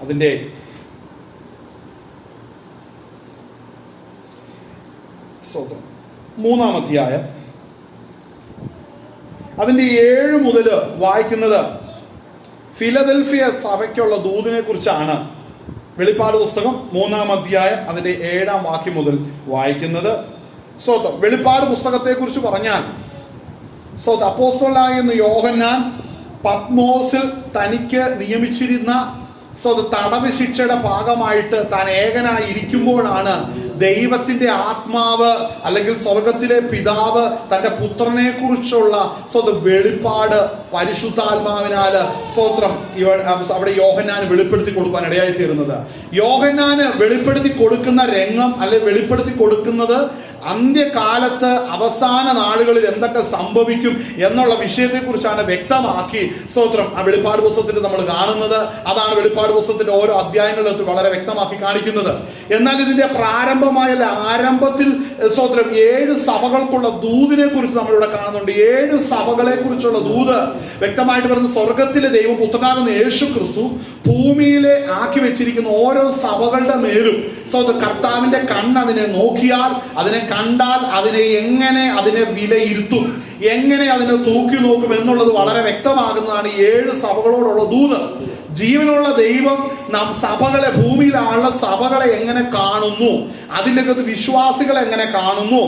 അതിൻ്റെ 3-ാം അധ്യായം അതിൻ്റെ 7 മുതൽ വായിക്കുന്നത് ഫിലദൽഫിയ സഭയ്ക്കുള്ള ദൂതിനെ കുറിച്ചാണ്. വെളിപ്പാട് പുസ്തകം 3-ാം അധ്യായം അതിൻ്റെ 7-ാം വാക്യം മുതൽ വായിക്കുന്നത്. വെളിപ്പാട് പുസ്തകത്തെ കുറിച്ച് പറഞ്ഞാൽ അപ്പോസ്തലനായ യോഹന്നാൻ പത്മോസിൽ തനിക്ക് നിയമിച്ചിരുന്ന തടവ് ശിക്ഷയുടെ ഭാഗമായിട്ട് താൻ ഏകനായി ഇരിക്കുമ്പോഴാണ് ദൈവത്തിന്റെ ആത്മാവ് അല്ലെങ്കിൽ സ്വർഗത്തിലെ പിതാവ് തന്റെ പുത്രനെ കുറിച്ചുള്ള വെളിപ്പാട് പരിശുദ്ധാത്മാവിനാല് അവിടെ യോഹന്നാന് വെളിപ്പെടുത്തി കൊടുക്കാൻ ഇടയായി തീരുന്നത്. യോഹന്നാന് വെളിപ്പെടുത്തി കൊടുക്കുന്ന രംഗം അല്ലെങ്കിൽ വെളിപ്പെടുത്തി കൊടുക്കുന്നത് അന്ത്യകാലത്ത് അവസാന നാളുകളിൽ എന്തൊക്കെ സംഭവിക്കും എന്നുള്ള വിഷയത്തെ കുറിച്ചാണ് വ്യക്തമാക്കി ആ വെളിപ്പാട് പുസ്തകത്തിൽ നമ്മൾ കാണുന്നത്. അതാണ് വെളിപ്പാട് പുസ്തകത്തിന്റെ ഓരോ അധ്യായങ്ങളിലും വളരെ വ്യക്തമാക്കി കാണിക്കുന്നത്. എന്നാൽ ഇതിന്റെ ആരംഭത്തിൽ 7 സഭകൾക്കുള്ള ദൂതിനെ കുറിച്ച് നമ്മളിവിടെ കാണുന്നുണ്ട്. 7 സഭകളെ കുറിച്ചുള്ള ദൂത് വ്യക്തമായിട്ട് പറയുന്നത് സ്വർഗത്തിലെ ദൈവം പുത്രനാകുന്ന യേശു ക്രിസ്തു ഭൂമിയിലെ ആക്കി വെച്ചിരിക്കുന്ന ഓരോ സഭകളുടെ മേലും കർത്താവിന്റെ കണ്ണ് അതിനെ നോക്കിയാൽ, അതിനെ കണ്ടാൽ അതിനെ വിലയിരുത്തും, എങ്ങനെ അതിനെ തൂക്കി നോക്കും എന്നുള്ളത് വളരെ വ്യക്തമാകുന്നതാണ് 7 സഭകളോടുള്ള ദൂത്. ജീവനുള്ള ദൈവം സഭകളെ, ഭൂമിയിലുള്ള സഭകളെ എങ്ങനെ കാണുന്നു, അതിൻ്റെ അകത്ത് വിശ്വാസികളെ എങ്ങനെ കാണുന്നു,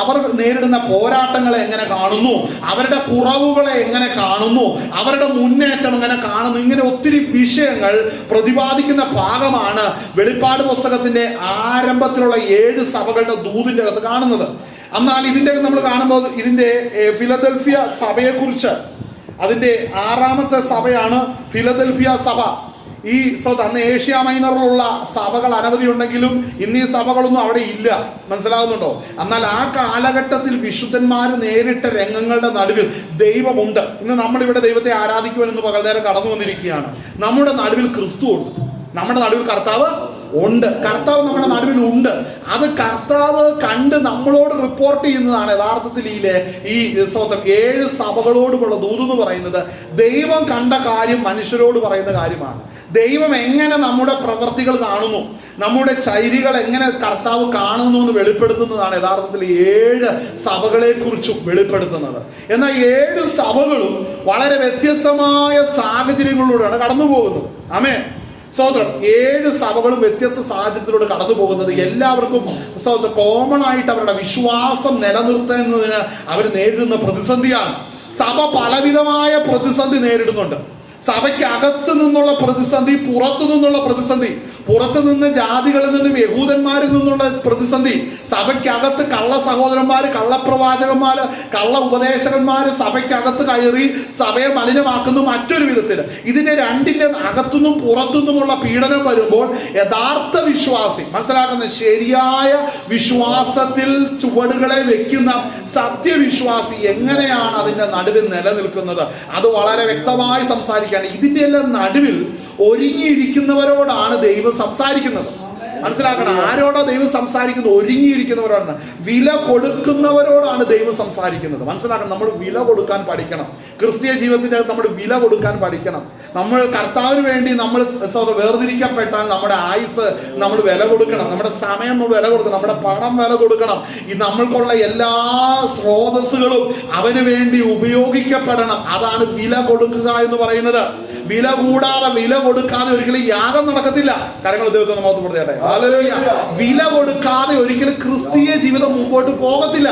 അവർ നേരിടുന്ന പോരാട്ടങ്ങളെ എങ്ങനെ കാണുന്നു, അവരുടെ കുറവുകളെ എങ്ങനെ കാണുന്നു, അവരുടെ മുന്നേറ്റം എങ്ങനെ കാണുന്നു, ഇങ്ങനെ ഒത്തിരി വിഷയങ്ങൾ പ്രതിപാദിക്കുന്ന ഭാഗമാണ് വെളിപ്പാട് പുസ്തകത്തിന്റെ ആരംഭത്തിലുള്ള 7 സഭകളുടെ ദൂതിന്റെ അകത്ത് കാണുന്നത്. എന്നാൽ ഇതിന്റെ നമ്മൾ കാണുമ്പോൾ ഇതിന്റെ ഫിലദൽഫിയ സഭയെക്കുറിച്ച്, അതിന്റെ 6ാമത്തെ സഭയാണ് ഫിലദൽഫിയ സഭ. ഈ അന്ന് ഏഷ്യ മൈനറിലുള്ള സഭകൾ അനവധി ഉണ്ടെങ്കിലും ഇന്ന് ഈ സഭകളൊന്നും അവിടെ ഇല്ല. മനസ്സിലാകുന്നുണ്ടോ? എന്നാൽ ആ കാലഘട്ടത്തിൽ വിശുദ്ധന്മാർ നേരിട്ട രംഗങ്ങളുടെ നടുവിൽ ദൈവമുണ്ട്. ഇന്ന് നമ്മളിവിടെ ദൈവത്തെ ആരാധിക്കുവാൻ ഇന്ന് പകൽനേരം കടന്നു വന്നിരിക്കുകയാണ്. നമ്മുടെ നടുവിൽ ക്രിസ്തു ഉണ്ട്, നമ്മുടെ നടുവിൽ കർത്താവ് ഉണ്ട്. കർത്താവ് നമ്മുടെ നടുവിൽ ഉണ്ട്. അത് കർത്താവ് കണ്ട് നമ്മളോട് റിപ്പോർട്ട് ചെയ്യുന്നതാണ് യഥാർത്ഥത്തിൽ ഈ 7 സഭകളോടുമുള്ള ദൂത് എന്ന് പറയുന്നത്. ദൈവം കണ്ട കാര്യം മനുഷ്യരോട് പറയുന്ന കാര്യമാണ്. ദൈവം എങ്ങനെ നമ്മുടെ പ്രവൃത്തികൾ കാണുന്നു, നമ്മുടെ ചൈരികൾ എങ്ങനെ കർത്താവ് കാണുന്നു എന്ന് വെളിപ്പെടുത്തുന്നതാണ് യഥാർത്ഥത്തിൽ 7 സഭകളെ കുറിച്ചും വെളിപ്പെടുത്തുന്നത്. എന്നാൽ 7 സഭകളും വളരെ വ്യത്യസ്തമായ സാഹചര്യങ്ങളിലൂടെയാണ് കടന്നു പോകുന്നത്. ആമേൻ. 7 സഭകളും വ്യത്യസ്ത സാഹചര്യത്തിലൂടെ കടന്നു പോകുന്നത്. എല്ലാവർക്കും കോമൺ ആയിട്ട് അവരുടെ വിശ്വാസം നിലനിർത്തുന്നതിന് അവർ നേരിടുന്ന പ്രതിസന്ധിയാണ്. സഭ പലവിധമായ പ്രതിസന്ധി നേരിടുന്നുണ്ട്. സഭയ്ക്കകത്ത് നിന്നുള്ള പ്രതിസന്ധി, പുറത്തു നിന്നുള്ള പ്രതിസന്ധി, പുറത്തു നിന്ന് ജാതികളിൽ നിന്നും യഹൂദന്മാരിൽ നിന്നുള്ള പ്രതിസന്ധി, സഭയ്ക്കകത്ത് കള്ള സഹോദരന്മാര്, കള്ളപ്രവാചകന്മാര്, കള്ള ഉപദേശകന്മാര് സഭയ്ക്കകത്ത് കയറി സഭയെ മലിനമാക്കുന്നു മറ്റൊരു വിധത്തില്. ഇതിന്റെ രണ്ടിന്റെ അകത്തുനിന്നും പുറത്തുനിന്നുമുള്ള പീഡനം വരുമ്പോൾ യഥാർത്ഥ വിശ്വാസി, മനസ്സിലാക്കുന്ന ശരിയായ വിശ്വാസത്തിൽ ചുവടുകളെ വെക്കുന്ന സത്യവിശ്വാസി എങ്ങനെയാണ് അതിന്റെ നടുവിൽ നിലനിൽക്കുന്നത്, അത് വളരെ വ്യക്തമായി സംസാരിക്കുകയാണ്. ഇതിന്റെ എല്ലാം നടുവിൽ ഒരുങ്ങിയിരിക്കുന്നവരോടാണ് ദൈവം സംസാരിക്കുന്നത്. മനസ്സിലാക്കണം, ആരോടാ ദൈവം സംസാരിക്കുന്നത്? ഒരുങ്ങിയിരിക്കുന്നവരോടാണ്, വില കൊടുക്കുന്നവരോടാണ് ദൈവം സംസാരിക്കുന്നത്. മനസ്സിലാക്കണം, നമ്മൾ വില കൊടുക്കാൻ പഠിക്കണം. ക്രിസ്തീയ ജീവിതത്തിന്റെ നമ്മൾ വില കൊടുക്കാൻ പഠിക്കണം. നമ്മൾ കർത്താവിന് വേണ്ടി നമ്മൾ വേർതിരിക്കപ്പെട്ടാൽ നമ്മുടെ ആയുസ് നമ്മൾ വില കൊടുക്കണം, നമ്മുടെ സമയം നമ്മൾ വില കൊടുക്കണം, നമ്മുടെ പണം വില കൊടുക്കണം. ഈ നമ്മൾക്കുള്ള എല്ലാ സ്രോതസ്സുകളും അവന് വേണ്ടി ഉപയോഗിക്കപ്പെടണം. അതാണ് വില കൊടുക്കുക എന്ന് പറയുന്നത്. വില കൂടാതെ, വില കൊടുക്കാതെ ഒരിക്കലും യാഗം നടക്കത്തില്ല. കാര്യങ്ങൾ ദൈവത്തെ നമുക്ക് കൊടുത്തേട്ടെ. വില കൊടുക്കാതെ ഒരിക്കലും ക്രിസ്തീയ ജീവിതം മുമ്പോട്ട് പോകത്തില്ല.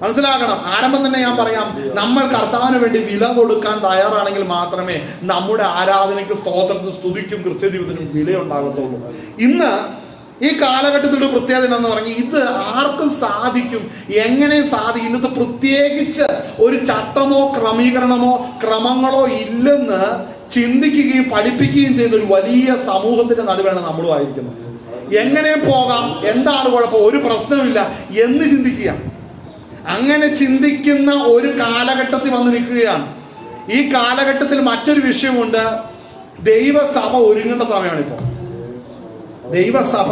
മനസ്സിലാക്കണം. ആരംഭം തന്നെ ഞാൻ പറയാം, നമ്മൾ കർത്താവിന് വേണ്ടി വില കൊടുക്കാൻ തയ്യാറാണെങ്കിൽ മാത്രമേ നമ്മുടെ ആരാധനയ്ക്ക്, സ്തോത്രത്തിനും, സ്തുതിക്കും, ക്രിസ്തീയ ജീവിതത്തിനും വിലയുണ്ടാകത്തുള്ളൂ. ഇന്ന് ഈ കാലഘട്ടത്തിലുള്ള പ്രത്യേകത എന്ന് പറഞ്ഞാൽ ഇത് ആർക്കും സാധിക്കും, എങ്ങനെ സാധിക്കും. ഇന്നത്തെ പ്രത്യേകിച്ച് ഒരു ചട്ടമോ ക്രമീകരണമോ ക്രമങ്ങളോ ഇല്ലെന്ന് ചിന്തിക്കുകയും പഠിപ്പിക്കുകയും ചെയ്ത ഒരു വലിയ സമൂഹത്തിന്റെ നടുവാണ് നമ്മളും ആയിരിക്കുന്നത്. എങ്ങനെ പോകാം, എന്താണ് കുഴപ്പം, ഒരു പ്രശ്നമില്ല എന്ന് ചിന്തിക്കുക. അങ്ങനെ ചിന്തിക്കുന്ന ഒരു കാലഘട്ടത്തിൽ വന്ന് നിൽക്കുകയാണ്. ഈ കാലഘട്ടത്തിൽ മറ്റൊരു വിഷയമുണ്ട്. ദൈവസഭ ഒരുങ്ങേണ്ട സമയമാണിപ്പോൾ. ദൈവസഭ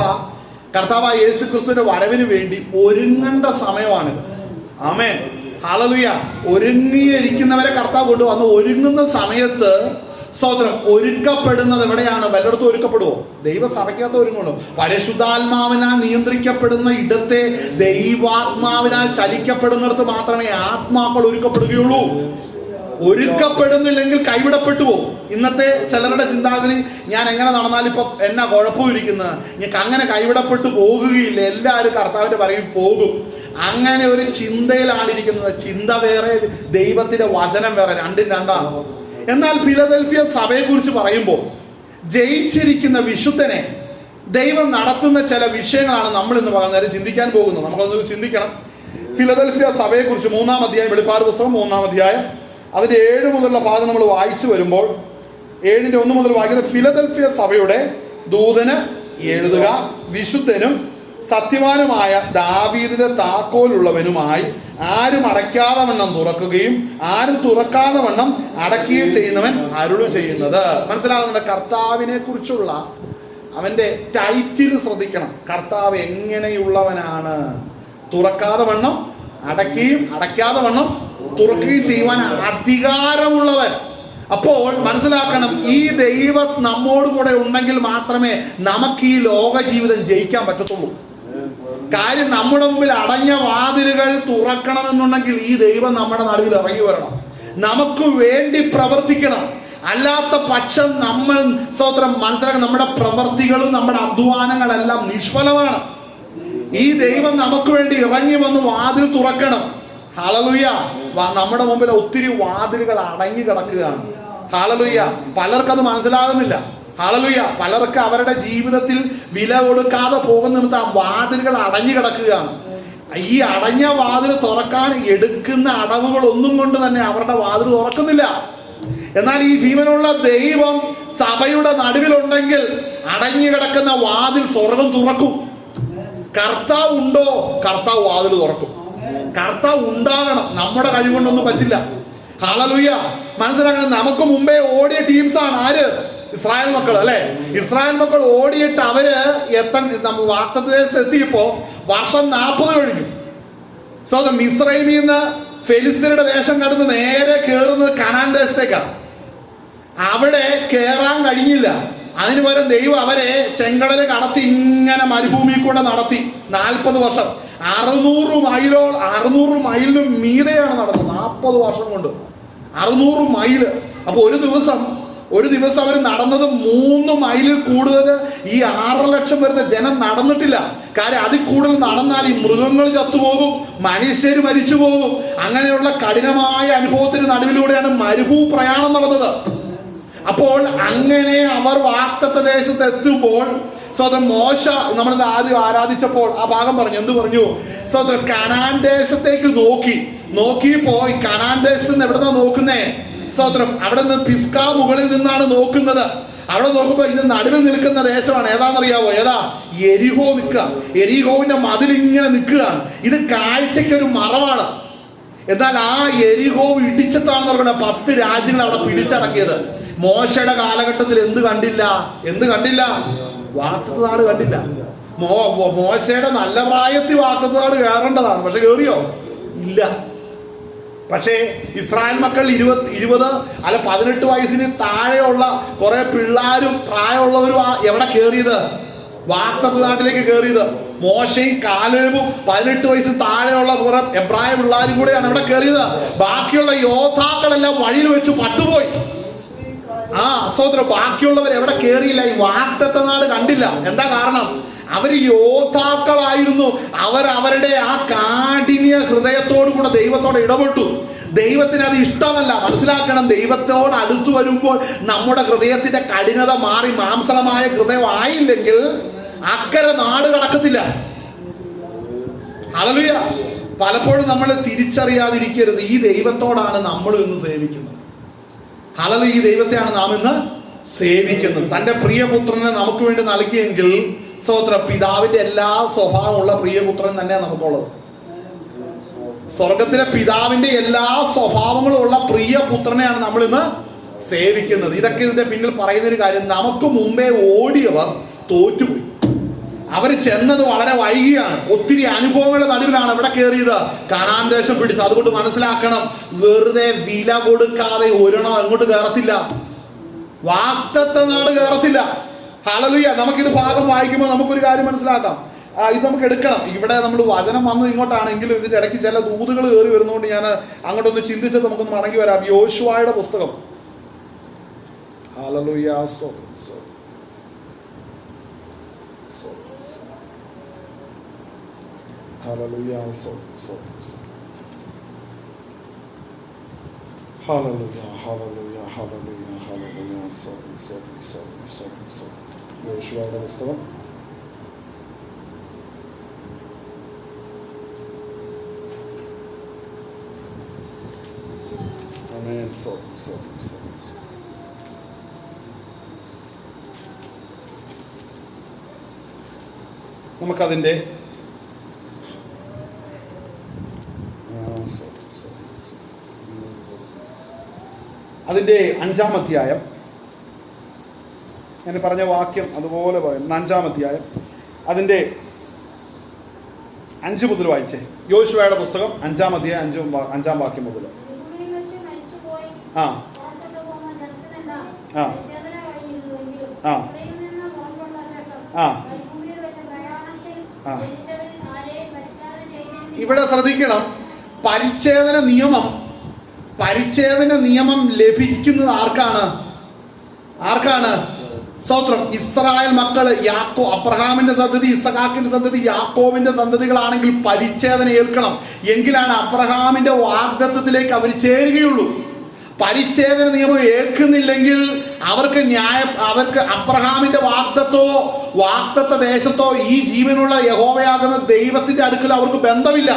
കർത്താവായ യേശു ക്രിസ്തുവിന്റെ വരവിന് വേണ്ടി ഒരുങ്ങേണ്ട സമയമാണിത്. ആമേൻ, ഹല്ലേലൂയ. ഒരുങ്ങിയിരിക്കുന്നവരെ കർത്താവ് കൊണ്ടുവന്ന് ഒരുങ്ങുന്ന സമയത്ത് സ്തോത്രം, ഒരുക്കപ്പെടുന്നത് എവിടെയാണ്? വല്ലയിടത്തും ഒരുക്കപ്പെടുവോ? ദൈവസഭയ്ക്കകത്ത് ഒരുങ്ങുള്ളൂ. പരിശുദ്ധാത്മാവിനാൽ നിയന്ത്രിക്കപ്പെടുന്ന ഇടത്തെ ദൈവാത്മാവിനാൽ ചലിക്കപ്പെടുന്നിടത്ത് മാത്രമേ ആത്മാക്കൾ ഒരുക്കപ്പെടുകയുള്ളൂ. ഒരുക്കപ്പെടുന്നില്ലെങ്കിൽ കൈവിടപ്പെട്ടു പോകും. ഇന്നത്തെ ചിലരുടെ ചിന്താഗതി, ഞാൻ എങ്ങനെ നടന്നാലും ഇപ്പൊ എന്നാ കുഴപ്പമിരിക്കുന്നത്, ഞങ്ങൾക്ക് അങ്ങനെ കൈവിടപ്പെട്ടു പോകുകയില്ല, എല്ലാവരും കർത്താവിന്റെ പറയും പോകും. അങ്ങനെ ഒരു ചിന്തയിലാണ് ഇരിക്കുന്നത്. ചിന്ത വേറെ, ദൈവത്തിന്റെ വചനം വേറെ, രണ്ടും രണ്ടാണ്. എന്നാൽ ഫിലദൽഫിയ സഭയെ കുറിച്ച് പറയുമ്പോൾ ജയിച്ചിരിക്കുന്ന വിശുദ്ധനെ ദൈവം നടത്തുന്ന ചില വിഷയങ്ങളാണ് നമ്മൾ ഇന്ന് പറയുന്നത്, ചിന്തിക്കാൻ പോകുന്നത്. നമുക്കൊന്ന് ചിന്തിക്കണം. ഫിലദൽഫിയ സഭയെ കുറിച്ച് 3-ാം അധ്യായം, വെളിപ്പാട് പുസ്തകം 3-ാം അധ്യായം അതിന്റെ 7 മുതലുള്ള ഭാഗം നമ്മൾ വായിച്ചു വരുമ്പോൾ 7-ന്റെ 1 മുതൽ വായിക്കുന്നത്, ഫിലദൽഫിയ സഭയുടെ ദൂതന് എഴുതുക, വിശുദ്ധനും സത്യവാനുമായ ദാവീദിന്റെ താക്കോലുള്ളവനുമായി ആരും അടയ്ക്കാതെ വണ്ണം തുറക്കുകയും ആരും തുറക്കാതെ വണ്ണം അടയ്ക്കുകയും ചെയ്യുന്നവൻ അരുളി ചെയ്യുന്നത്. മനസ്സിലാകുന്നുണ്ട്? കർത്താവിനെ കുറിച്ചുള്ള അവന്റെ ടൈറ്റിൽ ശ്രദ്ധിക്കണം. കർത്താവ് എങ്ങനെയുള്ളവനാണ്? തുറക്കാതെ വണ്ണം അടയ്ക്കുകയും അടയ്ക്കാതെ വണ്ണം തുറക്കുകയും ചെയ്യുവാൻ അധികാരമുള്ളവൻ. അപ്പോൾ മനസ്സിലാക്കണം, ഈ ദൈവം നമ്മോട് കൂടെ ഉണ്ടെങ്കിൽ മാത്രമേ നമുക്ക് ഈ ലോക ജീവിതം ജയിക്കാൻ പറ്റത്തുള്ളൂ. കാര്യം, നമ്മുടെ മുമ്പിൽ അടഞ്ഞ വാതിലുകൾ തുറക്കണമെന്നുണ്ടെങ്കിൽ ഈ ദൈവം നമ്മുടെ നടുവിൽ ഇറങ്ങി വരണം, നമുക്ക് വേണ്ടി പ്രവർത്തിക്കണം. അല്ലാത്ത പക്ഷം നമ്മൾ സ്തോത്രം മനസ്സിലാക്കണം, നമ്മുടെ പ്രവർത്തികളും നമ്മുടെ അധ്വാനങ്ങളെല്ലാം നിഷ്ഫലമാണ്. ഈ ദൈവം നമുക്ക് വേണ്ടി ഇറങ്ങി വന്ന് വാതിൽ തുറക്കണം. ഹല്ലേലൂയ. നമ്മുടെ മുമ്പിൽ ഒത്തിരി വാതിലുകൾ അടങ്ങി കിടക്കുകയാണ്. ഹല്ലേലൂയ. പലർക്കത് മനസ്സിലാകുന്നില്ല. ഹല്ലേലൂയ. പലർക്ക് അവരുടെ ജീവിതത്തിൽ വില കൊടുക്കാതെ പോകുന്ന വാതിലുകൾ അടഞ്ഞു കിടക്കുകയാണ്. ഈ അടഞ്ഞ വാതിൽ തുറക്കാൻ എടുക്കുന്ന അടവുകൾ ഒന്നും കൊണ്ട് തന്നെ അവരുടെ വാതിൽ തുറക്കുന്നില്ല. എന്നാൽ ഈ ജീവനുള്ള ദൈവം സഭയുടെ നടുവിലുണ്ടെങ്കിൽ അടഞ്ഞു കിടക്കുന്ന വാതിൽ സ്വർഗം തുറക്കും. കർത്താവ് ഉണ്ടോ? കർത്താവ് വാതിൽ തുറക്കും. കർത്താവ് ഉണ്ടാകണം. നമ്മുടെ കഴിവുകൊണ്ടൊന്നും പറ്റില്ല. ഹല്ലേലൂയ. മനസ്സിലാക്കണം, നമുക്ക് മുമ്പേ ഓടിയ ടീംസാണ് ആര്? ഇസ്രായേൽ മക്കൾ, അല്ലെ? ഇസ്രായേൽ മക്കൾ ഓടിയിട്ട് അവര് വാഗ്ദത്തദേശത്ത് എത്തിയപ്പോ വർഷം 40 കഴിഞ്ഞു. മിസ്രൈമിൽ നിന്ന് ഫെലിസ്തീനയുടെ ദേശം കടന്ന് നേരെ കയറുന്നത് കനാൻ ദേശത്തേക്കാണ്. അവിടെ കേറാൻ കഴിഞ്ഞില്ല. അതിന് പകരം ദൈവം അവരെ ചെങ്കടല് കടത്തി ഇങ്ങനെ മരുഭൂമി കൂടെ നടത്തി 40 വർഷം. 600 മൈലിനും മീതെയാണ് നടന്നത്. 40 വർഷം കൊണ്ട് 600 മൈല്. അപ്പൊ ഒരു ദിവസം അവർ നടന്നത് 3 മൈലിൽ കൂടുതൽ ഈ 6 ലക്ഷം വരുന്ന ജനം നടന്നിട്ടില്ല. കാര്യം, അതിൽ കൂടുതൽ നടന്നാൽ ഈ മൃഗങ്ങൾ ചത്തുപോകും, മനുഷ്യർ മരിച്ചു പോകും. അങ്ങനെയുള്ള കഠിനമായ അനുഭവത്തിന് നടുവിലൂടെയാണ് മരുഭൂ പ്രയാണം നടന്നത്. അപ്പോൾ അങ്ങനെ അവർ വാഗ്ദത്ത ദേശത്ത് എത്തുമ്പോൾ മോശ, നമ്മൾ ആദ്യം ആരാധിച്ചപ്പോൾ ആ ഭാഗം പറഞ്ഞു. എന്ത് പറഞ്ഞു? കനാൻ ദേശത്തേക്ക് നോക്കിയപ്പോ ഈ കനാൻ ദേശത്ത് നിന്ന് എവിടുന്നാ നോക്കുന്നേ? അവിടെ നിന്ന് പിസ്കാ മുകളിൽ നിന്നാണ് നോക്കുന്നത്. അവിടെ നോക്കുമ്പോ ഇത് നടുവിൽ നിൽക്കുന്ന ദേശമാണ്. ഏതാണെന്നറിയാവോ? ഏതാ? എരിഹോ നിൽക്കുക. എരിഹോവിന്റെ മതിലിങ്ങനെ നിൽക്കുകയാണ്. ഇത് കാഴ്ചയ്ക്കൊരു മറവാണ്. എന്നാൽ ആ എരിഹോ ഇടിച്ചിട്ടാണെന്ന് പറയുന്നത് 10 രാജ്യങ്ങൾ അവിടെ പിടിച്ചടക്കിയത്. മോശയുടെ കാലഘട്ടത്തിൽ എന്ത് കണ്ടില്ല? വാഗ്ദത്ത നാട് കണ്ടില്ല. മോശയുടെ നല്ല പ്രായത്തിൽ വാഗ്ദത്ത നാട് കയറേണ്ടതാണ്. പക്ഷെ കയറിയോ? ഇല്ല. പക്ഷേ ഇസ്രായേൽ മക്കൾ 20 അല്ല 18 വയസ്സിന് താഴെയുള്ള കുറെ പിള്ളേരും പ്രായമുള്ളവരും എവിടെ കയറിയത്? വാഗ്ദത്ത നാട്ടിലേക്ക് കയറിയത്. മോശയും കാലേബും 18 വയസ്സിന് താഴെയുള്ള കുറെ എബ്രായ പിള്ളേരും കൂടെയാണ് അവിടെ കയറിയത്. ബാക്കിയുള്ള യോദ്ധാക്കളെല്ലാം വഴിയിൽ വെച്ച് പട്ടുപോയി. ബാക്കിയുള്ളവർ എവിടെ കയറിയില്ല? ഈ വാഗ്ദത്ത നാട് കണ്ടില്ല. എന്താ കാരണം? അവര് യോദ്ധാക്കളായിരുന്നു. അവരുടെ ആ കാഠിന്യ ഹൃദയത്തോടു കൂടെ ദൈവത്തോട് ഇടപെട്ടു. ദൈവത്തിന് അത് ഇഷ്ടമല്ല. മനസ്സിലാക്കണം, ദൈവത്തോട് അടുത്തു വരുമ്പോൾ നമ്മുടെ ഹൃദയത്തിന്റെ കഠിനത മാറി മാംസളമായ ഹൃദയം ആയില്ലെങ്കിൽ അക്കരെ നാട് കടക്കത്തില്ല. ഹല്ലേലൂയ. പലപ്പോഴും നമ്മൾ തിരിച്ചറിയാതിരിക്കരുത്, ഈ ദൈവത്തോടാണ് നമ്മൾ ഇന്ന് സേവിക്കുന്നത്. ഹല്ലേലൂയ. ഈ ദൈവത്തെയാണ് നാം ഇന്ന് സേവിക്കുന്നത്. തന്റെ പ്രിയപുത്രനെ നമുക്ക് വേണ്ടി നൽകിയെങ്കിൽ പിതാവിന്റെ എല്ലാ സ്വഭാവമുള്ള പ്രിയപുത്രൻ തന്നെയാണ് നമുക്കുള്ളത്. സ്വർഗത്തിലെ പിതാവിന്റെ എല്ലാ സ്വഭാവങ്ങളും ഉള്ള പ്രിയപുത്രനെയാണ് നമ്മൾ ഇന്ന് സേവിക്കുന്നത്. ഇതൊക്കെ ഇതിന്റെ പിന്നിൽ പറയുന്നൊരു കാര്യം, നമുക്ക് മുമ്പേ ഓടിയവർ തോറ്റുപോയി. അവർ ചെന്നത് വളരെ വൈകിയാണ്. ഒത്തിരി അനുഭവങ്ങളുടെ നടുവിലാണ് എവിടെ കയറിയത്? കനാൻ ദേശം പിടിച്ച്. അതുകൊണ്ട് മനസ്സിലാക്കണം, വെറുതെ വില കൊടുക്കാതെ ഒരെണ്ണം എങ്ങോട്ട് കയറത്തില്ല. വാഗ്ദത്ത നാട് കയറത്തില്ല. ഹല്ലേലൂയ. നമുക്കിത് ഭാഗം വായിക്കുമ്പോൾ നമുക്കൊരു കാര്യം മനസ്സിലാക്കാം. ഇത് നമുക്ക് എടുക്കണം. ഇവിടെ നമ്മൾ വചനം വന്നത് ഇങ്ങോട്ടാണെങ്കിലും ഇതിന്റെ ഇടയ്ക്ക് ചില ദൂതുകൾ കയറി വരുന്നതുകൊണ്ട് ഞാൻ അങ്ങോട്ടൊന്ന് ചിന്തിച്ചത് നമുക്കൊന്ന് മടങ്ങി വരാം. യോശുവയുടെ പുസ്തകം. Hallelujah. Hallelujah, hallelujah, hallelujah, hallelujah, hallelujah. Sorry. യോശുവയുടെ പുസ്തകം നമുക്കതിൻ്റെ അതിൻ്റെ 5-ാം അധ്യായം, ഞാൻ പറഞ്ഞ വാക്യം അതുപോലെ പറയും. 5-ാം അധ്യായം അതിൻ്റെ 5 മുതൽ വായിച്ചേ. യോശുവയുടെ പുസ്തകം 5-ാം അധ്യായം 5-ാം വാക്യം മുതൽ. ആ ആ ആ ആ ആ ഇവിടെ ശ്രദ്ധിക്കണം. പരിച്ഛേദന നിയമം ലഭിക്കുന്നത് ആർക്കാണ്? സ്തോത്രം. ഇസ്രായേൽ മക്കള്, അബ്രഹാമിന്റെ സന്തതി, ഇസഹാക്കിന്റെ സന്തതി, യാക്കോബിന്റെ സന്തതികളാണെങ്കിൽ പരിച്ഛേദന ഏൽക്കണം. എങ്കിലാണ് അബ്രഹാമിന്റെ വാഗ്ദത്തത്തിലേക്ക് അവർ ചേരുകയുള്ളൂ. പരിച്ഛേദന നിയമം ഏൽക്കുന്നില്ലെങ്കിൽ അവർക്ക് അബ്രഹാമിന്റെ വാഗ്ദത്ത ദേശത്തോ ഈ ജീവനുള്ള യഹോവയാകുന്ന ദൈവത്തിന്റെ അടുക്കൽ അവർക്ക് ബന്ധമില്ല.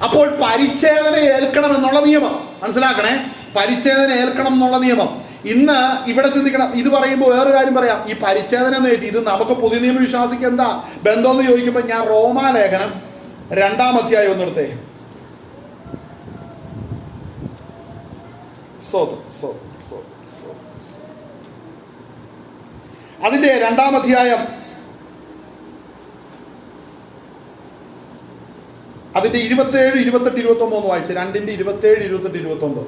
അപ്പോൾ പരിച്ഛേദന ഏൽക്കണം എന്നുള്ള നിയമം മനസ്സിലാക്കണേ. പരിച്ഛേദന ഏൽക്കണം എന്നുള്ള നിയമം ഇന്ന് ഇവിടെ ചിന്തിക്കണം. ഇത് പറയുമ്പോൾ വേറൊരു കാര്യം പറയാം. ഈ പരിച്ഛേദന എന്ന് ഇത് നമുക്ക് പുതിയ നിയമ വിശ്വാസിക്ക് എന്താ ബന്ധമെന്ന് ചോദിക്കുമ്പോൾ ഞാൻ റോമാലേഖനം 2-ാം അധ്യായം ഒന്നെടുത്തേ. അതിന്റെ 2-ാം അധ്യായം അതിന്റെ 27, 28, 29 വായിച്ചു. 2-ന്റെ 27, 28, 29.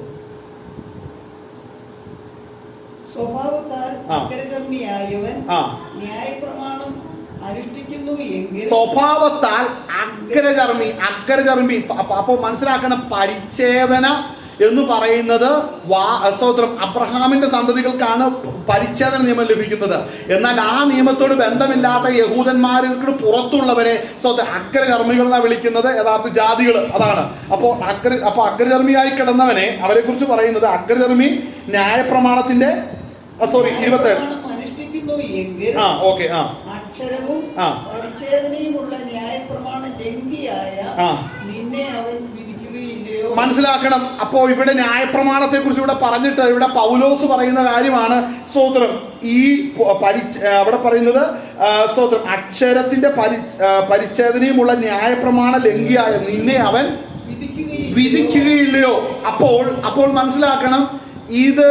സ്വഭാവത്താൽ അഗ്രചർമ്മിയായവൻ ന്യായപ്രമാണം അനുഷ്ഠിക്കുന്നു എങ്കിൽ സ്വഭാവത്താൽ അഗ്രചർമ്മി. അപ്പോൾ മനസ്സിലാക്കണം, പരിച്ഛേദന എന്ന് പറയുന്നത് സ്തോത്രം അബ്രഹാമിന്റെ സന്തതികൾക്കാണ് പരിച്ഛേദന നിയമം ലഭിക്കുന്നത്. എന്നാൽ ആ നിയമത്തോട് ബന്ധമില്ലാത്ത യഹൂദന്മാർക്ക് പുറത്തുള്ളവരെ അഗ്രചർമ്മികൾ എന്നാണ് വിളിക്കുന്നത്. യഥാർത്ഥ ജാതികൾ അതാണ്. അപ്പോൾ അഗ്രചർമ്മിയായി കിടന്നവനെ അവരെ കുറിച്ച് പറയുന്നത് അഗ്രചർമ്മി ന്യായപ്രമാണത്തിന്റെ 27 അനുഷ്ഠിക്കുന്നു എങ്കിൽ അക്ഷരവും പരിച്ഛേദനയുമുള്ള ന്യായപ്രമാണം ലംഘിയായ നിന്നെ അവൻ വിധിക്കുകയില്ലയോ. മനസ്സിലാക്കണം. അപ്പോ ഇവിടെ ന്യായപ്രമാണത്തെ കുറിച്ച് ഇവിടെ പറഞ്ഞിട്ട് ഇവിടെ പൗലോസ് പറയുന്ന കാര്യമാണ്. സ്തോത്രം. ഈ അവിടെ പറയുന്നത് സ്തോത്രം അക്ഷരത്തിന്റെ പരിച്ഛേദനയുമുള്ള ന്യായപ്രമാണ ലംഘിയായ നിന്നെ അവൻ വിധിക്കുകയില്ലയോ. അപ്പോൾ മനസ്സിലാക്കണം, ഇത്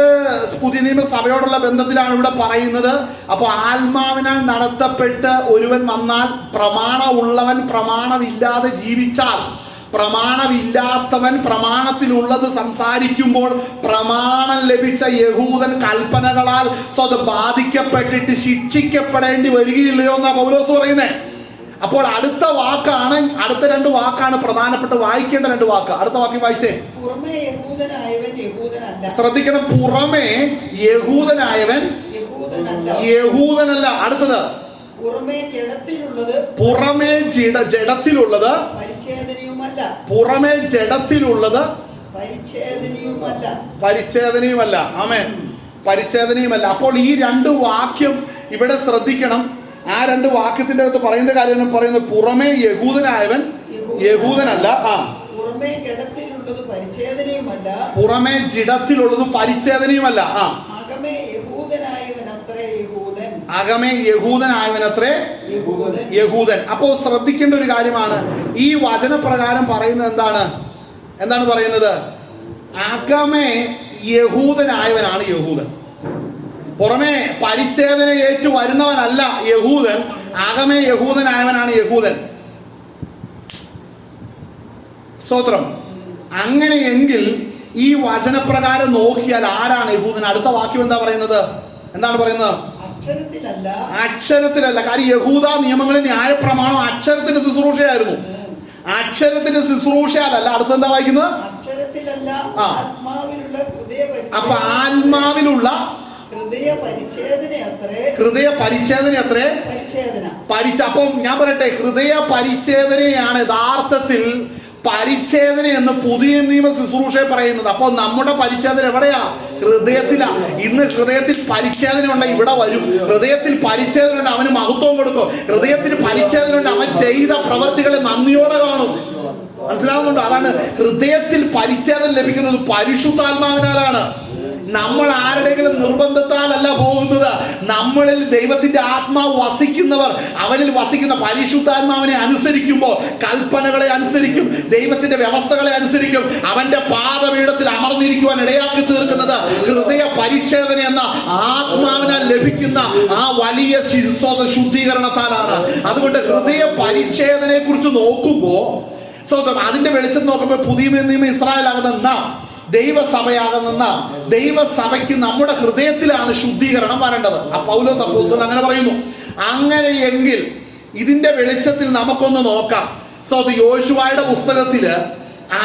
പുതിയ നിയമ സഭയോടുള്ള ബന്ധത്തിലാണ് ഇവിടെ പറയുന്നത്. അപ്പോൾ ആത്മാവിനാൽ നടത്തപ്പെട്ട് ഒരുവൻ വന്നാൽ, പ്രമാണമുള്ളവൻ പ്രമാണമില്ലാതെ ജീവിച്ചാൽ, പ്രമാണമില്ലാത്തവൻ പ്രമാണത്തിലുള്ളത് സംസാരിക്കുമ്പോൾ പ്രമാണം ലഭിച്ച യഹൂദൻ കൽപ്പനകളാൽ ബാധിക്കപ്പെട്ടിട്ട് ശിക്ഷിക്കപ്പെടേണ്ടി വരികയില്ലയോ എന്നാ പൗലോസ് പറയുന്നത്. അപ്പോൾ അടുത്ത 2 വാക്കാണ് പ്രധാനപ്പെട്ട വായിക്കേണ്ട 2 വാക്ക്. അടുത്ത വാക്യം വായിച്ചേ. ശ്രദ്ധിക്കണം. പുറമേ യഹൂദനായവൻ യഹൂദനല്ല. അടുത്തത് പുറമേ ജഡത്തിലുള്ളത് പുറമേ ജഡത്തിലുള്ളത് പരിച്ഛേദനയുമല്ല. ആമേൻ. പരിച്ഛേദനയുമല്ല. അപ്പോൾ ഈ 2 വാക്യം ഇവിടെ ശ്രദ്ധിക്കണം. ആ 2 വാക്യത്തിന്റെ അകത്ത് പറയുന്ന കാര്യം പറയുന്നത് പുറമേ യഹൂദനായവൻ യഹൂദനല്ല. പുറമേ ജഡത്തിലുള്ളത് പരിച്ഛേദനയുമല്ല. അകമേ യഹൂദനായവനത്രേ യഹൂദൻ. അപ്പോൾ ശ്രദ്ധിക്കേണ്ട ഒരു കാര്യമാണ്, ഈ വചനപ്രകാരം പറയുന്നത് എന്താണ് പറയുന്നത്? അകമേ യഹൂദനായവനാണ് യഹൂദൻ. പുറമേ പരിച്ഛേദന ഏറ്റു വരുന്നവനല്ല യഹൂദൻ. അകമേ യഹൂദനായവനാണ് യഹൂദൻ. സ്തോത്രം. അങ്ങനെയെങ്കിൽ ഈ വചനപ്രകാരം നോക്കിയാൽ ആരാണ് യഹൂദൻ? അടുത്ത വാക്യം എന്താ പറയുന്നത്? എന്താണ് പറയുന്നത്? അക്ഷരത്തിലല്ല. കാര്യം യഹൂദ നിയമങ്ങളിൽ ന്യായപ്രമാണം അക്ഷരത്തിന്റെ ശുശ്രൂഷയായിരുന്നു. അക്ഷരത്തിന്റെ ശുശ്രൂഷയല്ല. അടുത്തെന്താ വായിക്കുന്നത്? അക്ഷരത്തിലല്ല, ആത്മാവിലുള്ള അപ്പൊ ആത്മാവിലുള്ള ഹൃദയ പരിച്ഛേദന അത്രേ. അപ്പം ഞാൻ പറയട്ടെ, ഹൃദയ പരിച്ഛേദനയാണ് യഥാർത്ഥത്തിൽ പരിച്ഛേദന എന്ന് പുതിയ നിയമ ശുശ്രൂഷയെ പറയുന്നത്. അപ്പോൾ നമ്മുടെ പരിച്ഛേദന എവിടെയാ? ഹൃദയത്തിലാ. ഇന്ന് ഹൃദയത്തിൽ പരിച്ഛേദന ഉണ്ട്, ഇവിടെ വരും. ഹൃദയത്തിൽ പരിച്ഛേദന ഉണ്ട്, അവന് മഹത്വം കൊടുക്കും. ഹൃദയത്തിൽ പരിച്ഛേദന ഉണ്ട്, അവൻ ചെയ്ത പ്രവൃത്തികളെ നന്ദിയോടെ കാണും. മനസ്സിലാവുന്നുണ്ടോ? അതാണ് ഹൃദയത്തിൽ പരിച്ഛേദന ലഭിക്കുന്നത് പരിശുദ്ധാത്മാവിനാലാണ്. നമ്മൾ ആരുടെയെങ്കിലും നിർബന്ധത്താലല്ല പോകുന്നത്. നമ്മളിൽ ദൈവത്തിന്റെ ആത്മാവ് വസിക്കുന്നവർ, അവനിൽ വസിക്കുന്ന പരിശുദ്ധാത്മാവിനെ അനുസരിക്കുമ്പോൾ, കൽപ്പനകളെ അനുസരിക്കും, ദൈവത്തിന്റെ വ്യവസ്ഥകളെ അനുസരിക്കും, അവന്റെ പാദപീഠത്തിൽ അമർന്നിരിക്കുവാൻ ഇടയാക്കി തീർക്കുന്നത് ഹൃദയ പരിച്ഛേദന എന്ന ആത്മാവിനാൽ ലഭിക്കുന്ന ആ വലിയ ശുദ്ധീകരണത്താലാണ്. അതുകൊണ്ട് ഹൃദയ പരിച്ഛേദനയെ കുറിച്ച് നോക്കുമ്പോ അതിന്റെ വെളിച്ചം നോക്കുമ്പോൾ പുതിയ നിയമം ഇസ്രായേലാകുന്ന ദൈവസഭയാകുന്ന ദൈവസഭയ്ക്ക് നമ്മുടെ ഹൃദയത്തിലാണ് ശുദ്ധീകരണം വരേണ്ടത്. ആ പൗലോസ് അപ്പോസ്തലൻ അങ്ങനെ പറയുന്നു. അങ്ങനെയെങ്കിൽ ഇതിന്റെ വെളിച്ചത്തിൽ നമുക്കൊന്ന് നോക്കാം. യോശുവയുടെ പുസ്തകത്തില്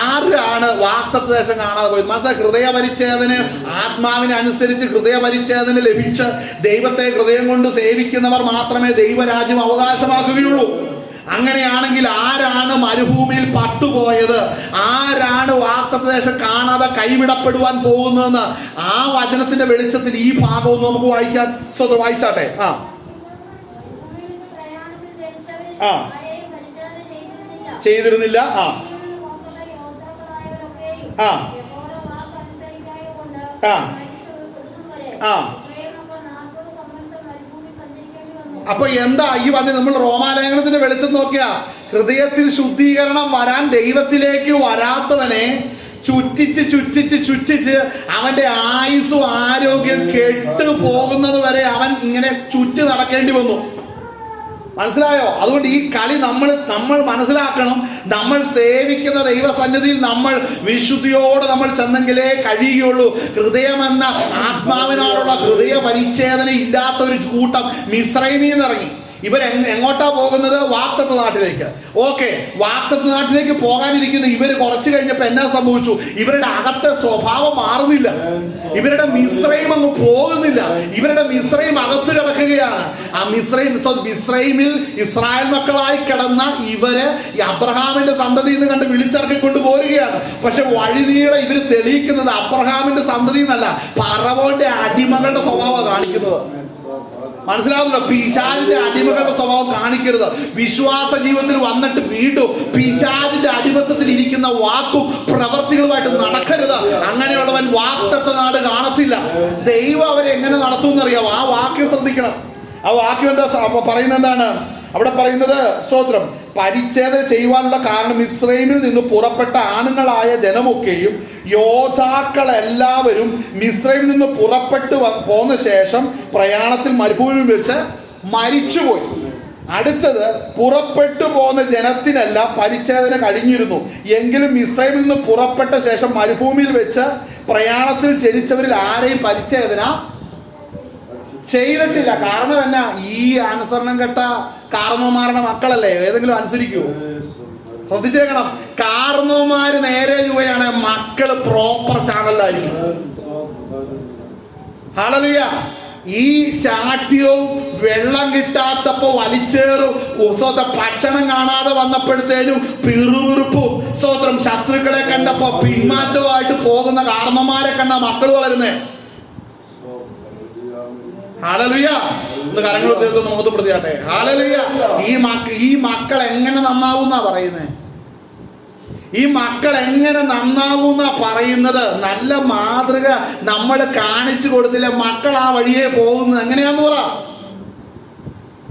ആരാണ് വാഗ്ദത്ത ദേശം കാണാതെ പോയത്? മനസ്സിലായി? ഹൃദയ പരിച്ഛേദന, ആത്മാവിനെ അനുസരിച്ച് ഹൃദയ പരിച്ഛേദന ലഭിച്ച് ദൈവത്തെ ഹൃദയം കൊണ്ട് സേവിക്കുന്നവർ മാത്രമേ ദൈവരാജ്യം അവകാശമാക്കുകയുള്ളൂ. അങ്ങനെയാണെങ്കിൽ ആരാണ് മരുഭൂമിയിൽ പട്ടുപോയത്? ആരാണ് വാഗ്ദത്ത ദേശം കാണാതെ കൈവിടപ്പെടുവാൻ പോകുന്നതെന്ന് ആ വചനത്തിന്റെ വെളിച്ചത്തിൽ ഈ ഭാഗവും നമുക്ക് വായിക്കാൻ വായിച്ചാട്ടെ. ചെയ്തിരുന്നില്ല. അപ്പൊ എന്താ ഈ വചനം? നമ്മൾ റോമാലേഖനത്തിന്റെ വെളിച്ചം നോക്കിയാ, ഹൃദയത്തിൽ ശുദ്ധീകരണം വരാൻ ദൈവത്തിലേക്ക് വരാത്തവനെ ചുറ്റിച്ച് അവന്റെ ആയുസ്സും ആരോഗ്യം കെട്ടു പോകുന്നത് വരെ അവൻ ഇങ്ങനെ ചുറ്റി നടക്കേണ്ടി വന്നു. മനസ്സിലായോ? അതുകൊണ്ട് ഈ കളി നമ്മൾ മനസ്സിലാക്കണം. നമ്മൾ സേവിക്കുന്ന ദൈവസന്നിധിയിൽ നമ്മൾ വിശുദ്ധിയോടെ നമ്മൾ ചെന്നെങ്കിലേ കഴിയുകയുള്ളൂ. ഹൃദയമെന്ന ആത്മാവിനോടുള്ള ഹൃദയ പരിച്ഛേദന ഇല്ലാത്ത ഒരു കൂട്ടം മിസ്രൈമിൽ നിന്ന് ഇറങ്ങി. എങ്ങോട്ടാ പോകുന്നത്? വാഗ്ദത്ത നാട്ടിലേക്ക്. ഓക്കെ, വാഗ്ദത്ത നാട്ടിലേക്ക് പോകാനിരിക്കുന്ന ഇവര് കുറച്ചു കഴിഞ്ഞപ്പോ എന്നാ സംഭവിച്ചു? ഇവരുടെ അകത്തെ സ്വഭാവം മാറുന്നില്ല. ഇവരുടെ മിസ്രൈം അങ്ങ് പോകുന്നില്ല. ഇവരുടെ മിസ്രൈം അകത്ത് കിടക്കുകയാണ്. ആ മിസ്രൈമിൽ ഇസ്രായേൽ മക്കളായി കിടന്ന ഇവര് അബ്രഹാമിന്റെ സന്തതി എന്ന് കണ്ട് വിളിച്ചിറക്കിക്കൊണ്ട് പോരുകയാണ്. പക്ഷെ വഴിനീളെ ഇവര് തെളിയിക്കുന്നത് അബ്രഹാമിന്റെ സന്തതി എന്നല്ല, ഫറവോന്റെ അടിമകളുടെ സ്വഭാവം കാണിക്കുന്നത്. മനസ്സിലാവുന്നല്ലോ? പിശാചിന്റെ അടിമകളുടെ സ്വഭാവം കാണിക്കരുത്. വിശ്വാസ ജീവിതത്തിൽ വന്നിട്ട് വീണ്ടും പിശാചിന്റെ അടിമത്തത്തിൽ ഇരിക്കുന്ന വാക്കും പ്രവർത്തികളുമായിട്ട് നടക്കരുത്. അങ്ങനെയുള്ളവൻ വാഗ്ദത്ത നാട് കാണത്തില്ല. ദൈവം അവരെ എങ്ങനെ നടത്തുമെന്നറിയാവോ? ആ വാക്യം ശ്രദ്ധിക്കണം. ആ വാക്യം എന്താ പറയുന്നത്? എന്താണ് അവിടെ പറയുന്നത്? സ്തോത്രം. പരിച്ഛേദന ചെയ്യുവാനുള്ള കാരണം മിസ്രൈമിൽ നിന്ന് പുറപ്പെട്ട ആണുങ്ങളായ ജനമൊക്കെയും യോദ്ധാക്കളെല്ലാവരും മിസ്രൈമിൽ നിന്ന് പുറപ്പെട്ടു പോന്ന ശേഷം പ്രയാണത്തിൽ മരുഭൂമിയിൽ വെച്ച് മരിച്ചുപോയി. അടുത്തത്, പുറപ്പെട്ടു പോന്ന ജനത്തിനെല്ലാം പരിച്ഛേദന കഴിഞ്ഞിരുന്നു. എങ്കിലും മിസ്രൈമിൽ നിന്ന് പുറപ്പെട്ട ശേഷം മരുഭൂമിയിൽ വെച്ച് പ്രയാണത്തിൽ ജനിച്ചവരിൽ ആരെയും പരിച്ഛേദന ചെയ്തിട്ടില്ല. കാരണം എന്നാ? ഈ അനുസരണം കെട്ട കാർന്നോമാരുടെ മക്കളല്ലേ ഏതെങ്കിലും അനുസരിക്കൂ? ശ്രദ്ധിച്ചേക്കണം. കാർന്നോമാര് നേരെ ചുവയാണ്, മക്കള് പ്രോപ്പർ ചാനലായിരിക്കും. ഹല്ലേലൂയ. ഈ ശാഠ്യവും വെള്ളം കിട്ടാത്തപ്പോ വലിച്ചേറും, ഭക്ഷണം കാണാതെ വന്നപ്പോഴത്തേനും പിറുപിറുപ്പും, സ്വതന്ത്രം ശത്രുക്കളെ കണ്ടപ്പോ പിന്മാറ്റമായിട്ട് പോകുന്ന കാർന്നോമാരെ കണ്ട മക്കൾ വളരുന്നേ. ഹല്ലേലൂയ. ഒന്ന് കരങ്ങൾ മുഖത്തുപ്പെടുത്തിയാട്ടെ. ഹല്ലേലൂയ. ഈ മക്കൾ എങ്ങനെ നന്നാവുന്നാ പറയുന്നേ? ഈ മക്കൾ എങ്ങനെ നന്നാവുന്നാ പറയുന്നത്? നല്ല മാതൃക നമ്മൾ കാണിച്ചു കൊടുത്തില്ല, മക്കൾ ആ വഴിയെ പോകുന്നത്. എങ്ങനെയാന്ന് പറ.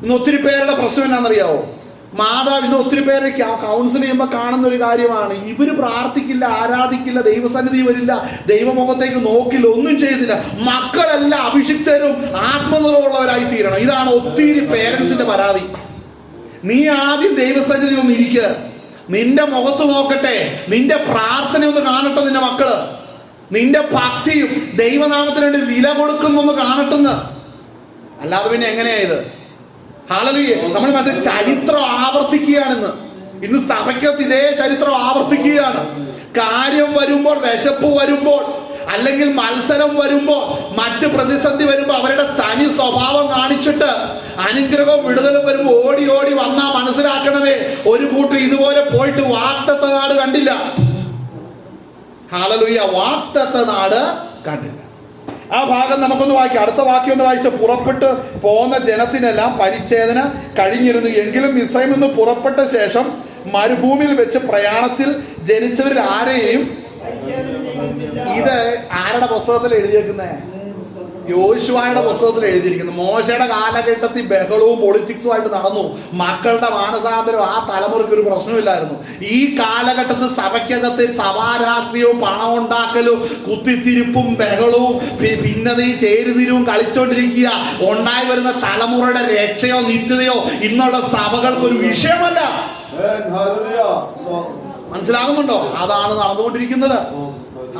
ഇന്ന് ഒത്തിരി പേരുടെ പ്രശ്നം എന്നാണെന്നറിയാവോ? മാതാവ് ഇന്ന് ഒത്തിരി പേരെ കൗൺസിൽ ചെയ്യുമ്പോൾ കാണുന്ന ഒരു കാര്യമാണ്, ഇവര് പ്രാർത്ഥിക്കില്ല, ആരാധിക്കില്ല, ദൈവസന്നിധി വരില്ല, ദൈവമുഖത്തേക്ക് നോക്കില്ല, ഒന്നും ചെയ്തില്ല. മക്കളെല്ലാം അഭിഷിക്തരും ആത്മനിർഭരമുള്ളവരായി തീരണം. ഇതാണ് ഒത്തിരി പേരൻസിന്റെ പരാതി. നീ ആദ്യം ദൈവസന്നിധി ഒന്ന് ഇരിക്കുക, നിന്റെ മുഖത്ത് നോക്കട്ടെ, നിന്റെ പ്രാർത്ഥന ഒന്ന് കാണട്ടെ, നിന്റെ മക്കള് നിന്റെ ഭക്തിയും ദൈവനാമത്തിന് വേണ്ടി വില കൊടുക്കുന്നൊന്ന് കാണട്ടെന്ന്. അല്ലാതെ പിന്നെ എങ്ങനെയാ ഇത്? ഹല്ലേലൂയ. നമ്മൾ മനസ്സിൽ ചരിത്രം ആവർത്തിക്കുകയാണെന്ന്. ഇന്ന് സഭയ്ക്കകത്ത് ഇതേ ചരിത്രം ആവർത്തിക്കുകയാണ്. കാര്യം വരുമ്പോൾ, വിശപ്പ് വരുമ്പോൾ, അല്ലെങ്കിൽ മത്സരം വരുമ്പോൾ, മറ്റ് പ്രതിസന്ധി വരുമ്പോൾ അവരുടെ തനി സ്വഭാവം കാണിച്ചിട്ട് അനുഗ്രഹവും വിടുതലും വരുമ്പോൾ ഓടി ഓടി വന്നാ മനസ്സിലാക്കണമേ, ഒരു കൂട്ടർ ഇതുപോലെ പോയിട്ട് വാഗ്ദത്ത നാട് കണ്ടില്ല. ഹല്ലേലൂയ. വാഗ്ദത്ത നാട് കണ്ടില്ല. ആ ഭാഗം നമുക്കൊന്ന് വായിക്കാം. അടുത്ത വാക്യം ഒന്ന് വായിച്ച, പുറപ്പെട്ട് പോന്ന ജനത്തിനെല്ലാം പരിച്ഛേദന കഴിഞ്ഞിരുന്നു. എങ്കിലും മിസ്രൈമിൽ നിന്ന് പുറപ്പെട്ട ശേഷം മരുഭൂമിയിൽ വെച്ച് പ്രയാണത്തിൽ ജനിച്ചവരിൽ ആരെയും ഇത് ആരുടെ പുസ്തകത്തിൽ എഴുതിയേക്കുന്നേ? യോശുവയുടെ പുസ്തകത്തിൽ എഴുതിയിരിക്കുന്നു. മോശയുടെ കാലഘട്ടത്തിൽ ബഹളവും പൊളിറ്റിക്സുമായിട്ട് നടന്നു. മക്കളുടെ മാനസാന്തരം ആ തലമുറയ്ക്ക് ഒരു പ്രശ്നമില്ലായിരുന്നു. ഈ കാലഘട്ടത്തിൽ സഭയ്ക്കകത്ത് സഭാരാഷ്ട്രീയവും പണം ഉണ്ടാക്കലും കുത്തിത്തിരിപ്പും ബഹളവും ഭിന്നതയും ചേരുതിരിവും കളിച്ചോണ്ടിരിക്കുക. ഉണ്ടായി വരുന്ന തലമുറയുടെ രക്ഷയോ നിത്യതയോ ഇന്നുള്ള സഭകൾക്കൊരു വിഷയമല്ല. മനസ്സിലാകുന്നുണ്ടോ? അതാണ് നടന്നുകൊണ്ടിരിക്കുന്നത്.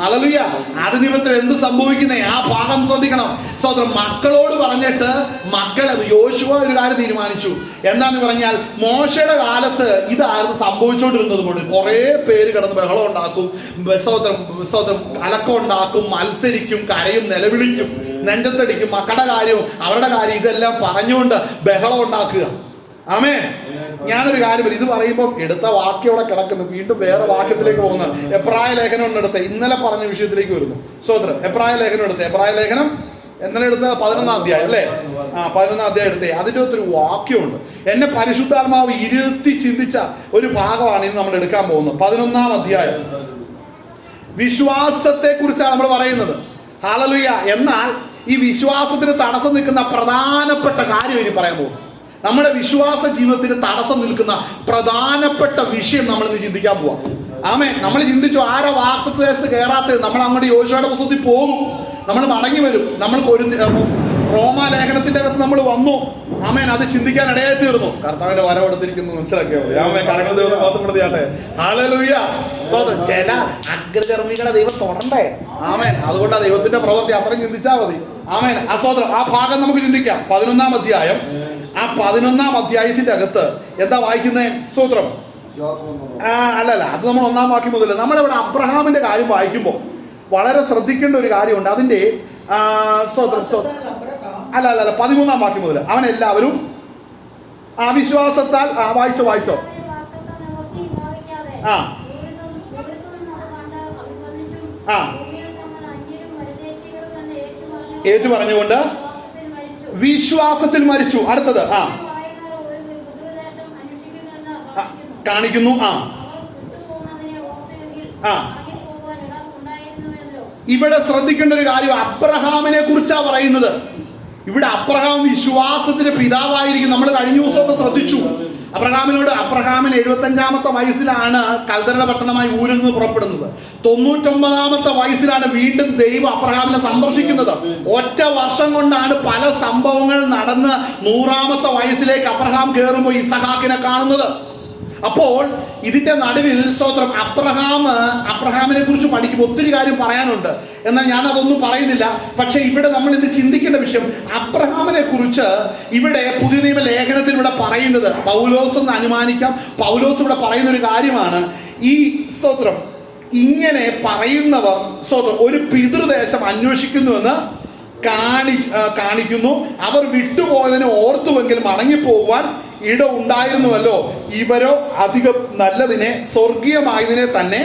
ഹല്ലേലൂയ. അത് നിമിത്തം എന്ത് സംഭവിക്കുന്നേ? ആ ഭാഗം ശ്രദ്ധിക്കണം. സഹോദരൻ, മക്കളോട് പറഞ്ഞിട്ട് മക്കളെ യോശുവ ഒരു കാര്യം തീരുമാനിച്ചു. എന്താന്ന് പറഞ്ഞാൽ, മോശയുടെ കാലത്ത് ഇതായിരുന്നു സംഭവിച്ചുകൊണ്ടിരുന്നത് കൊണ്ട് കുറെ പേര് കിടന്ന് ബഹളം ഉണ്ടാക്കും, സഹോദരൻ കലക്കം ഉണ്ടാക്കും, മത്സരിക്കും, കരയും, നിലവിളിക്കും, നെഞ്ചത്തടിക്കും, മക്കളുടെ കാര്യവും അവരുടെ കാര്യം ഇതെല്ലാം പറഞ്ഞുകൊണ്ട് ബഹളം ഉണ്ടാക്കുക. ആമേൻ. ഞാനൊരു കാര്യം ഇത് പറയുമ്പോൾ എടുത്ത വാക്യം അവിടെ കിടക്കുന്നു, വീണ്ടും വേറെ വാക്യത്തിലേക്ക് പോകുന്നത്. എബ്രായ ലേഖനം ഒന്നെടുത്ത് ഇന്നലെ പറഞ്ഞ വിഷയത്തിലേക്ക് വരുന്നു. സഹോദരൻ, എബ്രായ ലേഖനം എടുത്ത്, എബ്രായ ലേഖനം ഇന്നലെ എടുത്ത 11-ാം അധ്യായം അല്ലേ? 11-ാം അധ്യായം എടുത്തേ. അതിൻ്റെ അകത്തൊരു വാക്യമുണ്ട്. എന്നെ പരിശുദ്ധാത്മാവ് ഇരുത്തി ചിന്തിച്ച ഒരു ഭാഗമാണ് ഇന്ന് നമ്മൾ എടുക്കാൻ പോകുന്നത്. 11-ാം അധ്യായം വിശ്വാസത്തെ കുറിച്ചാണ് നമ്മൾ പറയുന്നത്. ഹല്ലേലൂയ. എന്നാൽ ഈ വിശ്വാസത്തിന് തടസ്സം നിൽക്കുന്ന പ്രധാനപ്പെട്ട കാര്യം ഇനി പറയാൻ പോകുന്നു. നമ്മുടെ വിശ്വാസ ജീവിതത്തിന് തടസ്സം നിൽക്കുന്ന പ്രധാനപ്പെട്ട വിഷയം നമ്മൾ ഇന്ന് ചിന്തിക്കാൻ പോവാം. ആമേൻ. നമ്മൾ ചിന്തിച്ചു ആരാ വാഗ്ദത്ത ദേശത്ത് കയറാത്തത്? നമ്മൾ അങ്ങോട്ട് യോശുവയുടെ പുസ്തകത്തിൽ പോകും, നമ്മൾ മടങ്ങി വരും. നമ്മൾ റോമാ ലേഖനത്തിന്റെ അകത്ത് നമ്മൾ വന്നു. ആമേൻ. അത് ചിന്തിക്കാൻ ഇടയായി തീർന്നു. കർത്താവിന്റെ വരവെടുത്തിരിക്കുന്നു, മനസ്സിലാക്കിയാൽ മതി. ആമേൻ. കരങ്ങൾ ദൈവം മാത്രപ്പെടുത്തിയാട്ടെ. ഹല്ലേലൂയ. സഹോദരൻ, ചില അഗ്രചർമ്മികളെ ദൈവം തൊടണ്ടേ? ആമേൻ. അതുകൊണ്ട് ആ ദൈവത്തിന്റെ പ്രവൃത്തി അത്രയും ചിന്തിച്ചാൽ മതി. ആമേൻ. ആ സഹോദരൻ, ആ ഭാഗം നമുക്ക് ചിന്തിക്കാം. 11-ാം അധ്യായം. ആ 11-ാം അധ്യായത്തിന്റെ അകത്ത് എന്താ വായിക്കുന്നത്? സ്തോത്രം. അല്ലല്ല, അത് നമ്മൾ 1-ാം വാക്യം മുതൽ. നമ്മളിവിടെ അബ്രഹാമിന്റെ കാര്യം വായിക്കുമ്പോൾ വളരെ ശ്രദ്ധിക്കേണ്ട ഒരു കാര്യമുണ്ട്. അതിന്റെ അല്ല 13-ാം വാക്യം മുതൽ. അവനെല്ലാവരും അവിശ്വാസത്താൽ വായിച്ചോ ഏറ്റു പറഞ്ഞുകൊണ്ട് വിശ്വാസത്തിൽ മരിച്ചു. അടുത്തത് കാണിക്കുന്നു. ഇവിടെ ശ്രദ്ധിക്കേണ്ട ഒരു കാര്യം അബ്രഹാമിനെ കുറിച്ചാ പറയുന്നത്. ഇവിടെ അബ്രഹാം വിശ്വാസത്തിന്റെ പിതാവായിരിക്കും. നമ്മൾ കഴിഞ്ഞ ദിവസമൊക്കെ ശ്രദ്ധിച്ചു. അബ്രഹാമിന് 75-ാമത്തെ വയസ്സിലാണ് കൽദരുടെ പട്ടണമായി ഊരിൽ നിന്ന് പുറപ്പെടുന്നത്. 99-ാമത്തെ വയസ്സിലാണ് വീണ്ടും ദൈവം അബ്രഹാമിനെ സന്ദർശിക്കുന്നത്. ഒറ്റ വർഷം കൊണ്ടാണ് പല സംഭവങ്ങൾ നടന്ന് 100-ാമത്തെ വയസ്സിലേക്ക് അബ്രഹാം കയറുമ്പോൾ ഇസഹാക്കിനെ കാണുന്നത്. അപ്പോൾ ഇതിന്റെ നടുവിൽ സ്തോത്രം അബ്രഹാമിനെ കുറിച്ച് പഠിക്കുമ്പോൾ ഒത്തിരി കാര്യം പറയാനുണ്ട്. എന്നാൽ ഞാൻ അതൊന്നും പറയുന്നില്ല. പക്ഷെ ഇവിടെ നമ്മൾ ഇത് ചിന്തിക്കേണ്ട വിഷയം അബ്രഹാമിനെ കുറിച്ച് ഇവിടെ പുതിയ നിയമ ലേഖനത്തിൽ ഇവിടെ പറയുന്നത് പൗലോസ് എന്ന് അനുമാനിക്കാം. പൗലോസ് ഇവിടെ പറയുന്ന ഒരു കാര്യമാണ്. ഈ സ്തോത്രം ഇങ്ങനെ പറയുന്നവർ സ്തോത്രം ഒരു പിതൃദേശം അന്വേഷിക്കുന്നുവെന്ന് കാണിക്കുന്നു. അവർ വിട്ടുപോയതിനെ ഓർത്തുവെങ്കിൽ മടങ്ങിപ്പോകുവാൻ ഇട ഉണ്ടായിരുന്നുവല്ലോ. ഇവരോ അധികം നല്ലതിനെ സ്വർഗീയമായതിനെ തന്നെ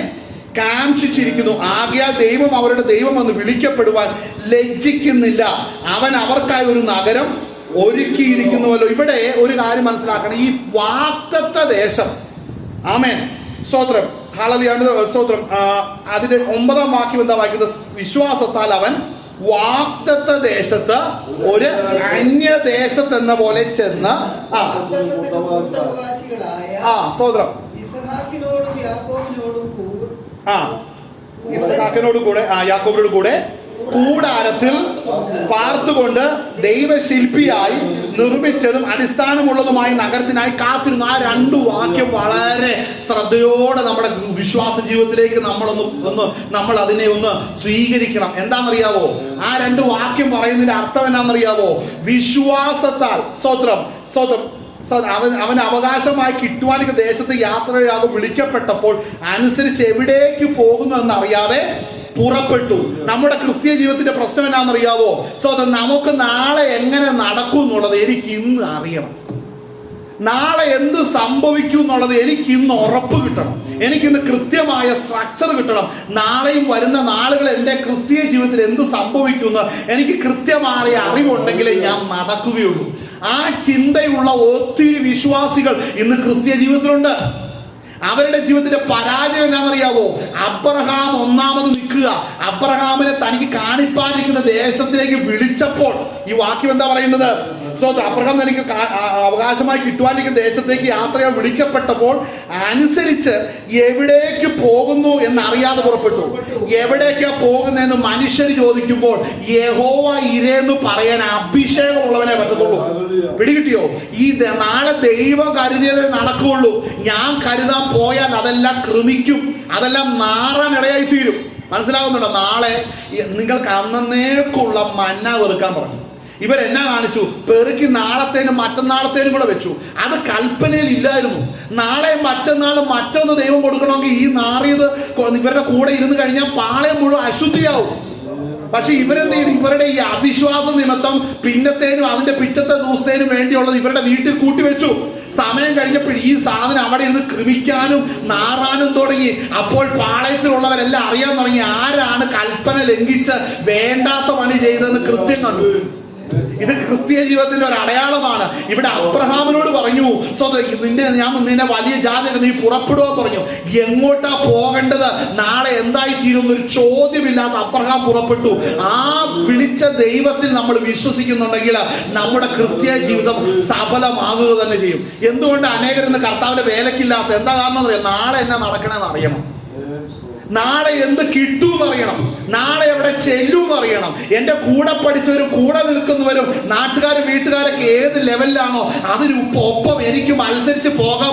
കാംക്ഷിച്ചിരിക്കുന്നു. ആകയാൽ ദൈവം അവരുടെ ദൈവം എന്ന് വിളിക്കപ്പെടുവാൻ ലജ്ജിക്കുന്നില്ല. അവൻ അവർക്കായി ഒരു നഗരം ഒരുക്കിയിരിക്കുന്നുവല്ലോ. ഇവിടെ ഒരു കാര്യം മനസ്സിലാക്കണം. ഈ വാഗ്ദത്ത ദേശം, ആമേൻ, സ്തോത്രം, ഹല്ലേലൂയ, സ്തോത്രം. അതിന്റെ 9-ാം വാക്യം എന്താ വായിക്കുന്നത്? വിശ്വാസത്താൽ അവൻ വാഗ്ദത്ത ദേശത്ത് ഒരു അന്യദേശത്ത് എന്ന പോലെ ചെന്ന് ഇസ്ഹാക്കിനോട് കൂടെ യാക്കോബിനോട് കൂടെ കൂടാരത്തിൽ പാർത്തുകൊണ്ട് ദൈവശില്പിയായി നിർമ്മിച്ചതും അടിസ്ഥാനമുള്ളതുമായ നഗരത്തിനായി കാത്തിരുന്നു. ആ രണ്ടു വാക്യം വളരെ ശ്രദ്ധയോടെ നമ്മുടെ വിശ്വാസ ജീവിതത്തിലേക്ക് നമ്മൾ അതിനെ ഒന്ന് സ്വീകരിക്കണം. എന്താണെന്നറിയാവോ? ആ രണ്ടു വാക്യം പറയുന്നതിന്റെ അർത്ഥം എന്നാണെന്നറിയാവോ? വിശ്വാസത്താൽ അവൻ അവകാശമായി കിട്ടുവാനിക്ക് ദേശത്ത് യാത്രയാകും വിളിക്കപ്പെട്ടപ്പോൾ അനുസരിച്ച് എവിടേക്ക് പോകുന്നു എന്നറിയാതെ പുറപ്പെട്ടു. നമ്മുടെ ക്രിസ്തീയ ജീവിതത്തിന്റെ പ്രശ്നം എന്നാണെന്നറിയാവോ? നമുക്ക് നാളെ എങ്ങനെ നടക്കും എന്നുള്ളത് എനിക്ക് ഇന്ന് അറിയണം. നാളെ എന്ത് സംഭവിക്കും എന്നുള്ളത് എനിക്ക് ഇന്ന് ഉറപ്പ് കിട്ടണം. എനിക്കിന്ന് കൃത്യമായ സ്ട്രക്ചർ കിട്ടണം. നാളെയും വരുന്ന നാളുകൾ എൻ്റെ ക്രിസ്തീയ ജീവിതത്തിൽ എന്ത് സംഭവിക്കുമെന്ന് എനിക്ക് കൃത്യമായ അറിവുണ്ടെങ്കിലേ ഞാൻ നടക്കുകയുള്ളൂ. ആ ചിന്തയുള്ള ഒത്തിരി വിശ്വാസികൾ ഇന്ന് ക്രിസ്തീയ ജീവിതത്തിലുണ്ട്. അവരുടെ ജീവിതത്തിന്റെ പരാജയം എന്താണെന്നറിയാവോ? അബ്രഹാം ഒന്നാമത് നിൽക്കുക. അബ്രഹാമിനെ തനിക്ക് കാണിപ്പാനിരിക്കുന്ന ദേശത്തിലേക്ക് വിളിച്ചപ്പോൾ ഈ വാക്യം എന്താ പറയുന്നത്? അബ്രഹാം തനിക്ക് അവകാശമായി കിട്ടുവാനിരിക്കുന്ന ദേശത്തേക്ക് യാത്രയാൻ വിളിക്കപ്പെട്ടപ്പോൾ അനുസരിച്ച് എവിടേക്ക് പോകുന്നു എന്നറിയാതെ പുറപ്പെട്ടു. എവിടേക്കാ പോകുന്നതെന്ന് മനുഷ്യർ ചോദിക്കുമ്പോൾ യഹോവ ഇരേന്ന് പറയാൻ അഭിഷേകമുള്ളവനെ പറ്റത്തുള്ളൂ. പിടികിട്ടിയോ? ഈ നാളെ ദൈവം കരുതിയതേ നടക്കുകയുള്ളൂ. ഞാൻ കരുതാൻ പോയാൽ അതെല്ലാം ക്രമിക്കും, അതെല്ലാം നാറാൻ ഇടയായി തീരും. മനസ്സിലാവുന്നുണ്ടോ? നാളെ നിങ്ങൾക്ക് അന്നേക്കുള്ള മന്ന വെറുക്കാൻ പറഞ്ഞു. ഇവരെന്നാ കാണിച്ചു? പെറുക്കി നാളത്തേനും മറ്റന്നാളത്തേനും കൂടെ വെച്ചു. അത് കൽപ്പനയിൽ ഇല്ലായിരുന്നു. നാളെ മറ്റന്നാളും മറ്റൊന്ന് ദൈവം കൊടുക്കണമെങ്കിൽ ഈ നാറിയത് ഇവരുടെ കൂടെ ഇരുന്ന് കഴിഞ്ഞാൽ പാളയം മുഴുവൻ അശുദ്ധിയാവും. പക്ഷെ ഇവരെന്ത് ചെയ്തു? ഇവരുടെ ഈ അവിശ്വാസ നിമിത്തം പിന്നത്തേനും അതിന്റെ പിറ്റത്തെ ദിവസത്തേനും വേണ്ടിയുള്ളത് ഇവരുടെ വീട്ടിൽ കൂട്ടിവെച്ചു. സമയം കഴിഞ്ഞപ്പോൾ ഈ സാധനം അവിടെ ഇരുന്ന് ക്രമിക്കാനും നാറാനും തുടങ്ങി. അപ്പോൾ പാളയത്തിലുള്ളവരെല്ലാം അറിയാൻ തുടങ്ങി ആരാണ് കൽപ്പന ലംഘിച്ച് വേണ്ടാത്ത പണി ചെയ്തതെന്ന് കൃത്യം കണ്ടു. ഇത് ക്രിസ്തീയ ജീവിതത്തിന്റെ ഒരു അടയാളമാണ്. ഇവിടെ അബ്രഹാമിനോട് പറഞ്ഞു, ഞാൻ നിന്നെ വലിയ ജാതി നീ പുറപ്പെടുക പറഞ്ഞു. എങ്ങോട്ടാ പോകേണ്ടത്, നാളെ എന്തായി തീരുന്നൊരു ചോദ്യമില്ലാത്ത അബ്രഹാം പുറപ്പെട്ടു. ആ വിളിച്ച ദൈവത്തിൽ നമ്മൾ വിശ്വസിക്കുന്നുണ്ടെങ്കിൽ നമ്മുടെ ക്രിസ്തീയ ജീവിതം സഫലമാകുക തന്നെ ചെയ്യും. എന്തുകൊണ്ട് അനേകരിന്ന് കർത്താവിന്റെ വേലക്കില്ലാത്ത എന്താ കാരണം എന്നറിയാം? നാളെ എന്നാ നടക്കണമെന്ന് അറിയണം. നാളെ എന്ത് കിട്ടുമെന്ന് അറിയണം. നാളെ എവിടെ ചെല്ലുമെന്ന് അറിയണം. എൻ്റെ കൂടെ പഠിച്ചവരും കൂടെ നിൽക്കുന്നവരും നാട്ടുകാരും വീട്ടുകാരൊക്കെ ഏത് ലെവലിലാണോ അതിനൊപ്പം എനിക്ക് മത്സരിച്ച് പോകാൻ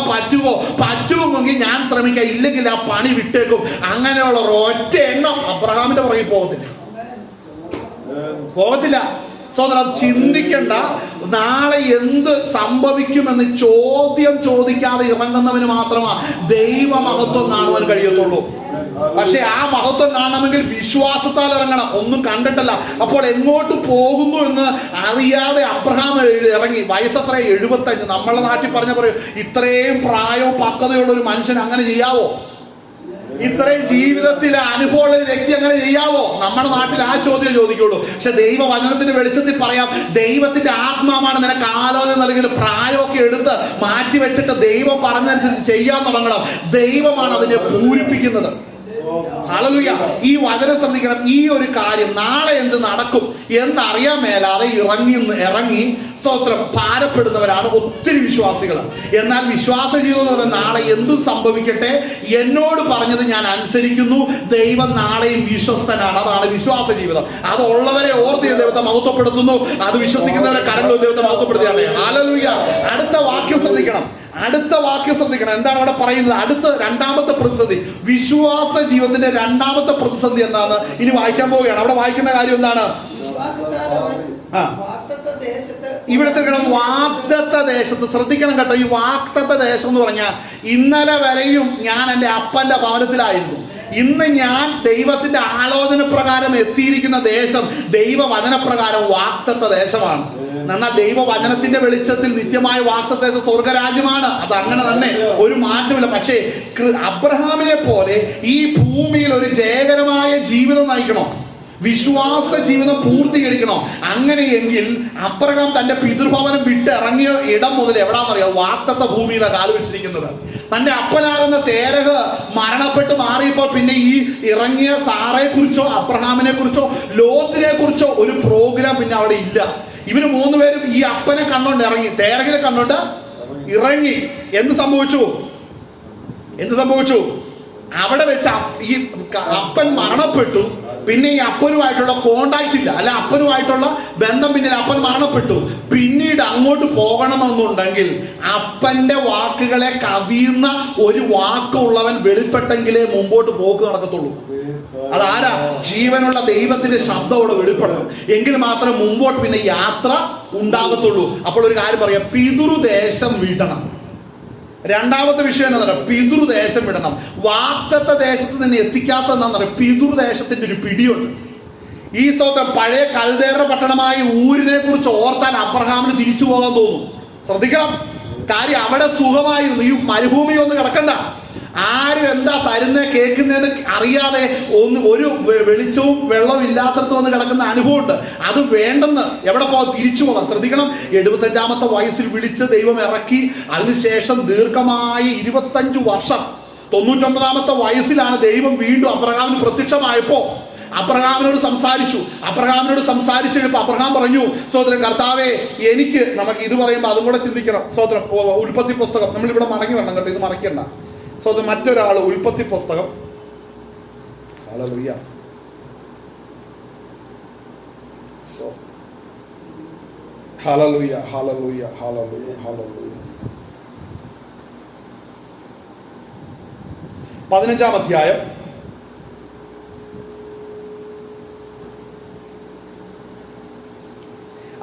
പറ്റുമെങ്കിൽ ഞാൻ ശ്രമിക്കാം, ഇല്ലെങ്കിൽ ആ പണി വിട്ടേക്കും. അങ്ങനെയുള്ള ഒറ്റ എണ്ണം അബ്രഹാമിന്റെ പുറകെ പോകത്തില്ല. അത് ചിന്തിക്കണ്ട. നാളെ എന്ത് സംഭവിക്കുമെന്ന് ചോദ്യം ചോദിക്കാതെ ഇറങ്ങുന്നവന് മാത്രമാണ് ദൈവമഹത്വം കാണുവാൻ കഴിയത്തുള്ളൂ. പക്ഷെ ആ മഹത്വം കാണണമെങ്കിൽ വിശ്വാസത്താൽ ഇറങ്ങണം, ഒന്നും കണ്ടിട്ടല്ല. അപ്പോൾ എങ്ങോട്ട് പോകുന്നു എന്ന് അറിയാതെ അബ്രഹാം ഇറങ്ങി. വയസ്സത്ര 75. നമ്മളെ നാട്ടിൽ പറഞ്ഞ പറയും, ഇത്രയും പ്രായവും പക്വതയുള്ള ഒരു മനുഷ്യൻ അങ്ങനെ ചെയ്യാവോ? ഇത്രയും ജീവിതത്തിൽ അനുഭവമുള്ള ഒരു വ്യക്തി അങ്ങനെ ചെയ്യാവോ? നമ്മുടെ നാട്ടിൽ ആ ചോദ്യം ചോദിക്കുള്ളൂ. പക്ഷെ ദൈവവചനത്തിന്റെ വെളിച്ചത്തിൽ പറയാം, ദൈവത്തിന്റെ ആത്മാവാണ് നിനക്ക് ആലോചന നൽകിയ പ്രായമൊക്കെ എടുത്ത് മാറ്റി വെച്ചിട്ട് ദൈവം പറഞ്ഞതനുസരിച്ച് ചെയ്യാൻ തുടങ്ങണം. ദൈവമാണ് അതിനെ പൂരിപ്പിക്കുന്നത്. ഹല്ലേലൂയ. ഈ വചനം ശ്രദ്ധിക്കണം. ഈ ഒരു കാര്യം നാളെ എന്ത് നടക്കും എന്നറിയാൻ മേലാതെ ഇറങ്ങി ഭാരപ്പെടുന്നവരാണ് ഒത്തിരി വിശ്വാസികൾ. എന്നാൽ വിശ്വാസ ജീവിതം എന്ന് പറയുന്നത് നാളെ എന്തും സംഭവിക്കട്ടെ, എന്നോട് പറഞ്ഞത് ഞാൻ അനുസരിക്കുന്നു, ദൈവം നാളെയും വിശ്വസ്തനാണ്. അതാണ് വിശ്വാസ ജീവിതം. അതുള്ളവരെ ഓർത്ത് ദൈവത്തെ മഹത്വപ്പെടുത്തുന്നു, അത് വിശ്വസിക്കുന്നവരെ കരങ്ങൾ ദൈവത്തെ മഹത്വപ്പെടുത്തുകയാണ്. ഹല്ലേലൂയ. അടുത്ത വാക്യം ശ്രദ്ധിക്കണം. എന്താണ് അവിടെ പറയുന്നത്? അടുത്ത രണ്ടാമത്തെ പ്രതിസന്ധി, വിശ്വാസ ജീവിതത്തിന്റെ രണ്ടാമത്തെ പ്രതിസന്ധി എന്താണ്? ഇനി വായിക്കാൻ പോവുകയാണ്. അവിടെ വായിക്കുന്ന കാര്യം എന്താണ്? ഇവിടെ ശ്രദ്ധിക്കണം. വാഗ്ദത്ത ദേശത്ത് ശ്രദ്ധിക്കണം കേട്ടോ. ഈ വാഗ്ദത്ത ദേശം എന്ന് പറഞ്ഞാൽ ഇന്നലെ വരെയും ഞാൻ എൻ്റെ അപ്പന്റെ ഭവനത്തിലായിരുന്നു. ഇന്ന് ഞാൻ ദൈവത്തിന്റെ ആലോചന പ്രകാരം എത്തിയിരിക്കുന്ന ദേശം ദൈവവചനപ്രകാരം വാഗ്ദത്ത ദേശമാണ്. എന്നാൽ ദൈവവചനത്തിന്റെ വെളിച്ചത്തിൽ നിത്യമായ വാഗ്ദത്ത ദേശം സ്വർഗരാജ്യമാണ്. അത് അങ്ങനെ തന്നെ, ഒരു മാറ്റമില്ല. പക്ഷേ അബ്രഹാമിനെ പോലെ ഈ ഭൂമിയിൽ ഒരു ജയകരമായ ജീവിതം നയിക്കണോ, വിശ്വാസ ജീവിതം പൂർത്തീകരിക്കണോ? അങ്ങനെയെങ്കിൽ അബ്രഹാം തന്റെ പിതൃഭവനം വിട്ടിറങ്ങിയ ഇടം മുതൽ എവിടാന്നറിയാം? വാഗ്ദത്ത ഭൂമിയിലാണ് കാല് വെച്ചിരിക്കുന്നത്. തന്റെ അപ്പനാകുന്ന തേരഹ് മരണപ്പെട്ട് മാറിയപ്പോൾ പിന്നെ ഈ ഇറങ്ങിയ സാറയെ കുറിച്ചോ അബ്രഹാമിനെ കുറിച്ചോ ലോത്തിനെ കുറിച്ചോ ഒരു പ്രോഗ്രാം പിന്നെ അവിടെ ഇല്ല. ഇവര് മൂന്നുപേരും ഈ അപ്പനെ കണ്ടോണ്ട് ഇറങ്ങി, തേരഹിനെ കണ്ടോണ്ട് ഇറങ്ങി. എന്ത് സംഭവിച്ചു? അവിടെ വെച്ച് ഈ അപ്പൻ മരണപ്പെട്ടു. പിന്നെ ഈ അപ്പനുമായിട്ടുള്ള കോണ്ടാക്ട് ഇല്ല, അല്ല അപ്പനുമായിട്ടുള്ള ബന്ധം, പിന്നെ അപ്പൻ മരണപ്പെട്ടു. പിന്നീട് അങ്ങോട്ട് പോകണമെന്നുണ്ടെങ്കിൽ അപ്പന്റെ വാക്കുകളെ കവിയുന്ന ഒരു വാക്കുള്ളവൻ വെളിപ്പെട്ടെങ്കിലേ മുമ്പോട്ട് പോക്ക് നടക്കത്തുള്ളൂ. അതാരാ? ജീവനുള്ള ദൈവത്തിന്റെ ശബ്ദം അവിടെ വെളിപ്പെടണം, എങ്കിൽ മാത്രമേ മുമ്പോട്ട് പിന്നെ യാത്ര ഉണ്ടാകത്തുള്ളൂ. അപ്പോൾ ഒരു കാര്യം പറയാം, പിതൃദേശം വിടണം. രണ്ടാമത്തെ വിഷയം എന്താ പറയുക? പിതൃദേശം വിടണം. വാഗ്ദത്ത ദേശത്ത് നിന്ന് എത്തിക്കാത്ത എന്താ പറയുക? പിതൃദേശത്തിന്റെ ഒരു പിടിയുണ്ട്. ഈ സ്വന്തം പഴയ കൽദേറ പട്ടണമായ ഊരിനെ കുറിച്ച് ഓർത്താൽ അബ്രഹാമിന് തിരിച്ചു പോകാൻ തോന്നും. ശ്രദ്ധിക്കണം, കാര്യം അവിടെ സുഖമായിരുന്നു. ഈ മരുഭൂമി ഒന്ന് കിടക്കണ്ട, ആരും എന്താ തരുന്ന കേൾക്കുന്നതെന്ന് അറിയാതെ ഒരു വെളിച്ചവും വെള്ളവും ഇല്ലാത്തടത്ത് വന്ന് കിടക്കുന്ന അനുഭവമുണ്ട്. അത് വേണ്ടെന്ന് എവിടെ പോകാൻ? തിരിച്ചു പോകാം. ശ്രദ്ധിക്കണം, 75-ാമത്തെ വയസ്സിൽ വിളിച്ച് ദൈവം ഇറക്കി. അതിനുശേഷം ദീർഘമായി 25 വർഷം, 99-ാമത്തെ വയസ്സിലാണ് ദൈവം വീണ്ടും അബ്രഹാമിന് പ്രത്യക്ഷമായപ്പോ അബ്രഹാമിനോട് സംസാരിച്ചു കഴിഞ്ഞപ്പോൾ അബ്രഹാം പറഞ്ഞു, സഹോദരൻ കർത്താവേ, എനിക്ക് നമുക്ക് ഇത് പറയുമ്പോൾ അതും കൂടെ ചിന്തിക്കണം. സഹോദരൻ, ഉൽപ്പത്തി പുസ്തകം നമ്മളിവിടെ മടങ്ങി വേണം കേട്ടോ, ഇത് മറക്കണ്ട. സഹോദരൻ, മറ്റൊരാൾ ഉൽപ്പത്തി പുസ്തകം, hallelujah, hallelujah, hallelujah, hallelujah, hallelujah. 15-ാം അധ്യായം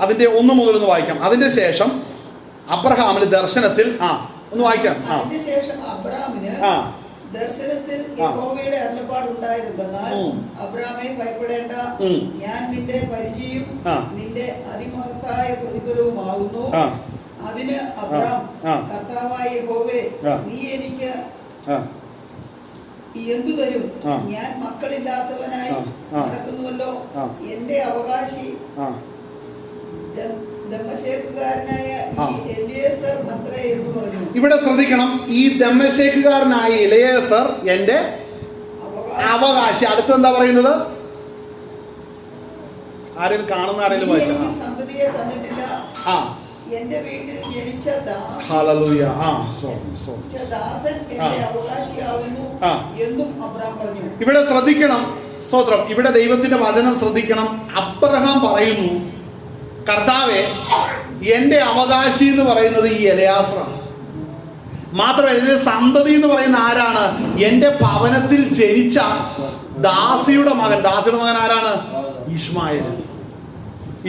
അതിന്റെ 1 മുതൽ ഒന്ന് വായിക്കാം. അതിന്റെ ശേഷം അബ്രഹാമിന് ദർശനത്തിൽ ഒന്ന് വായിക്കാം. അതിനുശേഷം അബ്രഹാമിന് ദർശനത്തിൽ യഹോവയുടെ അരുളപ്പാടുണ്ടായിരുന്നാൽ, അബ്രഹാമേ ഭയപ്പെടേണ്ട, ഞാൻ നിന്റെ പരിചയം നിന്റെ അതിമഹത്തായ പ്രതിഫലവുമാകുന്നു. അതിന് അബ്രഹാം, കർത്താവായ യഹോവേ, നീ എനിക്ക് എന്തു തരും? ഞാൻ മക്കളില്ലാത്തവനായി നടക്കുന്നുവല്ലോ. എന്റെ അവകാശി ഇവിടെ ശ്രദ്ധിക്കണം, ഈ ദമ്മശേഖുകാരനായ എലിയേസർ എന്റെ അവകാശി. അടുത്ത് എന്താ പറയുന്നത്? ആരെങ്കിലും കാണുന്ന ആരെങ്കിലും വായിച്ചാ? എന്റെ വീട്ടിൽ ജനിച്ച ഹല്ലേലൂയ, ദാസൻ എന്റെ അവകാശിയാകുന്നു എന്നും അബ്രഹാം പറഞ്ഞു. ഇവിടെ ശ്രദ്ധിക്കണം, സ്തോത്രം, ഇവിടെ ദൈവത്തിന്റെ വചനം ശ്രദ്ധിക്കണം. അബ്രഹാം പറയുന്നു, കർത്താവേ, എന്റെ അവകാശി എന്ന് പറയുന്നത് ഈ എലയാസറാണ്. മാത്രമല്ല, എന്റെ സന്തതി എന്ന് പറയുന്ന ആരാണ്? എന്റെ ഭവനത്തിൽ ജനിച്ച ദാസിയുടെ മകൻ. ദാസിയുടെ മകൻ ആരാണ്? ഇശ്മായേൽ.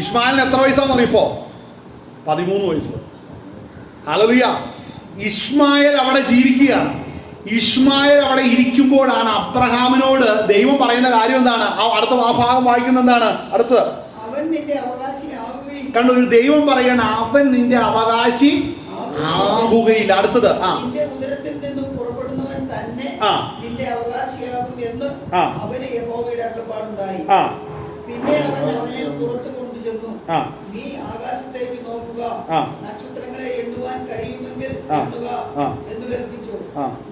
ഇശ്മായേലിന് എത്ര വയസ്സാന്ന് പറയിപ്പോ? 13 വയസ്സ്. ഹല്ലേലൂയ. ഇശ്മായേൽ അവിടെ ജീവിക്കുകയാണ്. ഇശ്മായേൽ അവിടെ ഇരിക്കുമ്പോഴാണ് അബ്രഹാമിനോട് ദൈവം പറയുന്ന കാര്യം എന്താണ്? അടുത്ത ആ ഭാഗം വായിക്കുന്ന എന്താണ്? അടുത്ത് കണ്ടു, ഒരു ദൈവം പറയാണ്, അവൻ നിന്റെ അവകാശി ആകുകയില്ല. അടുത്തത് ഉദരത്തിൽ നിന്നും പുറപ്പെടുന്നവൻ തന്നെ നിന്റെ അവകാശിയാകും എന്ന് അവന് യഹോവയുടെ അരുളപ്പാടുണ്ടായി. പിന്നെ അവൻ അവനെ പുറത്തു കൊണ്ടുചെന്നു, നീ ആകാശത്തേക്ക് നോക്കുക, നക്ഷത്രങ്ങളെ എണ്ണുവാൻ കഴിയുമെങ്കിൽ എണ്ണുക എന്ന് കൽപ്പിച്ചു.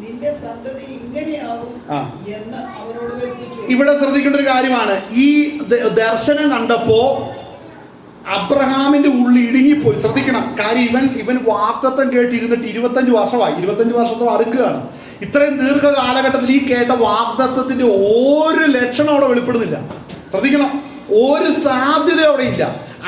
നിന്റെ സന്തതി ഇങ്ങനെയാകും എന്ന് അവനോട് കൽപ്പിച്ചു. ഇവിടെ ശ്രദ്ധിക്കേണ്ട ഒരു കാര്യമാണ്, ഈ ദർശനം കണ്ടപ്പോ അബ്രഹാമിന്റെ ഉള്ളിൽ ഇടുങ്ങിപ്പോയി. ശ്രദ്ധിക്കണം, കാര്യം ഇവൻ വാഗ്ദത്തം കേട്ടിരുന്നിട്ട് 25 വർഷമായി. 25 വർഷത്തോളം അടുക്കുകയാണ്. ഇത്രയും ദീർഘകാലഘട്ടത്തിൽ ഈ കേട്ട വാഗ്ദത്തത്തിന്റെ ഒരു ലക്ഷണം അവിടെ വെളിപ്പെടുന്നില്ല. ശ്രദ്ധിക്കണം, ഒരു സാധ്യത അവിടെ ഇല്ല.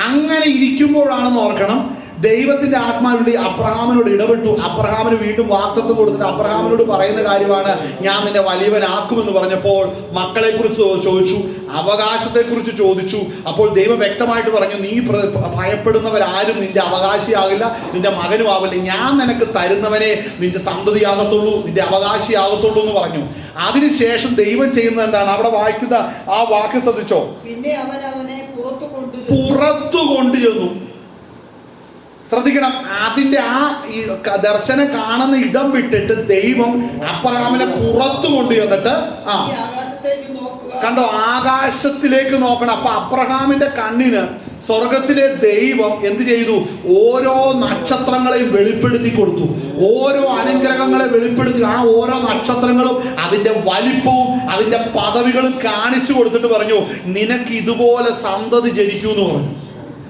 അങ്ങനെ ഇരിക്കുമ്പോഴാണെന്ന് ഓർക്കണം, ദൈവത്തിന്റെ ആത്മാവിൽ അബ്രഹാമിനോട് ഇടപെട്ടു. അബ്രഹാമിന് വീണ്ടും വാഗ്ദത്തം കൊടുത്തിട്ട് അബ്രഹാമിനോട് പറയുന്ന കാര്യമാണ്, ഞാൻ നിന്നെ വലിയവനാക്കുമെന്ന് പറഞ്ഞപ്പോൾ മക്കളെ കുറിച്ച് ചോദിച്ചു, അവകാശത്തെ കുറിച്ച് ചോദിച്ചു. അപ്പോൾ ദൈവം വ്യക്തമായിട്ട് പറഞ്ഞു, നീ ഭയപ്പെടുന്നവരാരും നിന്റെ അവകാശിയാകില്ല, നിന്റെ മകനും ആവില്ല. ഞാൻ നിനക്ക് തരുന്നവനെ നിന്റെ സന്തതിയാകത്തുള്ളൂ, നിന്റെ അവകാശിയാകത്തുള്ളൂ എന്ന് പറഞ്ഞു. അതിനുശേഷം ദൈവം ചെയ്യുന്നത് എന്താണ്? അവിടെ വായിക്കുന്ന ആ വാക്ക് ശ്രദ്ധിച്ചോ? പിന്നെ അവൻ അവനെ പുറത്തു കൊണ്ടുചെന്നു. ശ്രദ്ധിക്കണം, അതിന്റെ ഈ ദർശനം കാണുന്ന ഇടം വിട്ടിട്ട് ദൈവം അബ്രഹാമിനെ പുറത്തു കൊണ്ടുവന്നിട്ട് കണ്ടോ, ആകാശത്തിലേക്ക് നോക്കണം. അപ്പൊ അബ്രഹാമിന്റെ കണ്ണിന് സ്വർഗത്തിലെ ദൈവം എന്ത് ചെയ്തു? ഓരോ നക്ഷത്രങ്ങളെയും വെളിപ്പെടുത്തി കൊടുത്തു, ഓരോ അനുഗ്രഹങ്ങളെ വെളിപ്പെടുത്തി. ആ ഓരോ നക്ഷത്രങ്ങളും അതിന്റെ വലിപ്പവും അതിന്റെ പദവികളും കാണിച്ചു കൊടുത്തിട്ട് പറഞ്ഞു, നിനക്ക് ഇതുപോലെ സന്തതി ജനിക്കൂ എന്ന് പറഞ്ഞു.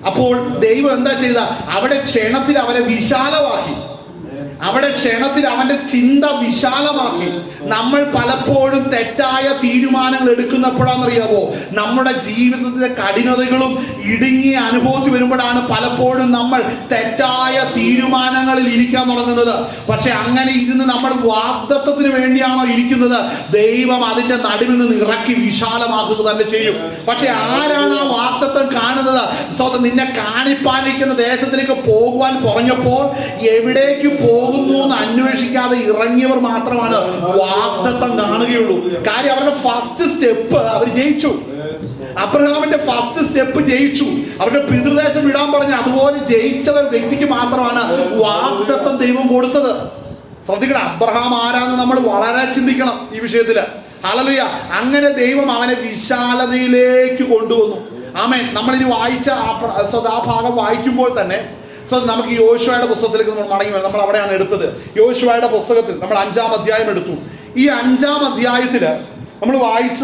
അപ്പോൾ ദൈവം എന്താ ചെയ്ത? അവിടെ ക്ഷണത്തിൽ അവരെ വിശാലമാക്കി. അവിടെ ക്ഷണത്തിൽ അവന്റെ ചിന്ത വിശാലമാക്കി. നമ്മൾ പലപ്പോഴും തെറ്റായ തീരുമാനങ്ങൾ എടുക്കുന്നപ്പോഴാണെന്നറിയാമോ, നമ്മുടെ ജീവിതത്തിലെ കഠിനതകളും ഇടുങ്ങിയ അനുഭവത്തിൽ വരുമ്പോഴാണ് പലപ്പോഴും നമ്മൾ തെറ്റായ തീരുമാനങ്ങളിൽ ഇരിക്കാൻ തുടങ്ങുന്നത്. പക്ഷെ അങ്ങനെ ഇരുന്ന് നമ്മൾ വാഗ്ദത്തത്തിന് വേണ്ടിയാണോ ഇരിക്കുന്നത്, ദൈവം അതിന്റെ നടുവിൽ നിന്ന് ഇറക്കി വിശാലമാക്കുക തന്നെ ചെയ്യും. പക്ഷെ ആരാണ് ആ വാഗ്ദത്തം കാണുന്നത്? സ്വന്തം നിന്നെ കാണിപ്പാനിരിക്കുന്ന ദേശത്തിലേക്ക് പോകുവാൻ പറഞ്ഞപ്പോൾ എവിടേക്ക് പോകുന്നു എന്ന് അന്വേഷിക്കാതെ ഇറങ്ങിയവർ മാത്രമാണ് വാഗ്ദത്തം കാണുകയുള്ളൂ. കാര്യം അവരുടെ ഫസ്റ്റ് സ്റ്റെപ്പ് അവർ ജയിച്ചു. അബ്രഹാമിന്റെ ഫസ്റ്റ് സ്റ്റെപ്പ് ജയിച്ചു. അവരുടെ പിതൃദേശം വിടാൻ പറഞ്ഞ അതുപോലെ ജയിച്ച വ്യക്തിക്ക് മാത്രമാണ് വാഗ്ദത്തം ദൈവം കൊടുത്തത്. ശ്രദ്ധിക്കണം, അബ്രഹാം ആരാന്ന് നമ്മൾ വളരെ ചിന്തിക്കണം ഈ വിഷയത്തില്. ഹല്ലേലൂയ. അങ്ങനെ ദൈവം അവനെ വിശാലതയിലേക്ക് കൊണ്ടുവന്നു. ആമേൻ. നമ്മളിനി വായിച്ച ആ ഭാഗം വായിക്കുമ്പോൾ തന്നെ നമുക്ക് യോശുവയുടെ പുസ്തകത്തിലേക്ക് നമ്മൾ മടങ്ങി വരും. നമ്മൾ അവിടെയാണ് എടുത്തത്. യോശുവയുടെ പുസ്തകത്തിൽ നമ്മൾ 5-ാം അധ്യായം എടുത്തു. ഈ 5-ാം അധ്യായത്തില് നമ്മൾ വായിച്ച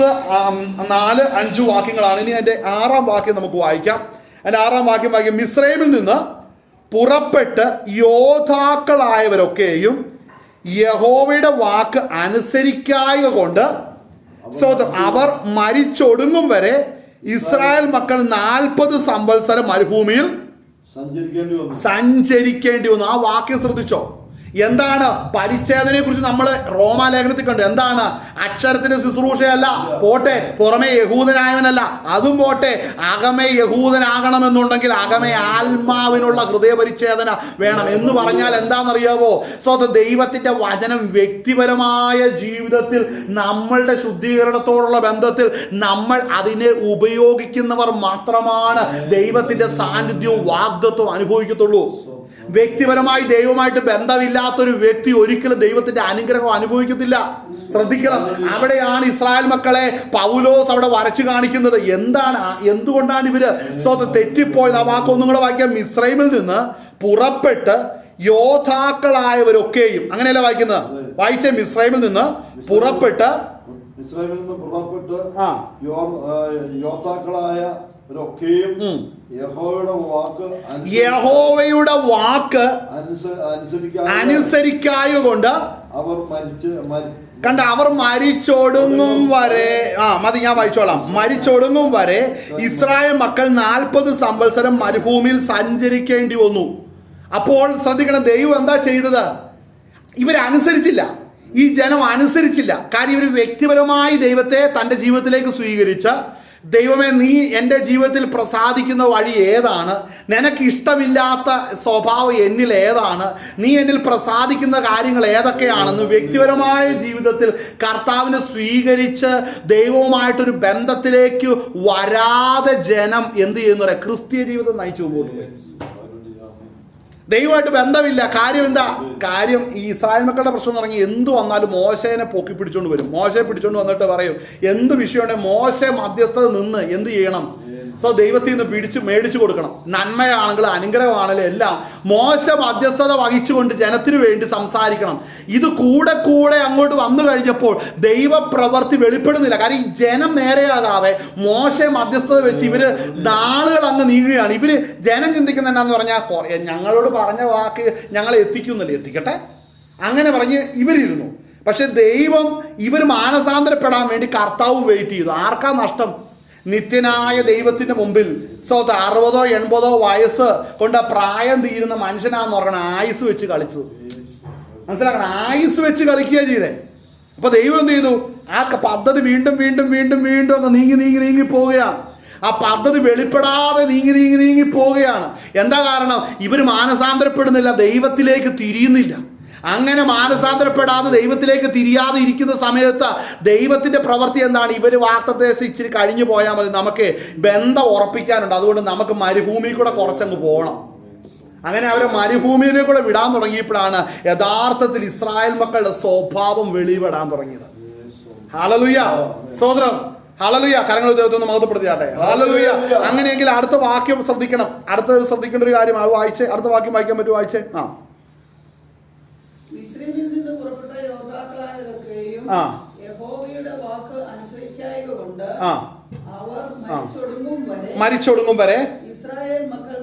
4-5 വാക്യങ്ങളാണ്. ഇനി അതിന്റെ 6-ാം വാക്യം നമുക്ക് വായിക്കാം. അതിന്റെ 6-ാം വാക്യം വായിക്കാം. മിസ്രൈമിൽ നിന്ന് പുറപ്പെട്ട് യോദ്ധാക്കളായവരൊക്കെയും യഹോവയുടെ വാക്ക് അനുസരിക്കായക കൊണ്ട് അവർ മരിച്ചൊടുങ്ങും വരെ ഇസ്രായേൽ മക്കൾ 40 സംവത്സരം മരുഭൂമിയിൽ സഞ്ചരിക്കേണ്ടി വന്നു. ആ വാക്യം ശ്രദ്ധിച്ചോ? എന്താണ് പരിച്ഛേദനയെ കുറിച്ച് നമ്മൾ റോമാലേഖനത്തിൽ കണ്ടു. എന്താണ്? അക്ഷരത്തിന്റെ ശുശ്രൂഷയല്ല, പോട്ടെ. പുറമെ യഹൂദനായവനല്ല, അതും പോട്ടെ. അകമേ യഹൂദനാകണമെന്നുണ്ടെങ്കിൽ അകമേ ആത്മാവിനുള്ള ഹൃദയ പരിച്ഛേദന വേണം. എന്ന് പറഞ്ഞാൽ എന്താണെന്നറിയാവോ? ദൈവത്തിന്റെ വചനം വ്യക്തിപരമായ ജീവിതത്തിൽ നമ്മളുടെ ശുദ്ധീകരണത്തോടുള്ള ബന്ധത്തിൽ നമ്മൾ അതിനെ ഉപയോഗിക്കുന്നവർ മാത്രമാണ് ദൈവത്തിന്റെ സാന്നിധ്യവും വാഗ്ദത്വവും അനുഭവിക്കത്തുള്ളൂ. വ്യക്തിപരമായി ദൈവമായിട്ട് ബന്ധമില്ലാത്തൊരു വ്യക്തി ഒരിക്കലും ദൈവത്തിന്റെ അനുഗ്രഹം അനുഭവിക്കത്തില്ല. ശ്രദ്ധിക്കണം. അവിടെയാണ് ഇസ്രായേൽ മക്കളെ പൗലോസ് അവിടെ വരച്ചു കാണിക്കുന്നത്. എന്തുകൊണ്ടാണ് ഇവര് തെറ്റിപ്പോയത്? ആ വാക്കൊന്നും കൂടെ വായിക്കാം. മിസ്രൈമിൽ നിന്ന് പുറപ്പെട്ട് യോദ്ധാക്കളായവരൊക്കെയും, അങ്ങനെയല്ല വായിക്കുന്നത്. വായിച്ചേ. മിസ്രൈമിൽ നിന്ന് പുറപ്പെട്ട് യഹോവയുടെ വാക്ക് അനുസരിക്കായ കൊണ്ട് അവർ മരിച്ചൊടുങ്ങും വരെ. മതി, ഞാൻ വായിച്ചോളാം. മരിച്ചൊടുങ്ങും വരെ ഇസ്രായേൽ മക്കൾ 40 സംവത്സരം മരുഭൂമിയിൽ സഞ്ചരിക്കേണ്ടി വന്നു. അപ്പോൾ ശ്രദ്ധിക്കണം, ദൈവം എന്താ ചെയ്തത്? ഇവരനുസരിച്ചില്ല. ഈ ജനം അനുസരിച്ചില്ല. കാര്യം ഇവർ വ്യക്തിപരമായി ദൈവത്തെ തൻ്റെ ജീവിതത്തിലേക്ക് സ്വീകരിച്ച, ദൈവമേ നീ എൻ്റെ ജീവിതത്തിൽ പ്രസാദിക്കുന്ന വഴി ഏതാണ്, നിനക്ക് ഇഷ്ടമില്ലാത്ത സ്വഭാവം എന്നിൽ ഏതാണ്, നീ എന്നിൽ പ്രസാദിക്കുന്ന കാര്യങ്ങൾ ഏതൊക്കെയാണെന്ന് വ്യക്തിപരമായ ജീവിതത്തിൽ കർത്താവിനെ സ്വീകരിച്ച് ദൈവവുമായിട്ടൊരു ബന്ധത്തിലേക്ക് വരാതെ ജനം എന്ത് ചെയ്യുന്ന പറയാം, ക്രിസ്തീയ ജീവിതം നയിച്ചു പോകുന്നു. ദൈവമായിട്ട് ബന്ധമില്ല. കാര്യം എന്താ? കാര്യം ഈ ഇസ്രായേൽ മക്കളുടെ പ്രശ്നം തുടങ്ങി എന്ത് വന്നാലും മോശേനെ പൊക്കി പിടിച്ചോണ്ട് വരും. മോശയെ പിടിച്ചോണ്ട് വന്നിട്ട് പറയും എന്ത് വിഷയമുണ്ടെങ്കിൽ മോശെ മധ്യസ്ഥത നിന്ന് എന്ത് ചെയ്യണം? ദൈവത്തിൽ നിന്ന് മേടിച്ചു കൊടുക്കണം. നന്മയാണെങ്കിലും അനുഗ്രഹമാണെങ്കിലും എല്ലാം മോശ മധ്യസ്ഥത വഹിച്ചുകൊണ്ട് ജനത്തിനു വേണ്ടി സംസാരിക്കണം. ഇത് കൂടെ കൂടെ അങ്ങോട്ട് വന്നു കഴിഞ്ഞപ്പോൾ ദൈവപ്രവൃത്തി വെളിപ്പെടുന്നില്ല. കാരണം ഈ ജനം നേരെയാകാതെ മോശ മധ്യസ്ഥത വെച്ച് ഇവര് നാളുകൾ അങ്ങ് നീങ്ങുകയാണ്. ഇവര് ജനം ചിന്തിക്കുന്ന എന്നാന്ന് പറഞ്ഞാൽ ഞങ്ങളോട് പറഞ്ഞ വാക്ക് ഞങ്ങളെ എത്തിക്കുന്നില്ല, എത്തിക്കട്ടെ അങ്ങനെ പറഞ്ഞ് ഇവരിരുന്നു. പക്ഷെ ദൈവം ഇവർ മാനസാന്തരപ്പെടാൻ വേണ്ടി കർത്താവ് വെയിറ്റ് ചെയ്തു. ആർക്കാ നഷ്ടം? നിത്യനായ ദൈവത്തിന്റെ മുമ്പിൽ 60-80 വയസ്സ് കൊണ്ട് പ്രായം തീരുന്ന മനുഷ്യനാന്ന് പറഞ്ഞ ആയുസ് വെച്ച് കളിച്ചത്. മനസ്സിലാക്കണം, ആയുസ് വെച്ച് കളിക്കുക ചെയ്തേ. അപ്പൊ ദൈവം എന്ത് ചെയ്തു? ആ പദ്ധതി വീണ്ടും വീണ്ടും വീണ്ടും വീണ്ടും ഒന്ന് നീങ്ങി പോവുകയാണ്. ആ പദ്ധതി വെളിപ്പെടാതെ നീങ്ങി പോവുകയാണ്. എന്താ കാരണം? ഇവർ മാനസാന്തരപ്പെടുന്നില്ല, ദൈവത്തിലേക്ക് തിരിയുന്നില്ല. അങ്ങനെ മാനസാന്തരപ്പെടാതെ ദൈവത്തിലേക്ക് തിരിയാതെ ഇരിക്കുന്ന സമയത്ത് ദൈവത്തിന്റെ പ്രവൃത്തി എന്താണ്? ഇവർ വാഗ്ദത്തദേശം ഇച്ചിരി കഴിഞ്ഞു പോയാൽ മതി, നമുക്ക് ബന്ധം ഉറപ്പിക്കാനുണ്ട്, അതുകൊണ്ട് നമുക്ക് മരുഭൂമിയിൽ കൂടെ കുറച്ചങ്ങ് പോകണം. അങ്ങനെ അവരെ മരുഭൂമിയിലേക്ക് കൂടെ വിടാൻ തുടങ്ങിയപ്പോഴാണ് യഥാർത്ഥത്തിൽ ഇസ്രായേൽ മക്കളുടെ സ്വഭാവം വെളിപ്പെടാൻ തുടങ്ങിയത്. ഹല്ലേലൂയ, സ്തോത്രം, ഹല്ലേലൂയ. കരങ്ങൾ ദൈവത്തെ മഹത്വപ്പെടുത്തിയാട്ടെ. ഹല്ലേലൂയ. അങ്ങനെയെങ്കിൽ അടുത്ത വാക്യം ശ്രദ്ധിക്കണം. ശ്രദ്ധിക്കേണ്ട ഒരു കാര്യം അത് വായിച്ചേ. അടുത്ത വാക്യം വായിക്കാൻ പറ്റുമോ? വായിച്ചേ. മിസ്രൈമിൽ നിന്ന് പുറപ്പെട്ട യോദ്ധാക്കളായവരൊക്കെയും യഹോവയുടെ വാക്ക് അനുസരിക്കായകൊണ്ട് അവർ മരിച്ചൊടുങ്ങും വരെ ഇസ്രായേൽ മക്കൾ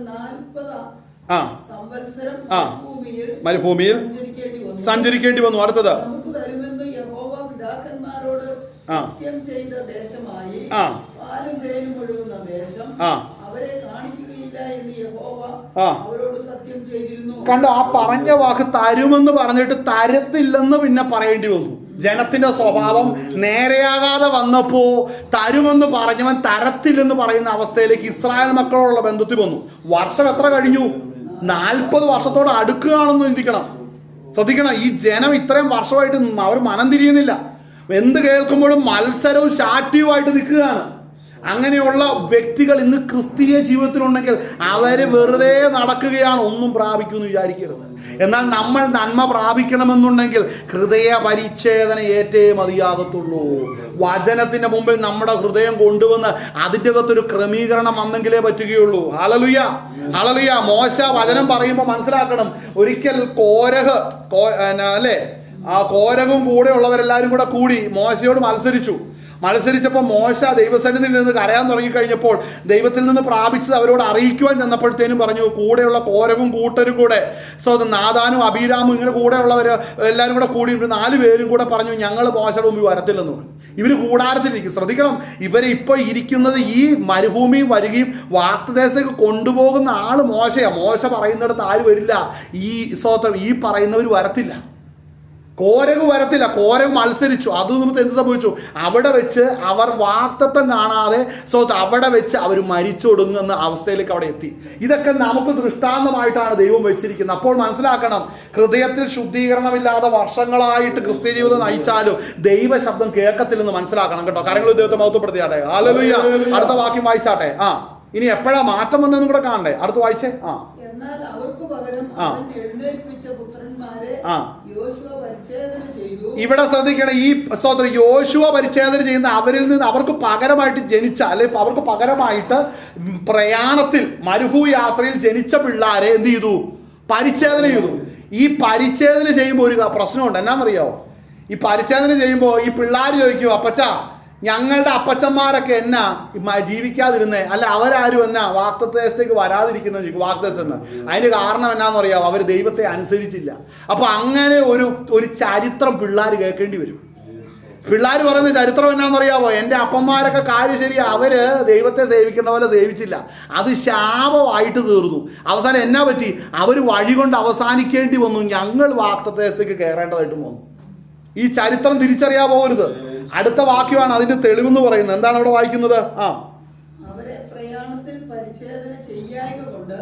സംവത്സരം മരുഭൂമിയിൽ സഞ്ചരിക്കേണ്ടി വന്നു. അടുത്തത് നമുക്ക് തരുമെന്ന് യഹോവ പിതാക്കന്മാരോട് സത്യം ചെയ്ത ദേശമായി പാലും തേനും ഒഴുകുന്ന ദേശം അവരെ കാണിക്കുകയില്ല എന്ന് യഹോവ അവരോട് സത്യം ചെയ്തിരുന്നു. കണ്ടോ, ആ പറഞ്ഞ വാക്ക് തരുമെന്ന് പറഞ്ഞിട്ട് തരത്തില്ലെന്ന് പിന്നെ പറയേണ്ടി വന്നു. ജനത്തിന്റെ സ്വഭാവം നേരെയാകാതെ വന്നപ്പോ തരുമെന്ന് പറഞ്ഞവൻ തരത്തില്ലെന്ന് പറയുന്ന അവസ്ഥയിലേക്ക് ഇസ്രായേൽ മക്കളോടുള്ള ബന്ധത്തിൽ വന്നു. വർഷം എത്ര കഴിഞ്ഞു? 40 വർഷത്തോട് അടുക്കുകയാണെന്ന് ചിന്തിക്കണം, ശ്രദ്ധിക്കണം. ഈ ജനം ഇത്രയും വർഷമായിട്ട് അവർ മനം തിരിയുന്നില്ല. എന്ത് കേൾക്കുമ്പോഴും മത്സരവും ശാഠ്യവുമായിട്ട് നിൽക്കുകയാണ്. അങ്ങനെയുള്ള വ്യക്തികൾ ഇന്ന് ക്രിസ്തീയ ജീവിതത്തിലുണ്ടെങ്കിൽ അവര് വെറുതെ നടക്കുകയാണ്, ഒന്നും പ്രാപിക്കുമെന്ന് വിചാരിക്കരുത്. എന്നാൽ നമ്മൾ നന്മ പ്രാപിക്കണമെന്നുണ്ടെങ്കിൽ ഹൃദയ പരിച്ഛേദന ഏറ്റേ മതിയാകത്തുള്ളൂ. വചനത്തിന്റെ മുമ്പിൽ നമ്മുടെ ഹൃദയം കൊണ്ടുവന്ന് അതിൻ്റെ അകത്തൊരു ക്രമീകരണം വന്നെങ്കിലേ പറ്റുകയുള്ളൂ. Hallelujah, hallelujah. മോശ വചനം പറയുമ്പോൾ മനസ്സിലാക്കണം, ഒരിക്കൽ ആ കോരകും കൂടെ ഉള്ളവരെല്ലാവരും കൂടി മോശയോട് മത്സരിച്ചപ്പോൾ മോശ ദൈവസന്നിധിയിൽ നിന്ന് കരയാൻ തുടങ്ങിക്കഴിഞ്ഞപ്പോൾ ദൈവത്തിൽ നിന്ന് പ്രാപിച്ചത് അവരോട് അറിയിക്കുവാൻ ചെന്നപ്പോഴത്തേനും പറഞ്ഞു, കൂടെയുള്ള കോരകും കൂട്ടരും കൂടെ, നാദാനും അബീരാമും ഇങ്ങനെ കൂടെയുള്ളവർ എല്ലാവരും കൂടി 4 പേരും കൂടെ പറഞ്ഞു, ഞങ്ങൾ മോശയുടെ മുമ്പിൽ വരത്തില്ലെന്ന് പറഞ്ഞു. ഇവർ കൂടാരത്തിലിരിക്കും. ശ്രദ്ധിക്കണം, ഇവരെ ഇപ്പോൾ ഇരിക്കുന്നത് ഈ മരുഭൂമിയും വരികയും വാഗ്ദത്തദേശത്തേക്ക് കൊണ്ടുപോകുന്ന ആള് മോശയാണ്. മോശ പറയുന്നിടത്ത് ആര് വരില്ല? ഈ പറയുന്നവർ വരത്തില്ല. കോരക് വരത്തില്ല. കോരക് മത്സരിച്ചു. അത് നമുക്ക് എന്ത് സംഭവിച്ചു? അവിടെ വെച്ച് അവർ വാഗ്ദത്തം കാണാതെ അവിടെ വെച്ച് അവർ മരിച്ചൊടുങ്ങുന്ന അവസ്ഥയിലേക്ക് അവിടെ എത്തി. ഇതൊക്കെ നമുക്ക് ദൃഷ്ടാന്തമായിട്ടാണ് ദൈവം വെച്ചിരിക്കുന്നത്. അപ്പോൾ മനസ്സിലാക്കണം, ഹൃദയത്തിൽ ശുദ്ധീകരണമില്ലാതെ വർഷങ്ങളായിട്ട് ക്രിസ്ത്യ ജീവിതം നയിച്ചാലും ദൈവ ശബ്ദം കേൾക്കത്തില്ലെന്ന് മനസ്സിലാക്കണം കേട്ടോ. കാര്യങ്ങൾ ദൈവത്തെ മഹത്വപ്പെടുത്തിയാട്ടെ. ഹല്ലേലൂയ. അടുത്ത വാക്യം വായിച്ചാട്ടെ. ഇനി എപ്പോഴാ മാറ്റം വന്നതെന്നും കൂടെ കാണണ്ടേ? അടുത്ത് വായിച്ചേ. എന്നാൽ അവർക്ക് പകരം അവൻ എഴുന്നേൽപ്പിച്ച പുത്രന്മാരെ യോശുവ പരിച്ഛേദന ചെയ്തു. ഇവിടെ ശ്രദ്ധിക്കണം, ഈ യോശുവ പരിച്ഛേദന ചെയ്യുന്ന അവരിൽ നിന്ന് അവർക്ക് പകരമായിട്ട് ജനിച്ച, അല്ലെങ്കിൽ അവർക്ക് പകരമായിട്ട് പ്രയാണത്തിൽ മരുഭൂയാത്രയിൽ ജനിച്ച പിള്ളാരെ എന്ത് ചെയ്തു? പരിച്ഛേദന ചെയ്തു. ഈ പരിച്ഛേദന ചെയ്യുമ്പോൾ ഒരു പ്രശ്നമുണ്ട്. എന്നാന്നറിയാവോ? ഈ പരിച്ഛേദന ചെയ്യുമ്പോൾ ഈ പിള്ളേർ ചോദിക്കുമോ, അപ്പച്ച ഞങ്ങളുടെ അപ്പച്ചന്മാരൊക്കെ എന്നാ ജീവിക്കാതിരുന്നേ, അല്ല അവരാരും എന്നാ വാഗ്ദത്തദേശത്തേക്ക് വരാതിരിക്കുന്ന വാഗ്ദത്തം. അതിന് കാരണം എന്നാന്ന് അറിയാമോ? അവർ ദൈവത്തെ അനുസരിച്ചില്ല. അപ്പൊ അങ്ങനെ ഒരു ചരിത്രം പിള്ളേർ കേൾക്കേണ്ടി വരും. പിള്ളേർ പറയുന്ന ചരിത്രം എന്നാന്നറിയാമോ? എൻ്റെ അപ്പന്മാരൊക്കെ കാര്യം ശരിയാ, അവര് ദൈവത്തെ സേവിക്കേണ്ട പോലെ സേവിച്ചില്ല, അത് ശാപമായിട്ട് തീർന്നു. അവസാനം എന്നാ പറ്റി? അവർ വഴി കൊണ്ട് അവസാനിക്കേണ്ടി വന്നു. ഞങ്ങൾ വാഗ്ദത്തദേശത്തേക്ക് കയറേണ്ടതായിട്ടും വന്നു. ഈ ചരിത്രം തിരിച്ചറിയാൻ പോകരുത്. അടുത്ത വാക്യമാണ് അതിന്റെ തെളിവെന്ന് പറയുന്നത്. എന്താണ് അവിടെ വായിക്കുന്നത്? അവരെ പ്രയാണത്തിൽ പരിച്ഛേദന ചെയ്യായ്ക കൊണ്ട്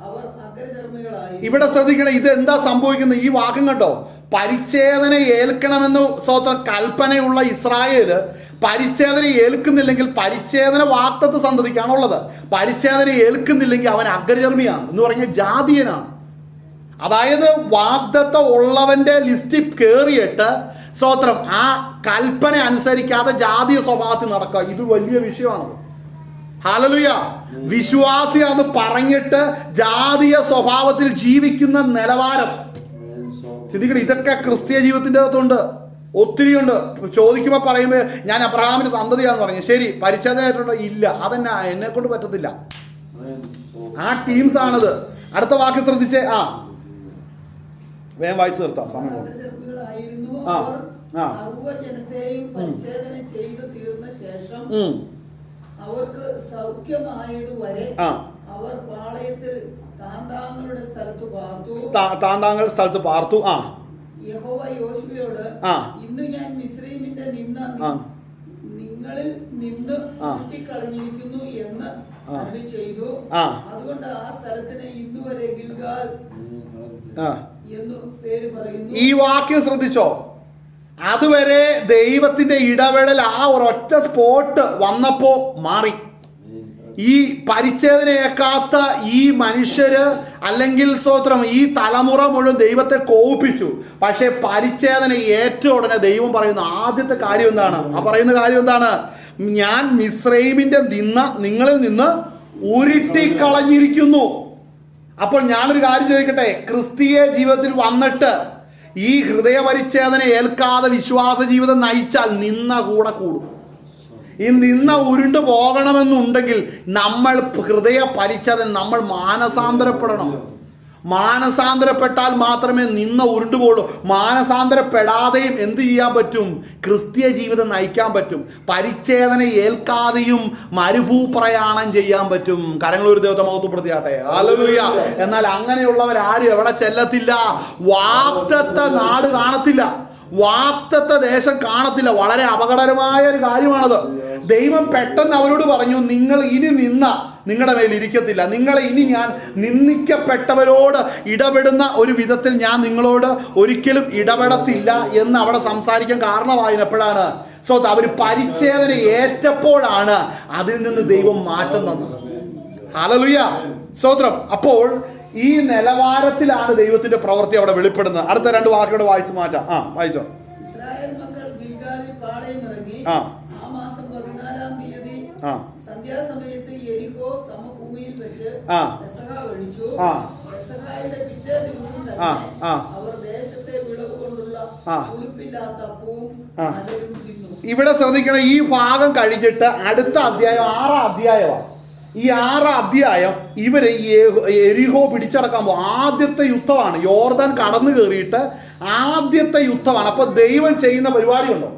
അവർ അഗ്രചർമ്മികളായി. ഇവിടെ ശ്രദ്ധിക്കണം, ഇത് എന്താ സംഭവിക്കുന്നത്? ഈ വാക്യം കേട്ടോ, പരിച്ഛേദന ഏൽക്കണമെന്ന് കൽപ്പനയുള്ള ഇസ്രായേല് പരിച്ഛേദന ഏൽക്കുന്നില്ലെങ്കിൽ, പരിച്ഛേദന വാഗ്ദത്ത സന്തതിക്കാണുള്ളത്, പരിച്ഛേദന ഏൽക്കുന്നില്ലെങ്കിൽ അവൻ അഗ്രചർമ്മിയാണ് എന്ന് പറഞ്ഞ ജാതീയനാണ്. അതായത് വാഗ്ദത്തം ഉള്ളവന്റെ ലിസ്റ്റിൽ കയറിയിട്ട് ആ കൽപ്പന അനുസരിക്കാതെ ജാതീയ സ്വഭാവത്തിൽ നടക്കുക, ഇത് വലിയ വിഷയമാണത്. ഹല്ലേലൂയ. വിശ്വാസിയാന്ന് പറഞ്ഞിട്ട് ജാതീയ സ്വഭാവത്തിൽ ജീവിക്കുന്ന നിലവാരം ചിന്തിക്കണം. ഇതൊക്കെ ക്രിസ്തീയ ജീവിതത്തിന്റെ അകത്തുണ്ട്, ഒത്തിരിയുണ്ട്. ചോദിക്കുമ്പോൾ പറയുമ്പോൾ ഞാൻ അബ്രഹാമിന്റെ സന്തതിയാന്ന് പറഞ്ഞു, ശരി പരിച്ഛേദനായിട്ടുണ്ടോ? ഇല്ല, അതെന്നാ എന്നെ കൊണ്ട് പറ്റത്തില്ല. ആ ടീംസ് ആണത്. അടുത്ത വാക്ക് ശ്രദ്ധിച്ചേ. വേഗം വായിച്ചു നിർത്താം, സമയം. സർവ്വജനത്തെയും പരിച്ഛേദന ചെയ്തു തീർന്ന ശേഷം അവർക്ക് സൗഖ്യമായതുവരെ അവർ പാളയത്തിൽ താന്താങ്ങളുടെ സ്ഥലത്ത് പാർത്തു. യഹോവ യോശുവയോട്, ഇന്ന് ഞാൻ മിസ്രയീമിന്റെ നിങ്ങളിൽ നിന്ന് കളഞ്ഞിരിക്കുന്നു എന്ന് അരുളി ചെയ്തു. അതുകൊണ്ട് ആ സ്ഥലത്തിന് ഇന്നുവരെ ഗിൽഗാൽ എന്ന് പേര് പറയുന്നു. ഈ വാക്യം ശ്രദ്ധിച്ചോ? അതുവരെ ദൈവത്തിന്റെ ഇടപെടൽ ആ ഒരൊറ്റ സ്പോട്ട് വന്നപ്പോ മാറി. ഈ പരിച്ഛേദനയേക്കാത്ത ഈ മനുഷ്യര് അല്ലെങ്കിൽ ഈ തലമുറ മുഴുവൻ ദൈവത്തെ കോപിച്ചു. പക്ഷെ പരിച്ഛേദന ഏറ്റ ഉടനെ ദൈവം പറയുന്ന ആദ്യത്തെ കാര്യം എന്താണ്? പറയുന്ന കാര്യം എന്താണ്? ഞാൻ മിസ്രയീമിന്റെ നിങ്ങളിൽ നിന്ന് ഉരുട്ടിക്കളഞ്ഞിരിക്കുന്നു. അപ്പോൾ ഞാനൊരു കാര്യം ചോദിക്കട്ടെ, ക്രിസ്തീയ ജീവിതത്തിൽ വന്നിട്ട് ഈ ഹൃദയപരിച്ഛേദന ഏൽക്കാതെ വിശ്വാസ ജീവിതം നയിച്ചാൽ നിന്ന കൂടെ കൂടും. ഈ നിന്ന ഉരുണ്ടു പോകണമെന്നുണ്ടെങ്കിൽ നമ്മൾ ഹൃദയ പരിച്ഛേദന, നമ്മൾ മാനസാന്തരപ്പെടണം. മാനസാന്തരപ്പെട്ടാൽ മാത്രമേ നിന്ന ഉരുണ്ടുപോളൂ. മാനസാന്തരപ്പെടാതെയും എന്ത് ചെയ്യാൻ പറ്റും? ക്രിസ്തീയ ജീവിതം നയിക്കാൻ പറ്റും. പരിച്ഛേദന ഏൽക്കാതെയും മരുഭൂപ്രയാണം ചെയ്യാൻ പറ്റും. കരങ്ങൾ ഒരു ദൈവത്തെ മഹത്വപ്പെടുത്തിയാട്ടെ. ഹല്ലേലൂയ. എന്നാൽ അങ്ങനെയുള്ളവരാരും എവിടെ ചെല്ലത്തില്ല? വാഗ്ദത്ത നാട് കാണത്തില്ല, വാഗ്ദത്ത ദേശം കാണത്തില്ല. വളരെ അപകടകരമായ ഒരു കാര്യമാണത്. ദൈവം പെട്ടെന്ന് അവരോട് പറഞ്ഞു, നിങ്ങൾ ഇനി നിങ്ങളുടെ മേൽ ഇരിക്കത്തില്ല, നിങ്ങളെ ഇനി ഞാൻ നിന്ദിക്കപ്പെട്ടവരോട് ഇടപെടുന്ന ഒരു വിധത്തിൽ ഞാൻ നിങ്ങളോട് ഒരിക്കലും ഇടപെടത്തില്ല എന്ന് അവിടെ സംസാരിക്കാൻ കാരണമായത് എപ്പോഴാണ്? അവർ പരിച്ഛേദന ഏറ്റപ്പോഴാണ് അതിൽ നിന്ന് ദൈവം മാറ്റം തന്നത്. ഹല്ലേലൂയ, സ്തോത്രം. അപ്പോൾ ഈ നിലവാരത്തിലാണ് ദൈവത്തിന്റെ പ്രവൃത്തി അവിടെ വെളിപ്പെടുന്നത്. അടുത്ത 2 വാക്കുകൂടെ വായിച്ചു മാറ്റാം. വായിച്ചോ. ഇസ്രായേൽ മക്കൾ ഗിൽഗാലിൽ പാളയമിറങ്ങി ആ മാസം 14-ാം തീയതി സന്ധ്യാസമയത്ത് യെരിഹോ സമഭൂമിയിൽ വെച്ച് പെസഹ കഴിച്ചു. പെസഹയുടെ പിറ്റേ ദിവസം തന്നെ അവർ ദേശത്തെ വിളവ് കൊണ്ടുള്ള പുളിപ്പില്ലാത്ത അപ്പവും മലരും തിന്നു. ഇവിടെ ശ്രദ്ധിക്കണം, ഈ ഭാഗം കഴിഞ്ഞിട്ട് അടുത്ത അധ്യായം 6-ാം അധ്യായമാണ്. ഈ 6-ാം അധ്യായം ഇവര് യെരിഹോ പിടിച്ചടക്കാൻ പോകും. ആദ്യത്തെ യുദ്ധമാണ്. യോർദാൻ കടന്നു കയറിയിട്ട് ആദ്യത്തെ യുദ്ധമാണ്. അപ്പൊ ദൈവം ചെയ്യുന്ന പരിപാടി ഉണ്ടോ?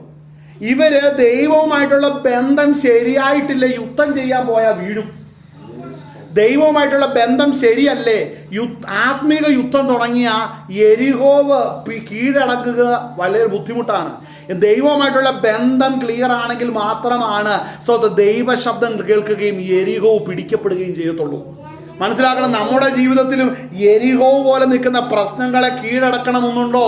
ഇവര് ദൈവവുമായിട്ടുള്ള ബന്ധം ശരിയായിട്ടില്ല, യുദ്ധം ചെയ്യാൻ പോയാൽ വീഴും. ദൈവവുമായിട്ടുള്ള ബന്ധം ശരിയല്ലേ, ആത്മീക യുദ്ധം തുടങ്ങിയ യെരിഹോവ് കീഴടക്കുക വളരെ ബുദ്ധിമുട്ടാണ്. ദൈവവുമായിട്ടുള്ള ബന്ധം ക്ലിയർ ആണെങ്കിൽ മാത്രമാണ് ദൈവ ശബ്ദം കേൾക്കുകയും യെരിഹോ പിടിക്കപ്പെടുകയും ചെയ്യത്തുള്ളൂ. മനസ്സിലാക്കണം, നമ്മുടെ ജീവിതത്തിലും യെരിഹോ പോലെ നിൽക്കുന്ന പ്രശ്നങ്ങളെ കീഴടക്കണമെന്നുണ്ടോ?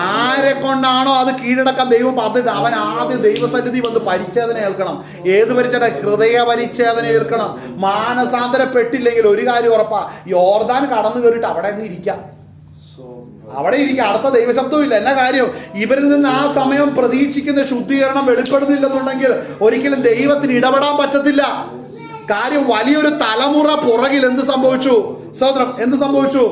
ആരെ കൊണ്ടാണോ അത് കീഴടക്കാൻ ദൈവം പറഞ്ഞിട്ട് അവൻ ആദ്യം ദൈവസന്നിധി വന്ന് പരിച്ഛേദന ഏൽക്കണം. ഏത് പരിച്ഛേദന? ഹൃദയ പരിച്ഛേദന ഏൽക്കണം. മാനസാന്തരപ്പെട്ടില്ലെങ്കിൽ ഒരു കാര്യം ഉറപ്പാ, യോർദാൻ കടന്നു കയറിയിട്ട് അവിടെ അങ്ങ് ഇരിക്കാം. അടുത്ത ദൈവശബ്ദവും ഇല്ല. എന്നാ കാര്യം? ഇവരിൽ നിന്ന് ആ സമയം പ്രതീക്ഷിക്കുന്ന ശുദ്ധീകരണം വെളിപ്പെടുന്നില്ലെന്നുണ്ടെങ്കിൽ ഒരിക്കലും ദൈവത്തിന് ഇടപെടാൻ പറ്റത്തില്ല. കാര്യം, വലിയൊരു തലമുറ പുറകിൽ എന്ത് സംഭവിച്ചു? സ്തോത്രം, എന്ത് സംഭവിച്ചു?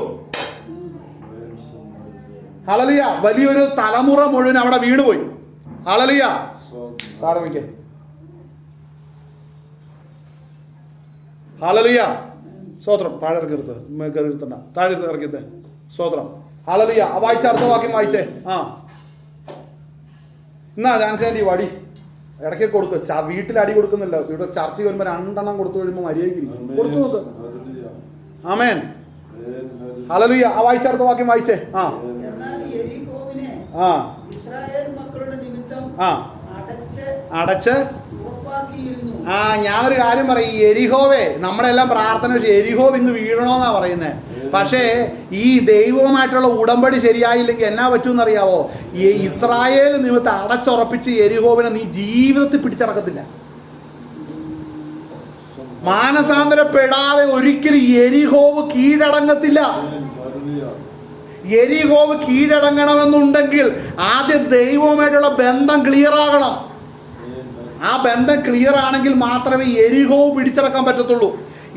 ഹല്ലേലൂയ. വലിയൊരു തലമുറ മുഴുവൻ അവിടെ വീണുപോയി. ഹല്ലേലൂയ. താഴെ ഹല്ലേലൂയ. സ്തോത്രം. താഴെ ഇറക്കിരുത്തണ്ട, താഴെ ഇറക്കിയത്. സ്തോത്രം. ഹല്ലേലൂയ. വായിച്ച അടുത്ത വാക്യം വായിച്ചേ. എന്നാ ജാൻസി വടി ഇടയ്ക്ക് കൊടുക്ക്. വീട്ടിൽ അടി കൊടുക്കുന്നില്ല, ഇവിടെ ചർച്ച വരുമ്പോ 2 എണ്ണം കൊടുത്തു കഴിയുമ്പോ മര്യാദയ്ക്ക് കൊടുത്തു നോക്ക്. ആമേൻ. ഹല്ലേലൂയ. വായിച്ച അടുത്ത വാക്യം വായിച്ചേ. ഇസ്രായേൽ മക്കളുടെ നിമിത്തം അടച്ച് ഞാനൊരു കാര്യം പറയും. യെരിഹോവേ, നമ്മുടെ എല്ലാം പ്രാർത്ഥന യെരിഹോ ഇന്ന് വീഴണോന്നാ പറയുന്നത്. പക്ഷേ ഈ ദൈവവുമായിട്ടുള്ള ഉടമ്പടി ശരിയായില്ലെങ്കിൽ എന്നാ പറ്റൂന്നറിയാവോ? ഈ ഇസ്രായേൽ നിമിത്തം അടച്ചുറപ്പിച്ച് യെരിഹോവിനെ നീ ജീവിതത്തിൽ പിടിച്ചടക്കത്തില്ല. മാനസാന്തരപ്പെടാതെ ഒരിക്കലും യെരിഹോവ് കീഴടങ്ങത്തില്ല. യെരിഹോവ് കീഴടങ്ങണമെന്നുണ്ടെങ്കിൽ ആദ്യം ദൈവവുമായിട്ടുള്ള ബന്ധം ക്ലിയർ ആകണം. ആ ബന്ധം ക്ലിയർ ആണെങ്കിൽ മാത്രമേ യെരിഹോ പിടിച്ചടക്കാൻ പറ്റത്തുള്ളൂ.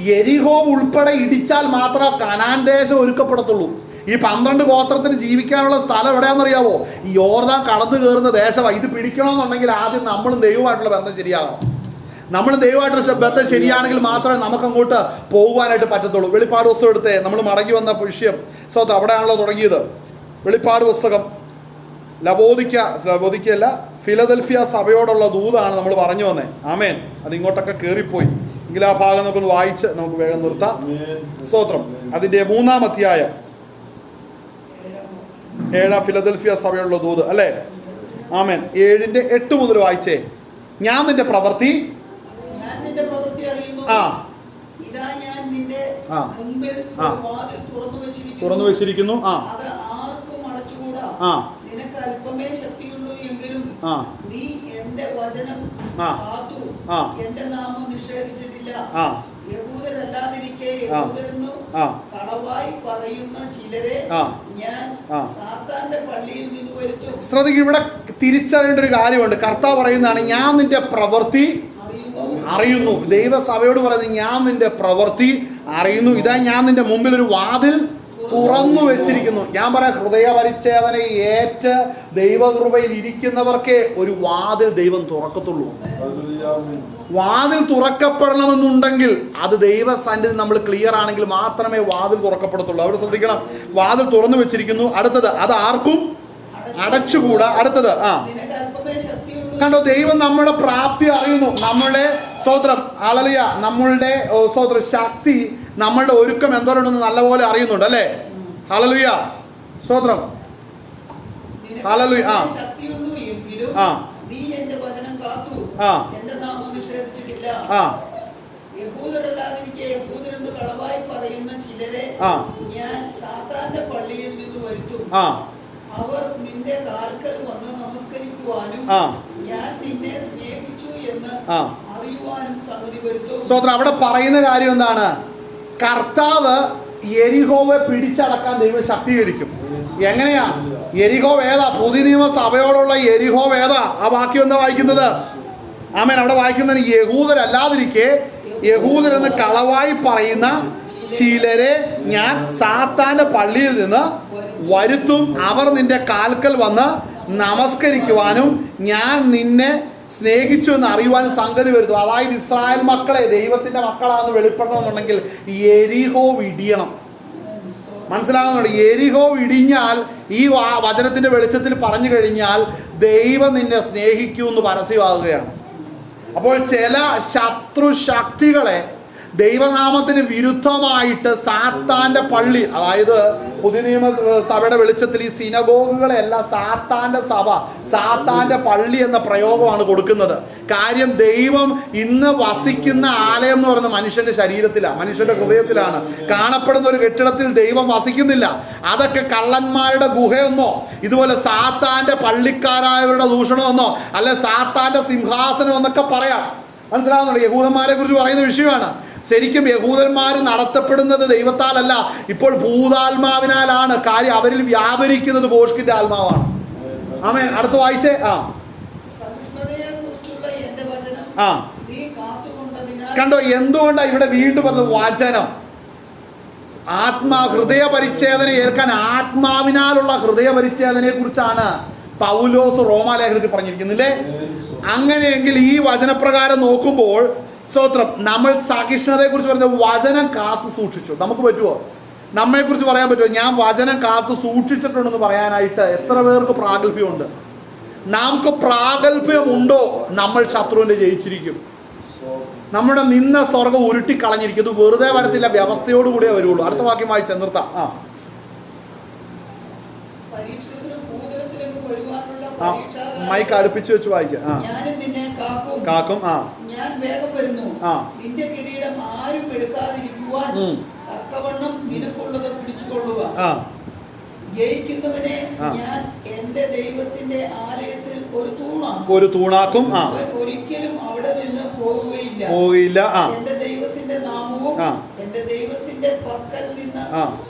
യെരിഹോ ഉൾപ്പെടെ ഇടിച്ചാൽ മാത്രമേ കനാൻ ദേശം ഒരുക്കപ്പെടത്തുള്ളൂ. ഈ 12 ഗോത്രത്തിന് ജീവിക്കാനുള്ള സ്ഥലം എവിടെയാണെന്നറിയാവോ? ഈ യോർദാൻ കടന്നു കയറുന്ന ദേശമാണ്. ഇത് പിടിക്കണമെന്നുണ്ടെങ്കിൽ ആദ്യം നമ്മളും ദൈവമായിട്ടുള്ള ബന്ധം ശരിയാകണം. നമ്മൾ ദൈവമായിട്ടുള്ള ബന്ധം ശരിയാണെങ്കിൽ മാത്രമേ നമുക്ക് അങ്ങോട്ട് പോകുവാനായിട്ട് പറ്റത്തുള്ളൂ. വെളിപ്പാട് പുസ്തകം എടുത്തേ, നമ്മൾ മടങ്ങി വന്ന വിഷയം അവിടെയാണല്ലോ തുടങ്ങിയത്. വെളിപ്പാട് പുസ്തകം ലവോദിക്കയല്ല, ഫിലദൽഫിയ സഭയോടുള്ള ദൂതാണ് നമ്മൾ പറഞ്ഞു വന്നേ. ആമേൻ. അത് ഇങ്ങോട്ടൊക്കെ കയറിപ്പോയി. എങ്കിൽ ആ ഭാഗം നമുക്കൊന്ന് വായിച്ച് നമുക്ക് വേഗം നിർത്താം. സ്തോത്രം. അതിന്റെ 3-ാം അധ്യായം 7 ഫിലദൽഫിയ സഭയോടുള്ള ദൂത് അല്ലേ? ആമേൻ. 7-ന്റെ 8 മുതൽ വായിച്ചേ. ഞാൻ നിന്റെ പ്രവൃത്തി തുറന്നു വെച്ചിരിക്കുന്നു. നിനക്ക് അല്പമേ ശക്തിയുള്ളൂ എങ്കിലും നീ എന്റെ വചനം കാത്തു എന്റെ നാമം നിഷേധിച്ചിട്ടില്ല. യഹൂദരല്ലാതിരിക്കെ യഹൂദരെന്നു കളവായി പറയുന്ന ചിലരെ ഞാൻ സാത്താന്റെ പള്ളിയിൽ നിന്ന് വരുത്തും. ശ്രദ്ധിക്കുക, ഇവിടെ തിരിച്ചറിയേണ്ട ഒരു കാര്യമുണ്ട്. കർത്താവ് പറയുന്നതാണ്, ഞാൻ നിന്റെ പ്രവൃത്തി അറിയുന്നു. ദൈവസഭയോട് പറയുന്നത്, ഞാൻ നിന്റെ പ്രവൃത്തി അറിയുന്നു. ഇതാ ഞാൻ നിന്റെ മുമ്പിൽ ഒരു വാതിൽ തുറന്നു വെച്ചിരിക്കുന്നു. ഞാൻ പറയാം, ഹൃദയ പരിച്ഛേദന ഏറ്റ് ദൈവകൃപയിൽ ഇരിക്കുന്നവർക്കേ ഒരു വാതിൽ ദൈവം തുറക്കത്തുള്ളൂ. വാതിൽ തുറക്കപ്പെടണമെന്നുണ്ടെങ്കിൽ അത് ദൈവസന്നിധി നമ്മൾ ക്ലിയർ ആണെങ്കിൽ മാത്രമേ വാതിൽ തുറക്കപ്പെടത്തുള്ളൂ. അവിടെ ശ്രദ്ധിക്കണം, വാതിൽ തുറന്നു വെച്ചിരിക്കുന്നു. അടുത്തത്, അത് ആർക്കും അടച്ചുകൂടാ. അടുത്തത് കണ്ടോ, ദൈവം നമ്മുടെ പ്രാപ്തി അറിയുന്നു, നമ്മളുടെ സ്തോത്രം ഹല്ലേലൂയ, നമ്മളുടെ സ്തോത്രം ശക്തി, നമ്മളുടെ ഒരുക്കം എന്തോരുണ്ടെന്ന് നല്ലപോലെ അറിയുന്നുണ്ട് അല്ലേ. ഹല്ലേലൂയ, സ്തോത്രം ഹല്ലേലൂയ. അവർ നിന്റെ കാൽക്കൽ വന്ന് നമസ്കരിക്കുവാനും ഞാൻ നിന്നെ സ്നേഹിച്ചു എന്ന് അറിയുവാനും സംഗതി വരുത്തും. സ്തോത്രം. അവിടെ പറയുന്ന കാര്യം എന്താണ്? കർത്താവ് യെരിഹോവെ പിടിച്ചടക്കാൻ ദൈവം ശക്തീകരിക്കും. എങ്ങനെയാ? യെരിഹോ ഏതാ? പുതിയ നിയമ സഭയോടുള്ള യെരിഹോ ഏതാ? ആ വാക്യം എന്താ വായിക്കുന്നത്? ആമേൻ. അവിടെ വായിക്കുന്നത്, യഹൂദരല്ലാതിരിക്കെ യഹൂദരെന്ന് കളവായി പറയുന്ന ചിലരെ ഞാൻ സാത്താന്റെ പള്ളിയിൽ നിന്ന് വരുത്തും. അവർ നിന്റെ കാൽക്കൽ വന്ന് നമസ്കരിക്കുവാനും ഞാൻ നിന്നെ സ്നേഹിച്ചു എന്ന് അറിയുവാനും സംഗതി വരുത്തും. അതായത് ഇസ്രായേൽ മക്കളെ ദൈവത്തിന്റെ മക്കളാണെന്ന് വെളിപ്പെടണമെന്നുണ്ടെങ്കിൽ യെരിഹോ ഇടിയണം. മനസ്സിലാകുന്നുണ്ട്? യെരിഹോ ഇടിഞ്ഞാൽ, ഈ വചനത്തിന്റെ വെളിച്ചത്തിൽ പറഞ്ഞു കഴിഞ്ഞാൽ ദൈവം നിന്നെ സ്നേഹിക്കൂ എന്ന് പരസ്യമാകുകയാണ്. അപ്പോൾ ചില ശത്രു ശക്തികളെ ദൈവനാമത്തിന് വിരുദ്ധമായിട്ട് സാത്താന്റെ പള്ളി, അതായത് പുതിയ നിയമ സഭയുടെ വെളിച്ചത്തിൽ ഈ സിനഗോഗുകളെല്ലാം സാത്താന്റെ സഭ, സാത്താന്റെ പള്ളി എന്ന പ്രയോഗമാണ് കൊടുക്കുന്നത്. കാര്യം, ദൈവം ഇന്ന് വസിക്കുന്ന ആലയം എന്ന് പറയുന്നത് മനുഷ്യന്റെ ശരീരത്തിലാണ്, മനുഷ്യന്റെ ഹൃദയത്തിലാണ്. കാണപ്പെടുന്ന ഒരു കെട്ടിടത്തിൽ ദൈവം വസിക്കുന്നില്ല. അതൊക്കെ കള്ളന്മാരുടെ ഗുഹയെന്നോ ഇതുപോലെ സാത്താന്റെ പള്ളിക്കാരായവരുടെ ദൂഷണമെന്നോ അല്ലെ സാത്താന്റെ സിംഹാസനം എന്നൊക്കെ പറയാം. മനസ്സിലാവുന്നുണ്ട്? യഹൂദന്മാരെ കുറിച്ച് പറയുന്ന വിഷയമാണ്. ശരിക്കും യഹൂദന്മാർ നടത്തപ്പെടുന്നത് ദൈവത്താലല്ല, ഇപ്പോൾ ഭൂതാത്മാവിനാലാണ്. കാര്യം, അവരിൽ വ്യാപരിക്കുന്നത് ബോഷ്കിന്റെ ആത്മാവാണ്. ആമേൻ. അടുത്ത് വായിച്ചേ. കണ്ടോ, എന്തുകൊണ്ടാണ് ഇവിടെ വീണ്ടും പറഞ്ഞത്? വചനം. ഹൃദയ പരിച്ഛേദന ഏൽക്കാൻ ആത്മാവിനാലുള്ള ഹൃദയ പരിച്ഛേദനയെ കുറിച്ചാണ് പൗലോസ് റോമാലേഖനത്തിൽ പറഞ്ഞിരിക്കുന്നില്ലേ. അങ്ങനെയെങ്കിൽ ഈ വചനപ്രകാരം നോക്കുമ്പോൾ സ്തോത്രം, നമ്മൾ സഹിഷ്ണുതയെ കുറിച്ച് പറഞ്ഞ വചനം കാത്തു സൂക്ഷിച്ചു. നമുക്ക് പറ്റുമോ? നമ്മെ കുറിച്ച് പറയാൻ പറ്റുമോ? ഞാൻ വചനം കാത്തു സൂക്ഷിച്ചിട്ടുണ്ടെന്ന് പറയാനായിട്ട് എത്ര പേർക്ക് പ്രാഗൽഭ്യമുണ്ട്? നമുക്ക് പ്രാഗൽഭ്യമുണ്ടോ? നമ്മൾ ശത്രുവിനെ ജയിച്ചിരിക്കും. നമ്മുടെ നിന്ന സ്വർഗം ഉരുട്ടിക്കളഞ്ഞിരിക്കും. ഇത് വെറുതെ വരത്തില്ല, വ്യവസ്ഥയോടുകൂടിയേ വരുള്ളൂ. അടുത്ത വാക്യം വായിച്ച് നിർത്താം. മൈക്ക് അടുപ്പിച്ച് വെച്ച് വായിക്കാം. കാക്കും. ഞാൻ വേഗം വരുന്നു. നിന്റെ കിരീടം ആരും എടുക്കാതിരിക്കുവാൻ തക്കവണ്ണം നിനക്കുള്ളത് പിടിച്ചുകൊള്ളുക. ജയിക്കുന്നവനെ ഞാൻ എന്റെ ദൈവത്തിന്റെ ആലയത്തിൽ ഒരു തൂണാക്കും. ഒരിക്കലും അവിടെ നിന്ന് പോവുകയില്ല. എന്റെ ദൈവത്തിന്റെ നാമവും എന്റെ ദൈവത്തിന്റെ പക്കൽ നിന്ന്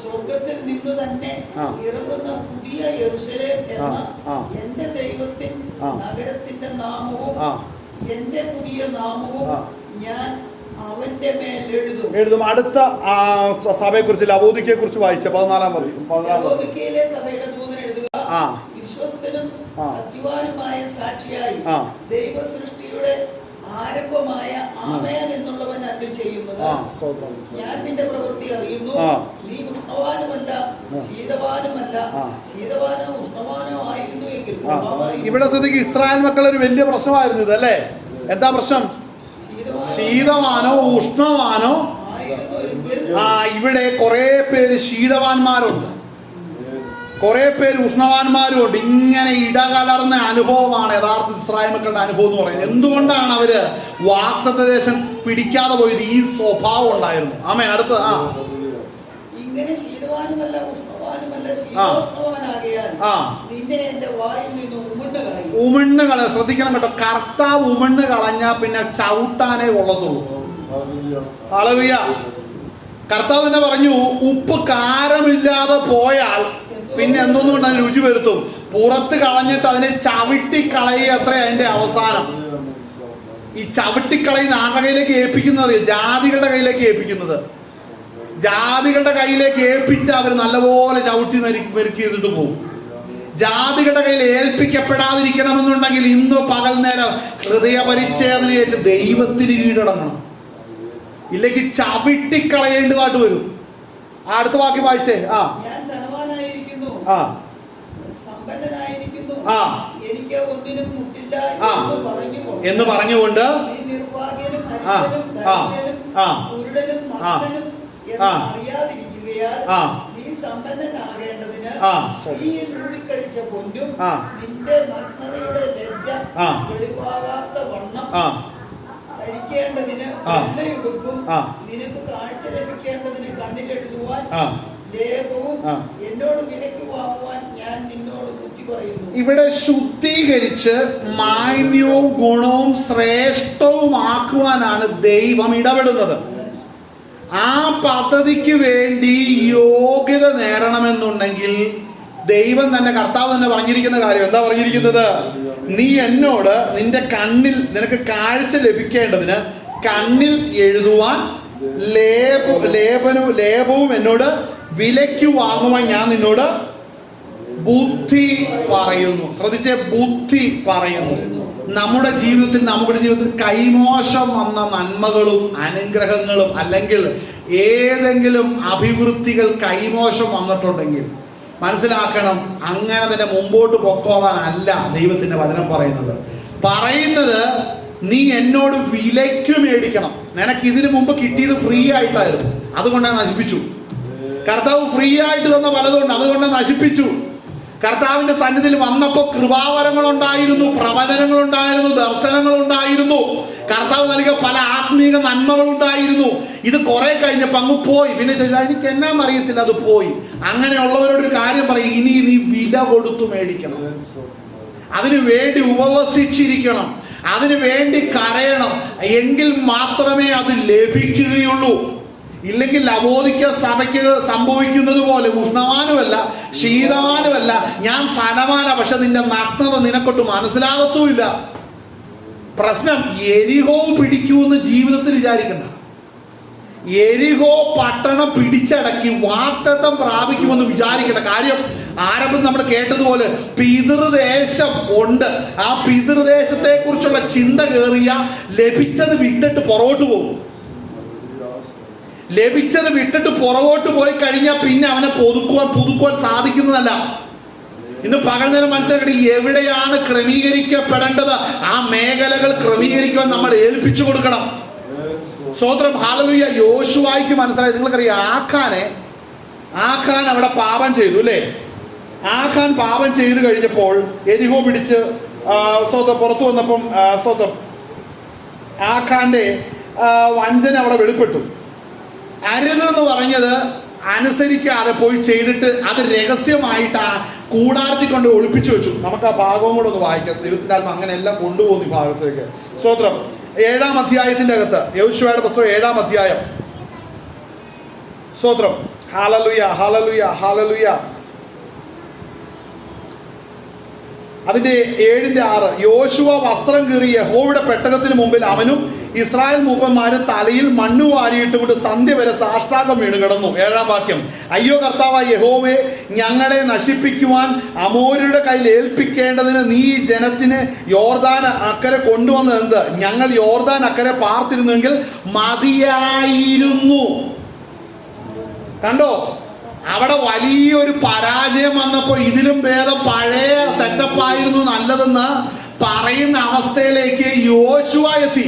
സ്വർഗത്തിൽ നിന്ന് തന്നെ ഇറങ്ങുന്ന പുതിയ യെരൂശലേം എന്ന എന്റെ ദൈവത്തിൻ നഗരത്തിന്റെ നാമവും എന്റെ പുതിയ നാമവും ഞാൻ അവന്റെ മേൽ എഴുതും. അടുത്ത സഭയെ കുറിച്ച് ലവോദിക്കയെ കുറിച്ച് വായിച്ച 14 ലവോദിക്കയിലെ സഭയുടെ ദൂതൻ എഴുതുക. വിശ്വസ്തനും സത്യവാനുമായ സാക്ഷിയായി ദൈവ സൃഷ്ടിയുടെ ആരംഭമായ ആമേൻ എന്നുള്ളവൻ അരുളി ചെയ്യുന്നത്, ഞാൻ നിന്റെ പ്രവൃത്തി അറിയുന്നു. നീ ഉഷ്ണവാനുമല്ല ശീതവാനുമല്ല. ശീതവാനോ ഉഷ്ണവാനോ ആയിരുന്നു എങ്കിൽ. ഇവിടെ ശ്രദ്ധിക്കുക, ഇസ്രായേൽ മക്കൾ ഒരു വലിയ പ്രശ്നമായിരുന്നു ഇത് അല്ലേ. എന്താ പ്രശ്നം? ശീതവാനോ ഉഷ്ണവാനോ. ഇവിടെ കുറെ പേര് ശീതവാന്മാരുണ്ട്, കുറെ പേര് ഉഷ്ണവാന്മാരും ഉണ്ട്. ഇങ്ങനെ ഇടകലർന്ന അനുഭവമാണ് യഥാർത്ഥ ഇസ്രായേൽ മക്കളുടെ അനുഭവം എന്ന് പറയുന്നത്. എന്തുകൊണ്ടാണ് അവര് വാഗ്ദത്തദേശം പിടിക്കാതെ പോയത്? ഈ സ്വഭാവം ഉണ്ടായിരുന്നു. ആമേൻ. അടുത്ത ഇങ്ങനെ ശീതവാനുമല്ല ഉഷ്ണവാനുമല്ല ശീതോഷ്ണവാനാകയാൽ നിന്നെ എന്റെ വായിൽ നിന്ന് ഉമിണ്ണ് കളയ. ശ്രദ്ധിക്കണം കേട്ടോ, കർത്താവ് ഉമിണ്ണ് കളഞ്ഞാ പിന്നെ ചവിട്ടാനേ കൊള്ളത്തുള്ളൂ. ഹല്ലേലൂയ. കർത്താവ് തന്നെ പറഞ്ഞു, ഉപ്പ് കാരമില്ലാതെ പോയാൽ പിന്നെ എന്തൊന്നും രുചി വരുത്തും. പുറത്ത് കളഞ്ഞിട്ട് അതിനെ ചവിട്ടിക്കളയുക അത്ര അതിന്റെ അവസാനം. ഈ ചവിട്ടിക്കളയുന്ന ആരുടെ കയ്യിലേക്ക് ഏൽപ്പിക്കുന്നത്? ജാതികളുടെ കയ്യിലേക്ക് ഏൽപ്പിക്കുന്നത്. ജാതികളുടെ കയ്യിലേക്ക് ഏൽപ്പിച്ച് അവർ നല്ലപോലെ ചവിട്ടി മെരുക്കി ചെയ്തിട്ട് പോകും. ജാതികളുടെ കയ്യിൽ ഏൽപ്പിക്കപ്പെടാതിരിക്കണമെന്നുണ്ടെങ്കിൽ ഇന്ന് പകൽ നേരം ഹൃദയപരിച്ഛേദനയായിട്ട് ദൈവത്തിന് കീഴടങ്ങണം. ഇല്ലെങ്കിൽ ചവിട്ടിക്കളയേണ്ടതായിട്ട് വരും. അടുത്ത വാക്യം വായിച്ചേ. ഞാൻ ധനവാനായിരിക്കുന്നു, സമ്പന്നനായിരിക്കുന്നു, എനിക്ക് ഒന്നിനും മുട്ടില്ല എന്ന് പറഞ്ഞുകൊണ്ട് നീ നിർഭാഗ്യനും ഹരിതനും ധനികനും കുരുടനും മഗ്നനും എന്ന് അറിയാതിരിക്കുകയാൽ നീ സമ്പന്നനാകേണ്ടതിന് നീ ഊടിക്കഴിച്ച പൊന്നും നിന്റെ നഗ്നതയുടെ ലജ്ജ വെളിവാകാത്ത വണ്ണം ധരിക്കേണ്ടതിന് വെള്ളയുടുപ്പും നിനക്ക് കാഴ്ച രചിക്കേണ്ടതിന് കണ്ണിലെഴുതുവാൻ ലേപവും എന്നോട് വിലയ്ക്ക് വാങ്ങുവാൻ ഞാൻ നിന്നോട് ബുദ്ധി പറയുന്നു. ഇവിടെ ശുദ്ധീകരിച്ച് മാന്യവും ഗുണവും ശ്രേഷ്ഠവുമാക്കുവാനാണ് ദൈവം ഇടപെടുന്നത്. ആ പദ്ധതിക്ക് വേണ്ടി യോഗ്യത നേടണമെന്നുണ്ടെങ്കിൽ ദൈവം തന്നെ, കർത്താവ് തന്നെ പറഞ്ഞിരിക്കുന്ന കാര്യം എന്താ പറഞ്ഞിരിക്കുന്നത്? നീ എന്നോട് നിന്റെ കണ്ണിൽ നിനക്ക് കാഴ്ച ലഭിക്കേണ്ടതിന് കണ്ണിൽ എഴുതുവാൻ ലേപവും എന്നോട് വിലയ്ക്ക് വാങ്ങുവാൻ ഞാൻ നിന്നോട് ബുദ്ധി പറയുന്നു. ശ്രദ്ധിച്ചേ, ബുദ്ധി പറയുന്നു. നമ്മുടെ ജീവിതത്തിൽ കൈമോശം വന്ന നന്മകളും അനുഗ്രഹങ്ങളും അല്ലെങ്കിൽ ഏതെങ്കിലും അഭിവൃദ്ധികൾ കൈമോശം വന്നിട്ടുണ്ടെങ്കിൽ മനസ്സിലാക്കണം, അങ്ങനെ തന്നെ മുമ്പോട്ട് പൊക്കോളാനല്ല ദൈവത്തിന്റെ വചനം പറയുന്നത്. നീ എന്നോട് വിലയ്ക്ക് മേടിക്കണം. നിനക്ക് ഇതിനു മുമ്പ് കിട്ടിയത് ഫ്രീ ആയിട്ടായിരുന്നു, അതുകൊണ്ട് നശിപ്പിച്ചു. കർത്താവ് ഫ്രീ ആയിട്ട് തന്ന പലതുണ്ട്, അതുകൊണ്ട് നശിപ്പിച്ചു. കർത്താവിന്റെ സന്നിധിയിൽ വന്നപ്പോൾ കൃപാവരങ്ങളുണ്ടായിരുന്നു, പ്രവചനങ്ങളുണ്ടായിരുന്നു, ദർശനങ്ങളുണ്ടായിരുന്നു, കർത്താവ് നൽകിയ പല ആത്മീക നന്മകളുണ്ടായിരുന്നു. ഇത് കുറെ കഴിഞ്ഞപ്പോൾ അങ്ങ് പോയി. പിന്നെ എനിക്ക് എന്നാന്ന് അറിയത്തില്ല, അത് പോയി. അങ്ങനെയുള്ളവരോടൊരു കാര്യം പറയും, ഇനി നീ വില കൊടുത്തു മേടിക്കണം, അതിനു വേണ്ടി ഉപവസിച്ചിരിക്കണം, അതിനു വേണ്ടി കരയണം, എങ്കിൽ മാത്രമേ അത് ലഭിക്കുകയുള്ളൂ. ഇല്ലെങ്കിൽ ലവോദിക്ക സഭയ്ക്ക് സംഭവിക്കുന്നത് പോലെ ഉഷ്ണവാനുമല്ല ശീതവാനുമല്ല, ഞാൻ ധനവാന, പക്ഷെ നിന്റെ നഗ്നത നിനക്കൊട്ട് മനസ്സിലാകത്തുമില്ല. പ്രശ്നം എരിഹോ പിടിക്കൂന്ന് ജീവിതത്തിൽ വിചാരിക്കണ്ട. എരിഹോ പട്ടണം പിടിച്ചടക്കി വാഗ്ദത്തം പ്രാപിക്കുമെന്ന് വിചാരിക്കേണ്ട കാര്യം. ആരംഭം നമ്മൾ കേട്ടതുപോലെ പിതൃദേശം ഉണ്ട്. ആ പിതൃദേശത്തെ കുറിച്ചുള്ള ചിന്ത കയറിയ ലഭിച്ചത് വിട്ടിട്ട് പുറകോട്ട് പോകും. ലഭിച്ചത് വിട്ടിട്ട് പുറകോട്ട് പോയി കഴിഞ്ഞാൽ പിന്നെ അവനെ പുതുക്കുവാൻ സാധിക്കുന്നതല്ല. ഇന്ന് പകൽ നേരം മനസ്സിലാക്കി എവിടെയാണ് ക്രമീകരിക്കപ്പെടേണ്ടത്, ആ മേഖലകൾ ക്രമീകരിക്കുവാൻ നമ്മൾ ഏൽപ്പിച്ചു കൊടുക്കണം. സ്തോത്രം, ഹല്ലേലൂയ. യോശുവായ്ക്ക് മനസ്സിലായി. നിങ്ങൾക്കറിയാം, ആഖാൻ അവിടെ പാപം ചെയ്തു അല്ലേ? ആഖാൻ പാപം ചെയ്തു കഴിഞ്ഞപ്പോൾ എരിഹോ പിടിച്ച് പുറത്തു വന്നപ്പം ആഖാന്റെ വഞ്ചന അവിടെ വെളിപ്പെട്ടു. അരുതെന്ന് പറഞ്ഞത് അനുസരിക്കാതെ പോയി ചെയ്തിട്ട് അത് രഹസ്യമായിട്ട് ആ കൂടാരത്തിൽ കൊണ്ട് ഒളിപ്പിച്ചു വെച്ചു. നമുക്ക് ആ ഭാഗവും കൂടെ ഒന്ന് വായിക്കാം. ദൈവത്തിന്റെ ആത്മ അങ്ങനെ എല്ലാം കൊണ്ടുപോകുന്നു ഈ ഭാഗത്തേക്ക്. സ്തോത്രം. 7-ാം അധ്യായത്തിന്റെ അകത്ത്, യോശുവയുടെ പുസ്തകം 7-ാം അധ്യായം. സ്തോത്രം, ഹല്ലേലൂയ, ഹല്ലേലൂയ, ഹല്ലേലൂയ. അതിന്റെ 7:6 യോശുവ വസ്ത്രം കീറി യഹോവയുടെ പെട്ടകത്തിന് മുമ്പിൽ അവനും ഇസ്രായേൽ മൂപ്പന്മാരും തലയിൽ മണ്ണു വാരിയിട്ട് കൊണ്ട് സന്ധ്യ വരെ സാഷ്ടാംഗം വീണ് കിടന്നു. 7-ാം വാക്യം. അയ്യോ കർത്താവായ യഹോവേ, ഞങ്ങളെ നശിപ്പിക്കുവാൻ അമോര്യരുടെ കയ്യിൽ ഏൽപ്പിക്കേണ്ടതിന് നീ ഈ ജനത്തിന് യോർദാൻ അക്കരെ കൊണ്ടുവന്നത് എന്ത്? ഞങ്ങൾ യോർദാൻ അക്കരെ പാർത്തിരുന്നെങ്കിൽ മതിയായിരുന്നു. കണ്ടോ, അവിടെ വലിയൊരു പരാജയം വന്നപ്പോൾ ഇതിലും ഭേദം പഴയ സെറ്റപ്പായിരുന്നു നല്ലതെന്ന് പറയുന്ന അവസ്ഥയിലേക്ക് യോശുവ എത്തി.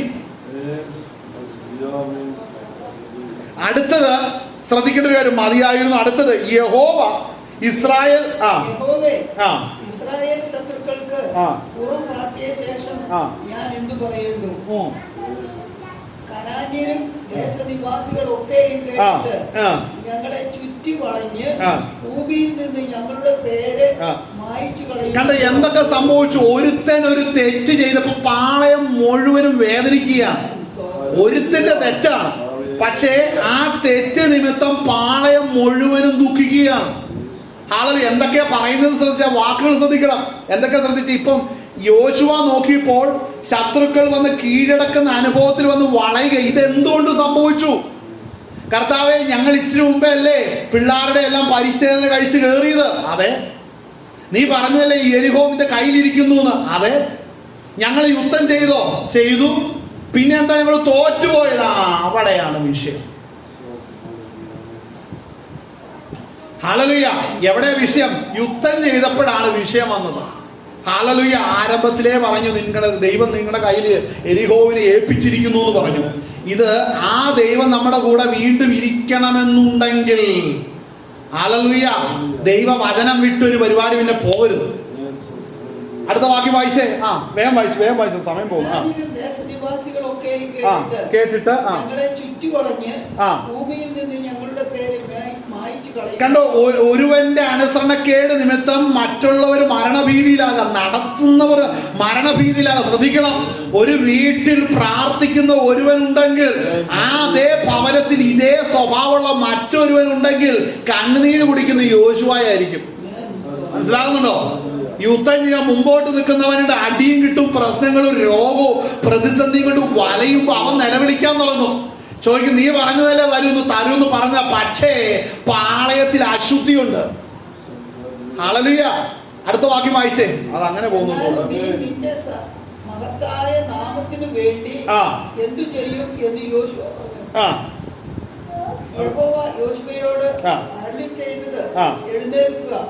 അടുത്തത് ശ്രദ്ധിക്കേണ്ട ഒരു കാര്യം, മതിയായിരുന്നു. അടുത്തത് യഹോവ ഇസ്രായേൽ ശത്രുക്കൾക്ക് പുറം കാട്ടിയ ശേഷം ഞാൻ എന്തു പറയുന്നു? കനാന്യരും ദേശനിവാസികളൊക്കെയും കേട്ടിട്ട് ഞങ്ങളെ ചുറ്റി വളഞ്ഞ് ഭൂമിയിൽ നിന്ന് ഞങ്ങളുടെ പേര് മായ്ച്ചു കളയും. കണ്ട എന്തൊക്കെ സംഭവിച്ചു? ഒരുത്തൻ ഒരു തെറ്റ് ചെയ്തപ്പോ പാളയം മുഴുവനും വേദനിക്കുകയാണ്. ഒരുത്തന്റെ തെറ്റാണ്, പക്ഷേ ആ തെറ്റ് നിമിത്തം പാളയം മുഴുവനും ദുഃഖിക്കുകയാണ്. ആളുകൾ എന്തൊക്കെയാ പറയുന്നത് ശ്രദ്ധിച്ച, വാക്കുകൾ ശ്രദ്ധിക്കണം. എന്തൊക്കെ ശ്രദ്ധിച്ച് ഇപ്പം യോശുവ നോക്കിയപ്പോൾ ശത്രുക്കൾ വന്ന് കീഴടക്കുന്ന അനുഭവത്തിൽ വന്ന് വളയുക. ഇതെന്തുകൊണ്ട് സംഭവിച്ചു? കർത്താവെ, ഞങ്ങൾ ഇച്ചിരി മുമ്പേ അല്ലേ പിള്ളേരുടെ എല്ലാം പരിച്ഛേദന കഴിച്ച് കയറിയത്? അതെ, നീ പറഞ്ഞല്ലേ യെരിഹോ നിന്റെ കയ്യിലിരിക്കുന്നു എന്ന്. അതെ, ഞങ്ങൾ യുദ്ധം ചെയ്തു, പിന്നെ എന്താ ഞങ്ങൾ തോറ്റുപോയതാ? അവിടെയാണ് വിഷയം. ഹല്ലേലൂയ. എവിടെ വിഷയം? യുദ്ധം ചെയ്തപ്പോഴാണ് വിഷയം വന്നത്. ഹല്ലേലൂയ. ആരംഭത്തിലേ പറഞ്ഞു ദൈവം നിങ്ങളുടെ കയ്യിൽ യെരിഹോവിനെ ഏൽപ്പിച്ചിരിക്കുന്നു എന്ന് പറഞ്ഞു. ഇത് ആ ദൈവം നമ്മുടെ കൂടെ വീണ്ടും ഇരിക്കണമെന്നുണ്ടെങ്കിൽ ഹല്ലേലൂയ, ദൈവ വചനം വിട്ടൊരു പരിപാടി പിന്നെ പോകരുത്. അടുത്ത വാക്യം വായിച്ചേ. വേഗം വായിച്ചു, സമയം പോകും. കേട്ടിട്ട് കണ്ടോ, ഒരുവന്റെ അനുസരണക്കേട് നിമിത്തം മറ്റുള്ളവർ മരണഭീതിയിലാകാം, നടത്തുന്നവർ മരണഭീതിയിലാകാം. ശ്രദ്ധിക്കണം, ഒരു വീട്ടിൽ പ്രാർത്ഥിക്കുന്ന ഒരുവനുണ്ടെങ്കിൽ അതേ ഭവനത്തിൽ ഇതേ സ്വഭാവമുള്ള മറ്റൊരുവനുണ്ടെങ്കിൽ കണ്ണുനീര് കുടിക്കുന്ന യോശുവായിരിക്കും. മനസ്സിലാകുന്നുണ്ടോ? യുദ്ധം ചെയ്യാൻ മുമ്പോട്ട് നിൽക്കുന്നവനുടെ അടിയും കിട്ടും, പ്രശ്നങ്ങളും രോഗവും പ്രതിസന്ധിയും കൊണ്ട് വലയുമ്പോ അവൻ നിലവിളിക്കാൻ തുടങ്ങും. ചോദിക്കും, നീ പറഞ്ഞതല്ലേ തരൂന്ന് പറഞ്ഞ, പക്ഷേ പാളയത്തിൽ അശുദ്ധിയുണ്ട്. ഹല്ലേലൂയ. അടുത്ത വാക്യം വായിച്ചേ. അത് അങ്ങനെ പോകുന്നു.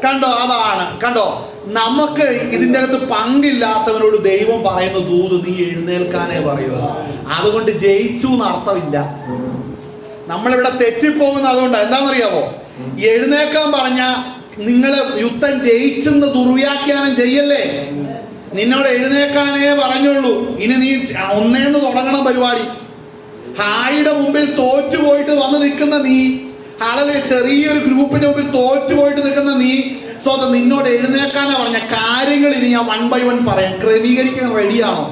കണ്ടോ, അതാണ് കണ്ടോ, നമുക്ക് ഇതിൻ്റെ അകത്ത് പങ്കില്ലാത്തവനോട് ദൈവം പറയുന്ന ദൂത് നീ എഴുന്നേൽക്കാനേ പറയുക. അതുകൊണ്ട് ജയിച്ചു എന്ന് അർത്ഥമില്ല. നമ്മളിവിടെ തെറ്റിപ്പോകുന്ന അതുകൊണ്ട് എന്താണെന്നറിയാമോ? എഴുന്നേൽക്കാൻ പറഞ്ഞ നിങ്ങൾ യുദ്ധം ജയിച്ചെന്ന് ദുർവ്യാഖ്യാനം ചെയ്യല്ലേ. നിന്നോട് എഴുന്നേൽക്കാനേ പറഞ്ഞുള്ളൂ. ഇനി നീ ഒന്നേന്ന് തുടങ്ങണം പരിപാടി. ഹായിയുടെ മുമ്പിൽ തോറ്റുപോയിട്ട് വന്ന് നിൽക്കുന്ന നീ, ഹല്ലേലൂയ, ചെറിയൊരു ഗ്രൂപ്പിന്റെ മുമ്പിൽ തോറ്റുപോയിട്ട് നിൽക്കുന്ന നീ, നിന്നോട് എഴുന്നേൽക്കാനാ പറഞ്ഞ കാര്യങ്ങൾ ഇനി ഞാൻ 1 by 1 പറയാം. ക്രമീകരിക്കാൻ റെഡിയാണോ?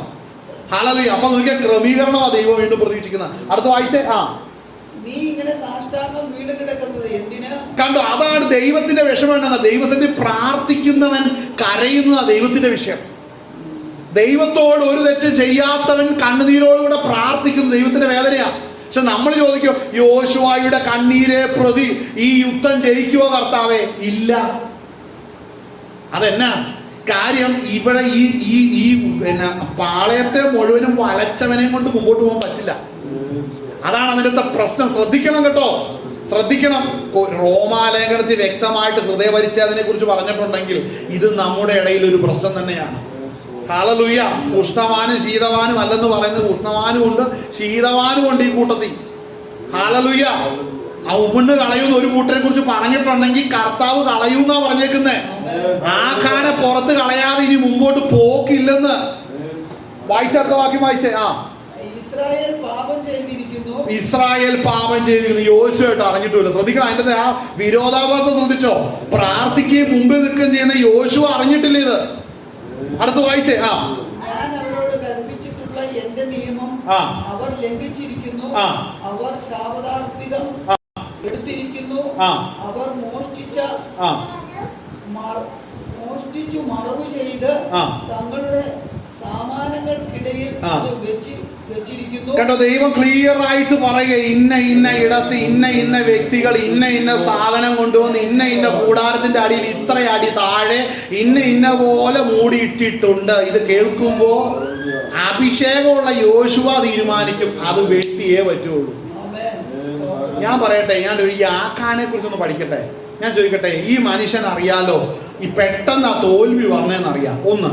ഹല്ലേലൂയ. അപ്പൊ നോക്കിയാൽ ക്രമീകരണമാ ദൈവം വീണ്ടും പ്രതീക്ഷിക്കുന്നത്. അടുത്ത വായിച്ചേ. കണ്ടോ, അതാണ് ദൈവത്തിന്റെ വിഷമം. എന്താ? ദൈവസന്നിധി പ്രാർത്ഥിക്കുന്നവൻ കരയുന്ന ദൈവത്തിന്റെ വിഷയം. ദൈവത്തോട് ഒരു തെറ്റ് ചെയ്യാത്തവൻ കണ്ണുനീരോടുകൂടെ പ്രാർത്ഥിക്കുന്ന ദൈവത്തിന്റെ വേദനയാ. പക്ഷെ നമ്മൾ ചോദിക്കും, യോശുവയുടെ കണ്ണീരെ പ്രതി ഈ യുദ്ധം ജയിക്കുവോ കർത്താവേ? ഇല്ല. അതെന്നാ കാര്യം? ഇവിടെ ഈ പാളയത്തെ മുഴുവനും വലച്ചവനെയും കൊണ്ട് മുമ്പോട്ട് പോകാൻ പറ്റില്ല. അതാണ് അതിനകത്തെ പ്രശ്നം. ശ്രദ്ധിക്കണം കേട്ടോ, ശ്രദ്ധിക്കണം. റോമാലേഖനത്തിൽ വ്യക്തമായിട്ട് ഹൃദയപരിച്ഛേദനെ കുറിച്ച് പറഞ്ഞിട്ടുണ്ടെങ്കിൽ ഇത് നമ്മുടെ ഇടയിൽ ഒരു പ്രശ്നം തന്നെയാണ്. ഹല്ലേലൂയ. ഉഷ്ണവാനും ശീതവാനും അല്ലെന്ന് പറയുന്നത് ഉഷ്ണവാനും ഉണ്ട് ശീതവാനും ഉണ്ട് ഈ കൂട്ടത്തിൽ. ഹല്ലേലൂയ. ആ ഉമിണ്ണ് കളയുന്ന ഒരു കൂട്ടരെ കുറിച്ച് പറഞ്ഞിട്ടുണ്ടെങ്കിൽ കർത്താവ് കളയൂന്നാ പറഞ്ഞേക്കുന്നേ. ആഖാനെ പുറത്ത് കളയാതെ ഇനി മുമ്പോട്ട് പോക്കില്ലെന്ന്. വായിച്ചടുത്ത വാക്യം വായിച്ചേ. ഇസ്രായേൽ പാപം ചെയ്തിരിക്കുന്നു. യോശുവായിട്ട് അറിഞ്ഞിട്ടില്ല. ശ്രദ്ധിക്കണം, അതിന്റെ ആ വിരോധാഭാസം ശ്രദ്ധിച്ചോ? പ്രാർത്ഥിക്കുകയും മുമ്പിൽ നിൽക്കുകയും ചെയ്യുന്ന യോശുവ അറിഞ്ഞിട്ടില്ല ഇത്. അടുത്ത് വായിച്ചേ. ഞാൻ അവരോട് കൽപ്പിച്ചിട്ടുള്ള എന്റെ നിയമം അവർ ലംഘിച്ചിരിക്കുന്നു. അവർ ശാപദാർപ്പിതം എടുത്തിരിക്കുന്നു. അവർ മോഷ്ടിച്ചു മറവ് ചെയ്ത് തങ്ങളുടെ സാമാനങ്ങൾക്കിടയിൽ വെച്ചിരിക്കുന്നു. കണ്ടോ, ദൈവം ക്ലിയർ ആയിട്ട് പറയുക, ഇന്ന ഇടത്ത് ഇന്ന വ്യക്തികൾ ഇന്ന സാധനം കൊണ്ടുവന്ന് ഇന്ന കൂടാരത്തിന്റെ അടിയിൽ ഇത്ര അടി താഴെ ഇന്ന പോലെ മൂടിയിട്ടിട്ടുണ്ട്. ഇത് കേൾക്കുമ്പോ അഭിഷേകമുള്ള യോശുവ തീരുമാനിക്കും അത് വെട്ടിയേ പറ്റുള്ളൂ. ഞാൻ പറയട്ടെ, ഞാൻ ഈ ആഖാനെ കുറിച്ചൊന്ന് പഠിക്കട്ടെ. ഞാൻ ചോദിക്കട്ടെ, ഈ മനുഷ്യൻ അറിയാലോ ഈ പെട്ടെന്ന് ആ തോൽവി വന്നേന്നറിയാം. ഒന്ന്.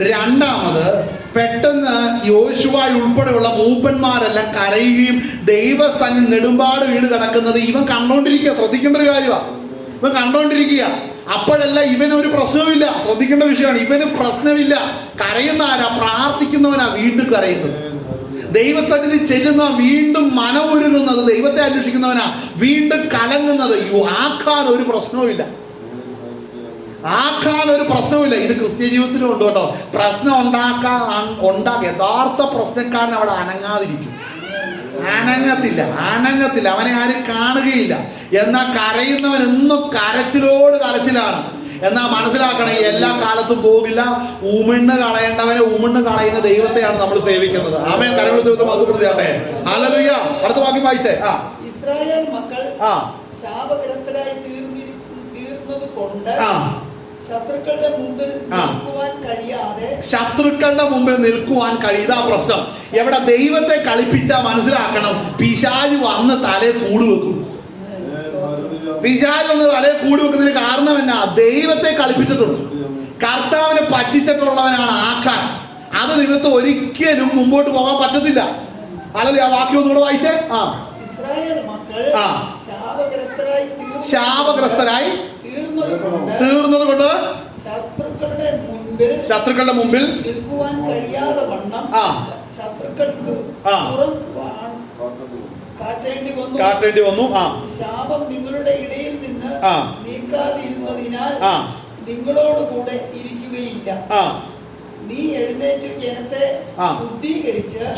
രണ്ടാമത്, പെട്ടെന്ന് യോശുവ ഉൾപ്പെടെയുള്ള മൂപ്പന്മാരെല്ലാം കരയുകയും ദൈവസന്നിധി നെടുമ്പാട് വീണ് കിടക്കുന്നത് ഇവൻ കണ്ടോണ്ടിരിക്കുക. ശ്രദ്ധിക്കേണ്ട ഒരു കാര്യമാണ്, ഇവൻ കണ്ടോണ്ടിരിക്കുക. അപ്പോഴല്ല ഇവനൊരു പ്രശ്നവുമില്ല. ശ്രദ്ധിക്കേണ്ട വിഷയമാണ്, ഇവന് പ്രശ്നമില്ല. കരയുന്ന ആരാ? പ്രാർത്ഥിക്കുന്നവനാ വീണ്ടും കരയുന്നത്. ദൈവസന്നിധി ചെല്ലുന്ന വീണ്ടും മനമൊരുങ്ങുന്നത്, ദൈവത്തെ അന്വേഷിക്കുന്നവനാ വീണ്ടും കലങ്ങുന്നത്. ആക്കാൻ ഒരു പ്രശ്നവുമില്ല, ആക്കാൻ ഒരു പ്രശ്നവുമില്ല. ഇത് ക്രിസ്ത്യ ജീവിതത്തിലും ഉണ്ട് കേട്ടോ. പ്രശ്നം ഉണ്ടാക്കുക യഥാർത്ഥ പ്രശ്നക്കാരൻ അവിടെ അനങ്ങാതിരിക്കും. അനങ്ങത്തില്ല, അവനെ ആരും കാണുകയില്ല. എന്നാൽ കരയുന്നവൻ എന്നും കരച്ചിലാണ്. എന്നാൽ മനസ്സിലാക്കണം, എല്ലാ കാലത്തും പോകില്ല. ഉമിണ്ണ് കളയേണ്ടവനെ ഉമിണ്ണ് കളയുന്ന ദൈവത്തെയാണ് നമ്മൾ സേവിക്കുന്നത്. ആമേൻ. കരങ്ങൾ ദൈവത്തെ മധുപ്രതിയാട്ടെ. ഹല്ലേലൂയ. അടുത്ത വാക്യം വായിച്ചേ. ഇസ്രായേൽ മക്കൾ ശാപഗ്രസ്തരായി തീർന്നത് കൊണ്ട് ശത്രുക്കളുടെ മുമ്പിൽ നിൽക്കുവാൻ കഴിയാതെ ശത്രുക്കളുടെ മുമ്പിൽ നിൽക്കുവാൻ കഴിയുന്ന പ്രശ്നം. എവിടെ ദൈവത്തെ കളിപ്പിച്ചാൽ മനസ്സിലാക്കണം, പിശാച് വന്ന് തലേ കൂടുവെക്കും. പിശാച് വന്ന് തലേ കൂടി വെക്കുന്നതിന് കാരണം എന്നാ? ദൈവത്തെ കളിപ്പിച്ചിട്ടുണ്ട്. കർത്താവിനെ പറ്റിച്ചിട്ടുള്ളവനാണ് ആക്കാൻ. അത് നിമിത്തം ഒരിക്കലും മുമ്പോട്ട് പോകാൻ പറ്റത്തില്ല. അല്ലെങ്കിൽ ആ വാക്യം ഒന്നുകൂടെ വായിച്ചേ. ഇസ്രായേൽ മക്കൾ ശാപഗ്രസ്തരായി തീർന്നത് കൊണ്ട് ശത്രുക്കളുടെ മുമ്പിൽ നിൽക്കുവാൻ കഴിയാതെ വണ്ണം ശത്രുക്കൾക്ക് കാട്ടേണ്ടി വന്നു. ശാപം നിങ്ങളുടെ ഇടയിൽ നിന്ന് നീക്കാതിരുന്നതിനാൽ നിങ്ങളോട് കൂടെ ഇരിക്കുകയില്ല. നീ എഴുന്നേറ്റ് ജനത്തെ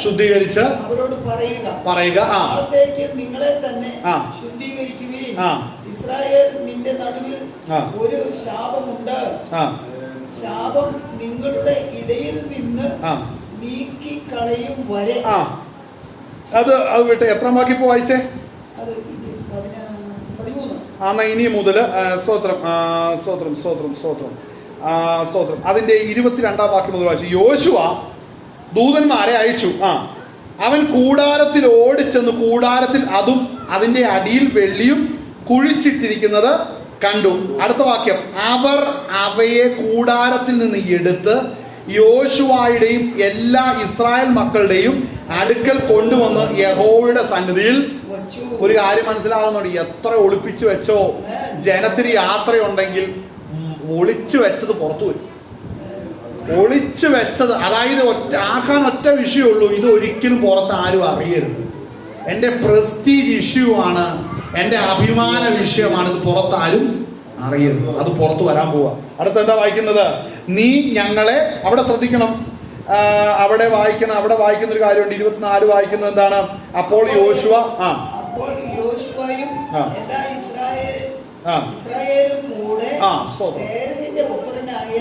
ശുദ്ധീകരിച്ച് അവരോട് പറയുക നാളത്തേക്ക് നിങ്ങളെ തന്നെ ശുദ്ധീകരിക്കുകയും ഇസ്രായേൽ നിന്റെ നടുവിൽ ഒരു ശാപമുണ്ട്. ശാപം നിങ്ങളുടെ ഇടയിൽ നിന്ന് നീക്കി കളയും വരെ. അത് വിട്ട് എത്ര വാക്യം വായിച്ചേ? ഇനി മുതല് സ്തോത്രം സ്തോത്രം സ്തോത്രം സ്തോത്രം സ്തോത്രം അതിന്റെ 22 വാക്യം മുതൽ വായിച്ചു. യോശുവ ദൂതന്മാരെ അയച്ചു. അവൻ കൂടാരത്തിൽ ഓടിച്ചെന്ന് കൂടാരത്തിൽ അതും അതിന്റെ അടിയിൽ വെള്ളിയും കുഴിച്ചിട്ടിരിക്കുന്നത് കണ്ടു. അടുത്ത വാക്യം, അവർ അവയെ കൂടാരത്തിൽ നിന്ന് എടുത്ത് യോശുവയുടെയും എല്ലാ ഇസ്രായേൽ മക്കളുടെയും അടുക്കൽ കൊണ്ടുവന്ന് യഹോവയുടെ സന്നിധിയിൽ. ഒരു കാര്യം മനസ്സിലാകുന്നുണ്ട്, എത്ര ഒളിപ്പിച്ചു വെച്ചോ ജനത്തിന് യാത്രയുണ്ടെങ്കിൽ ഒളിച്ചു വെച്ചത് പുറത്തു വരും. ഒളിച്ചു വെച്ചത്, അതായത് ആക്കാൻ ഒറ്റ വിഷയമുള്ളൂ, ഇത് ഒരിക്കലും പുറത്ത് ആരും അറിയരുത്. എൻ്റെ പ്രസ്റ്റീജ് ഇഷ്യൂ ആണ്, എൻ്റെ അഭിമാന വിഷയമാണ്, ഇത് പുറത്താരും അറിയരുത്. അത് പുറത്തു വരാൻ പോവാ. അടുത്ത എന്താ വായിക്കുന്നത്? നീ ഞങ്ങളെ, അവിടെ ശ്രദ്ധിക്കണം, അവിടെ വായിക്കുന്ന ഒരു കാര്യമുണ്ട്. 24 വായിക്കുന്നത് എന്താണ്? അപ്പോൾ യോശുവ ഇസ്രായേലും കൂടെ സേരഹിന്റെ പുത്രനായ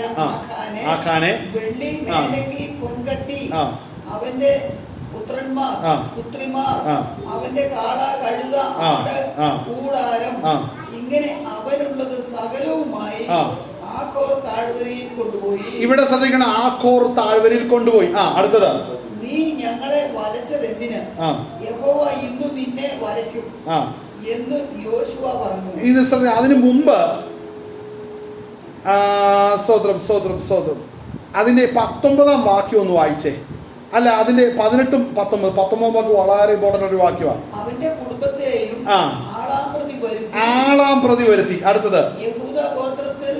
ആഖാനെ വെള്ളി മേലങ്കി പൊൻകട്ടി അവന്റെ പുത്രന്മാർ പുത്രിമാർ അവന്റെ കാള കഴുത ആട് കൂടാരം ഇങ്ങനെ അവനുള്ളത് സകലവുമായി ആഖോർ താഴ്വരയിൽ കൊണ്ടുപോയി. ഇവിടെ ശ്രദ്ധിക്കണം, ആഖോർ താഴ്വരയിൽ കൊണ്ടുപോയി. അടുത്തത്, നീ ഞങ്ങളെ വലച്ചതെന്തിന്? യഹോവ ഇന്നു നിന്നെ വലയ്ക്കും എന്ന് യോശുവ പറഞ്ഞു. അതിന് മുമ്പ് സ്തോത്രം സ്തോത്രം സ്തോത്രം അതിന്റെ 19 വാക്യം ഒന്ന് വായിച്ചേ. അല്ല, അതിന്റെ 18ഉം 19 വാക്യം വളരെ ഇമ്പോർട്ടന്റ് ഒരു വാക്യമാണ്. അവന്റെ കുടുംബത്തെയും ആളാം പ്രതി വരുത്തി. അടുത്തത്, യഹൂദ ഗോത്രത്തിൽ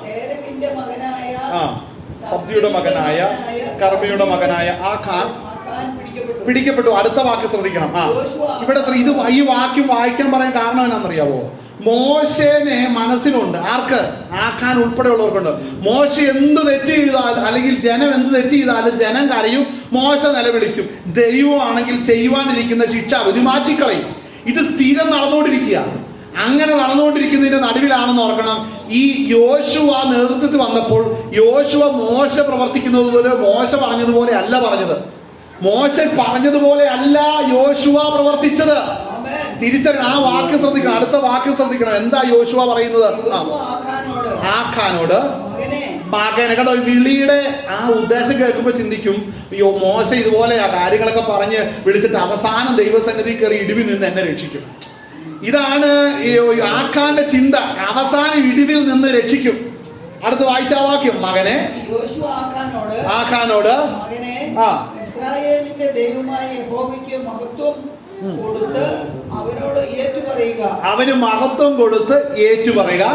സേരഹിന്റെ മകനായ സബ്ദിയുടെ മകനായ കർമ്മിയുടെ മകനായ ആഖാൻ പിടിക്കപ്പെട്ടു. അടുത്ത വാക്യം ശ്രദ്ധിക്കണം. ഇവിടെ ഇത് ഈ വാക്യം വായിക്കാൻ പറയാൻ കാരണം എന്നാണെന്നറിയാവോ? മോശേനെ മനസ്സിലുണ്ട്. ആർക്ക്? ആഖാൻ ഉൾപ്പെടെയുള്ളവർക്കുണ്ട്. മോശ എന്ത് തെറ്റ് ചെയ്താൽ, അല്ലെങ്കിൽ ജനം എന്ത് തെറ്റ് ചെയ്താലും ജനം കരയും, മോശ നിലവിളിക്കും. ദൈവമാണെങ്കിൽ ചെയ്യുവാനിരിക്കുന്ന ശിക്ഷാവിധി മാറ്റിക്കളയും. ഇത് സ്ഥിരം നടന്നുകൊണ്ടിരിക്കുക. അങ്ങനെ നടന്നുകൊണ്ടിരിക്കുന്നതിന്റെ നടുവിലാണെന്ന് ഓർക്കണം, ഈ യോശുവ നേതൃത്വത്തിൽ വന്നപ്പോൾ യോശുവ മോശ പ്രവർത്തിക്കുന്നത് പോലെ, മോശ പറഞ്ഞതുപോലെ അല്ല പറഞ്ഞത്. മോശ പറഞ്ഞതുപോലെ അല്ല യോശുവ പ്രവർത്തിച്ചത്. തിരിച്ചറിയണം. ആ വാക്ക് ശ്രദ്ധിക്കണം. അടുത്ത വാക്ക് ശ്രദ്ധിക്കണം. എന്താ യോശുവ പറയുന്നത്? ആഖാനോട് മകനെ. കേട്ടോ, വിളിയുടെ ആ ഉദ്ദേശം കേൾക്കുമ്പോൾ ചിന്തിക്കും, അയ്യോ മോശ ഇതുപോലെ ആ കാര്യങ്ങളൊക്കെ പറഞ്ഞ് വിളിച്ചിട്ട് അവസാനം ദൈവസന്നിധി കയറി ഇടിവിൽ നിന്ന് എന്നെ രക്ഷിക്കും. ഇതാണ് ആഖാന്റെ ചിന്ത, അവസാനം ഇടിവിൽ നിന്ന് രക്ഷിക്കും. അടുത്ത വായിച്ച വാക്യം, മകനെ ആഖാനോട് ഇസ്രായേലിന്റെ ദൈവമായ യഹോവയ്ക്ക് മഹത്വം കൊടുത്ത് അവനോട് ഏറ്റുപറയുക. അവന് മഹത്വം കൊടുത്ത് ഏറ്റുപറയുക.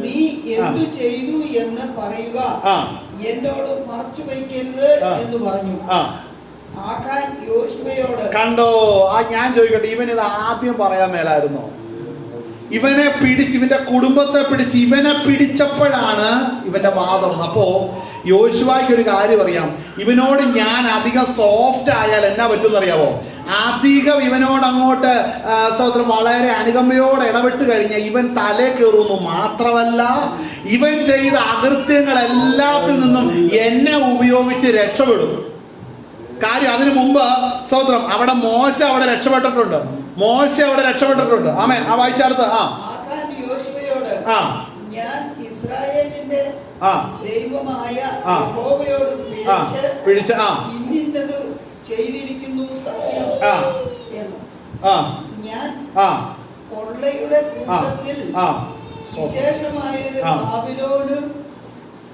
നീ എന്തു ചെയ്തു എന്ന് പറയുക, എന്നോട് മറച്ചു വയ്ക്കരുത് എന്ന് പറഞ്ഞു. ആഖാൻ യോശുവയോട്. കണ്ടോ, ഞാൻ ചോദിക്കട്ടെ, ഇവൻ ഇത് ആദ്യം പറയാൻ മേലായിരുന്നോ? ഇവനെ പിടിച്ച്, ഇവന്റെ കുടുംബത്തെ പിടിച്ച് ഇവനെ പിടിച്ചപ്പോഴാണ് ഇവന്റെ വാദം. അപ്പോ യോശുവയ്ക്ക് ഒരു കാര്യം അറിയാം, ഇവനോട് ഞാൻ അധികം സോഫ്റ്റ് ആയാൽ എന്നാ പറ്റുമെന്ന് അറിയാവോ? അധികം ഇവനോട് അങ്ങോട്ട് സഹോദരൻ വളരെ അനുകമ്പയോടെ ഇടപെട്ട് കഴിഞ്ഞാൽ ഇവൻ തലേ കയറുന്നു. മാത്രമല്ല, ഇവൻ ചെയ്ത അകൃത്യങ്ങളെല്ലാത്തിൽ നിന്നും എന്നെ ഉപയോഗിച്ച് രക്ഷപ്പെടും. കാര്യം, അതിനു മുമ്പ് സഹോദരം അവിടെ മോശ അവിടെ രക്ഷപ്പെട്ടിട്ടുണ്ട്. ആമേൻ. ആ വായിച്ചടുത്ത്. ഞാൻ ഇസ്രായേലിന്റെ ആ ദൈവമായ ആ യഹോവയോട് ആ പിടിച്ച ആ ഇന്നത് ചെയ്തിരിക്കുന്നു സത്യം ആ എന്ന് ആ ഞാൻ ആ കൊള്ളയുടെ കൂട്ടത്തിൽ ആ വിശേഷമായ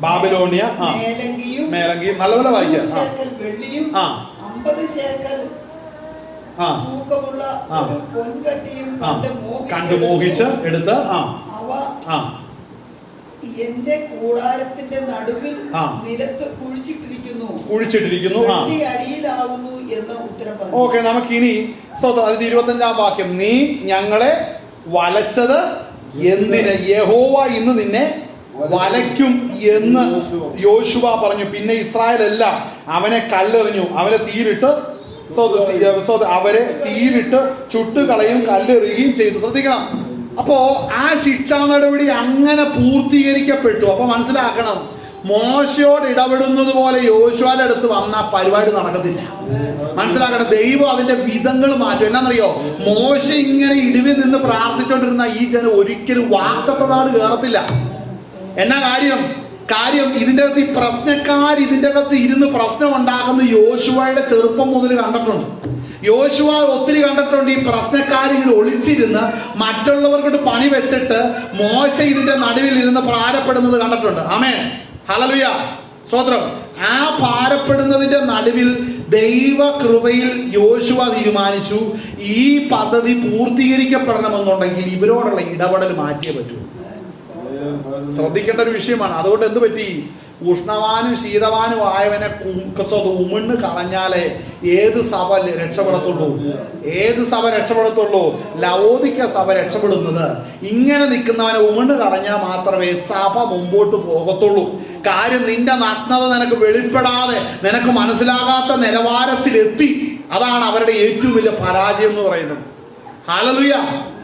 ബാബിലോണിയ മേലങ്കിയും നല്ലപോലെ വായിക്കാം. വെള്ളിയും ആ 50 ശേക്കൽ തൂക്കമുള്ള പൊൻകട്ടിയും കണ്ടു മോഹിച്ച് എടുത്ത് അവ എന്റെ കൂടാരത്തിന്റെ നടുവിൽ നിലത്ത് കുഴിച്ചിട്ടിരിക്കുന്നു അടിയിലാകുന്നു എന്ന് ഉത്തരം പറഞ്ഞു. ഓക്കെ, നമുക്കിനി അതിന്റെ 25-ാം വാക്യം, നീ ഞങ്ങളെ വലച്ചത് എന്തിന്? യഹോവ ഇന്ന് നിന്നെ വലയ്ക്കും എന്ന് യോശുവ പറഞ്ഞു. പിന്നെ ഇസ്രായേൽ എല്ലാം അവനെ കല്ലെറിഞ്ഞു, അവരെ തീയിലിട്ട് അവരെ തീയിലിട്ട് ചുട്ടുകളയും കല്ലെറിയുകയും ചെയ്തു. ശ്രദ്ധിക്കണം. അപ്പോ ആ ശിക്ഷാ നടപടി അങ്ങനെ പൂർത്തീകരിക്കപ്പെട്ടു. അപ്പൊ മനസ്സിലാക്കണം, മോശയോട് ഇടപെടുന്നത് പോലെ യോശുവയുടെ അടുത്ത് വന്ന പരിപാടി നടക്കത്തില്ല. മനസ്സിലാക്കണം, ദൈവം അതിന്റെ വിധങ്ങൾ മാറ്റും. എന്നാന്നറിയോ, മോശ ഇങ്ങനെ ഇടിവിൽ നിന്ന് പ്രാർത്ഥിച്ചുകൊണ്ടിരുന്ന ഈ ജനം ഒരിക്കലും വാഗ്ദത്ത നാട് കയറത്തില്ല. എന്നാ കാര്യം ഇതിന്റെ അകത്ത് ഈ പ്രശ്നക്കാർ ഇതിന്റെ അകത്ത് ഇരുന്ന് പ്രശ്നം ഉണ്ടാകുന്ന യോശുവയുടെ ചെറുപ്പം മുതൽ കണ്ടിട്ടുണ്ട്. യോശുവ ഒത്തിരി കണ്ടിട്ടുണ്ട് ഈ പ്രശ്നക്കാരിങ്ങനെ ഒളിച്ചിരുന്ന് മറ്റുള്ളവർക്കൊട്ട് പണി വെച്ചിട്ട് മോശ ഇതിന്റെ നടുവിൽ ഇരുന്ന് ഭാരപ്പെടുന്നത് കണ്ടിട്ടുണ്ട്. ആമേൻ, ഹല്ലേലൂയ, സ്തോത്രം. ആ ഭാരപ്പെടുന്നതിന്റെ നടുവിൽ ദൈവ കൃപയിൽ യോശുവ തീരുമാനിച്ചു, ഈ പദ്ധതി പൂർത്തീകരിക്കപ്പെടണമെന്നുണ്ടെങ്കിൽ ഇവരോടുള്ള ഇടപെടൽ മാറ്റിയേ പറ്റൂ. ശ്രദ്ധിക്കേണ്ട ഒരു വിഷയമാണ്. അതുകൊണ്ട് എന്ത് പറ്റി? ഉഷ്ണവാനും ശീതവാനും ആയവനെ ഉമിണ്ണ് കളഞ്ഞാലേ ഏത് സഭ രക്ഷപ്പെടത്തുള്ളൂ. ഏത് സഭ രക്ഷപ്പെടത്തുള്ളൂ? ലവോദിക്ക സഭ രക്ഷപ്പെടുന്നത് ഇങ്ങനെ നിൽക്കുന്നവനെ ഉമിണ്ണ് കളഞ്ഞാൽ മാത്രമേ സഭ മുമ്പോട്ട് പോകത്തുള്ളൂ. കാര്യം, നിന്റെ നഗ്നത നിനക്ക് വെളിപ്പെടാതെ, നിനക്ക് മനസ്സിലാകാത്ത നിലവാരത്തിലെത്തി. അതാണ് അവരുടെ ഏറ്റവും വലിയ പരാജയം എന്ന് പറയുന്നത്. ഹല്ലേലൂയ,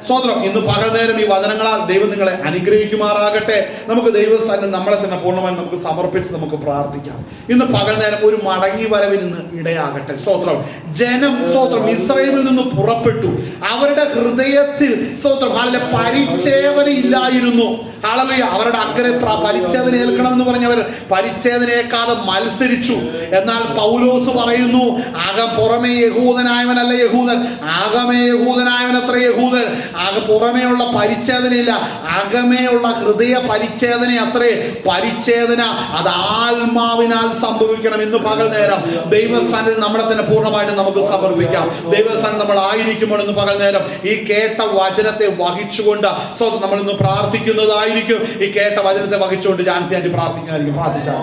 സ്തോത്രം. ഇന്ന് പകൽ നേരം ഈ വചനങ്ങളാൽ ദൈവം നിങ്ങളെ അനുഗ്രഹിക്കുമാറാകട്ടെ. നമുക്ക് ദൈവസ്ഥാനം നമ്മളെ തന്നെ പൂർണ്ണമായി നമുക്ക് സമർപ്പിച്ച് നമുക്ക് പ്രാർത്ഥിക്കാം. ഇന്ന് പകൽ നേരം ഒരു മടങ്ങി വരവിന് ഇടയാകട്ടെ. സ്തോത്രം. ജനം, സ്തോത്രം, ഇസ്രായേലിൽ നിന്ന് പുറപ്പെട്ടു. അവരുടെ ഹൃദയത്തിൽ, സ്തോത്രം, അതിലെ പരിച്ഛേദന ഇല്ലായിരുന്നു. ഹല്ലേലൂയ. അവരുടെ അക്കരെ പരിച്ഛേദന ഏൽക്കണമെന്ന് പറഞ്ഞവർ പരിച്ഛേദനയേക്കാതെ മത്സരിച്ചു. എന്നാൽ പൗലോസ് പറയുന്നു, പുറമേ യഹൂദനായവനല്ല യഹൂദൻ, ആകമേ യഹൂദനായവൻ അത്ര യഹൂദൻ. പുറമേയുള്ള പരിച്ഛേദനയില്ല, അകമേയുള്ള ഹൃദയ പരിച്ഛേദന അത്രേ പരിച്ഛേദന. അത് ആത്മാവിനാൽ സംഭവിക്കണം. ഇന്ന് പകൽ നേരം ദൈവസ്ഥാനത്തിൽ നമ്മളെ തന്നെ പൂർണ്ണമായിട്ട് നമുക്ക് സമർപ്പിക്കാം. ദൈവസ്ഥാനം നമ്മൾ ആയിരിക്കുമ്പോൾ ഇന്ന് പകൽ നേരം ഈ കേട്ട വചനത്തെ വഹിച്ചുകൊണ്ട് നമ്മൾ ഇന്ന് പ്രാർത്ഥിക്കുന്നതായിരിക്കും. ഈ കേട്ട വചനത്തെ വഹിച്ചുകൊണ്ട് ജാൻസി ആന്റി പ്രാർത്ഥിക്കുന്നതായിരിക്കും. പ്രാർത്ഥിച്ചാൽ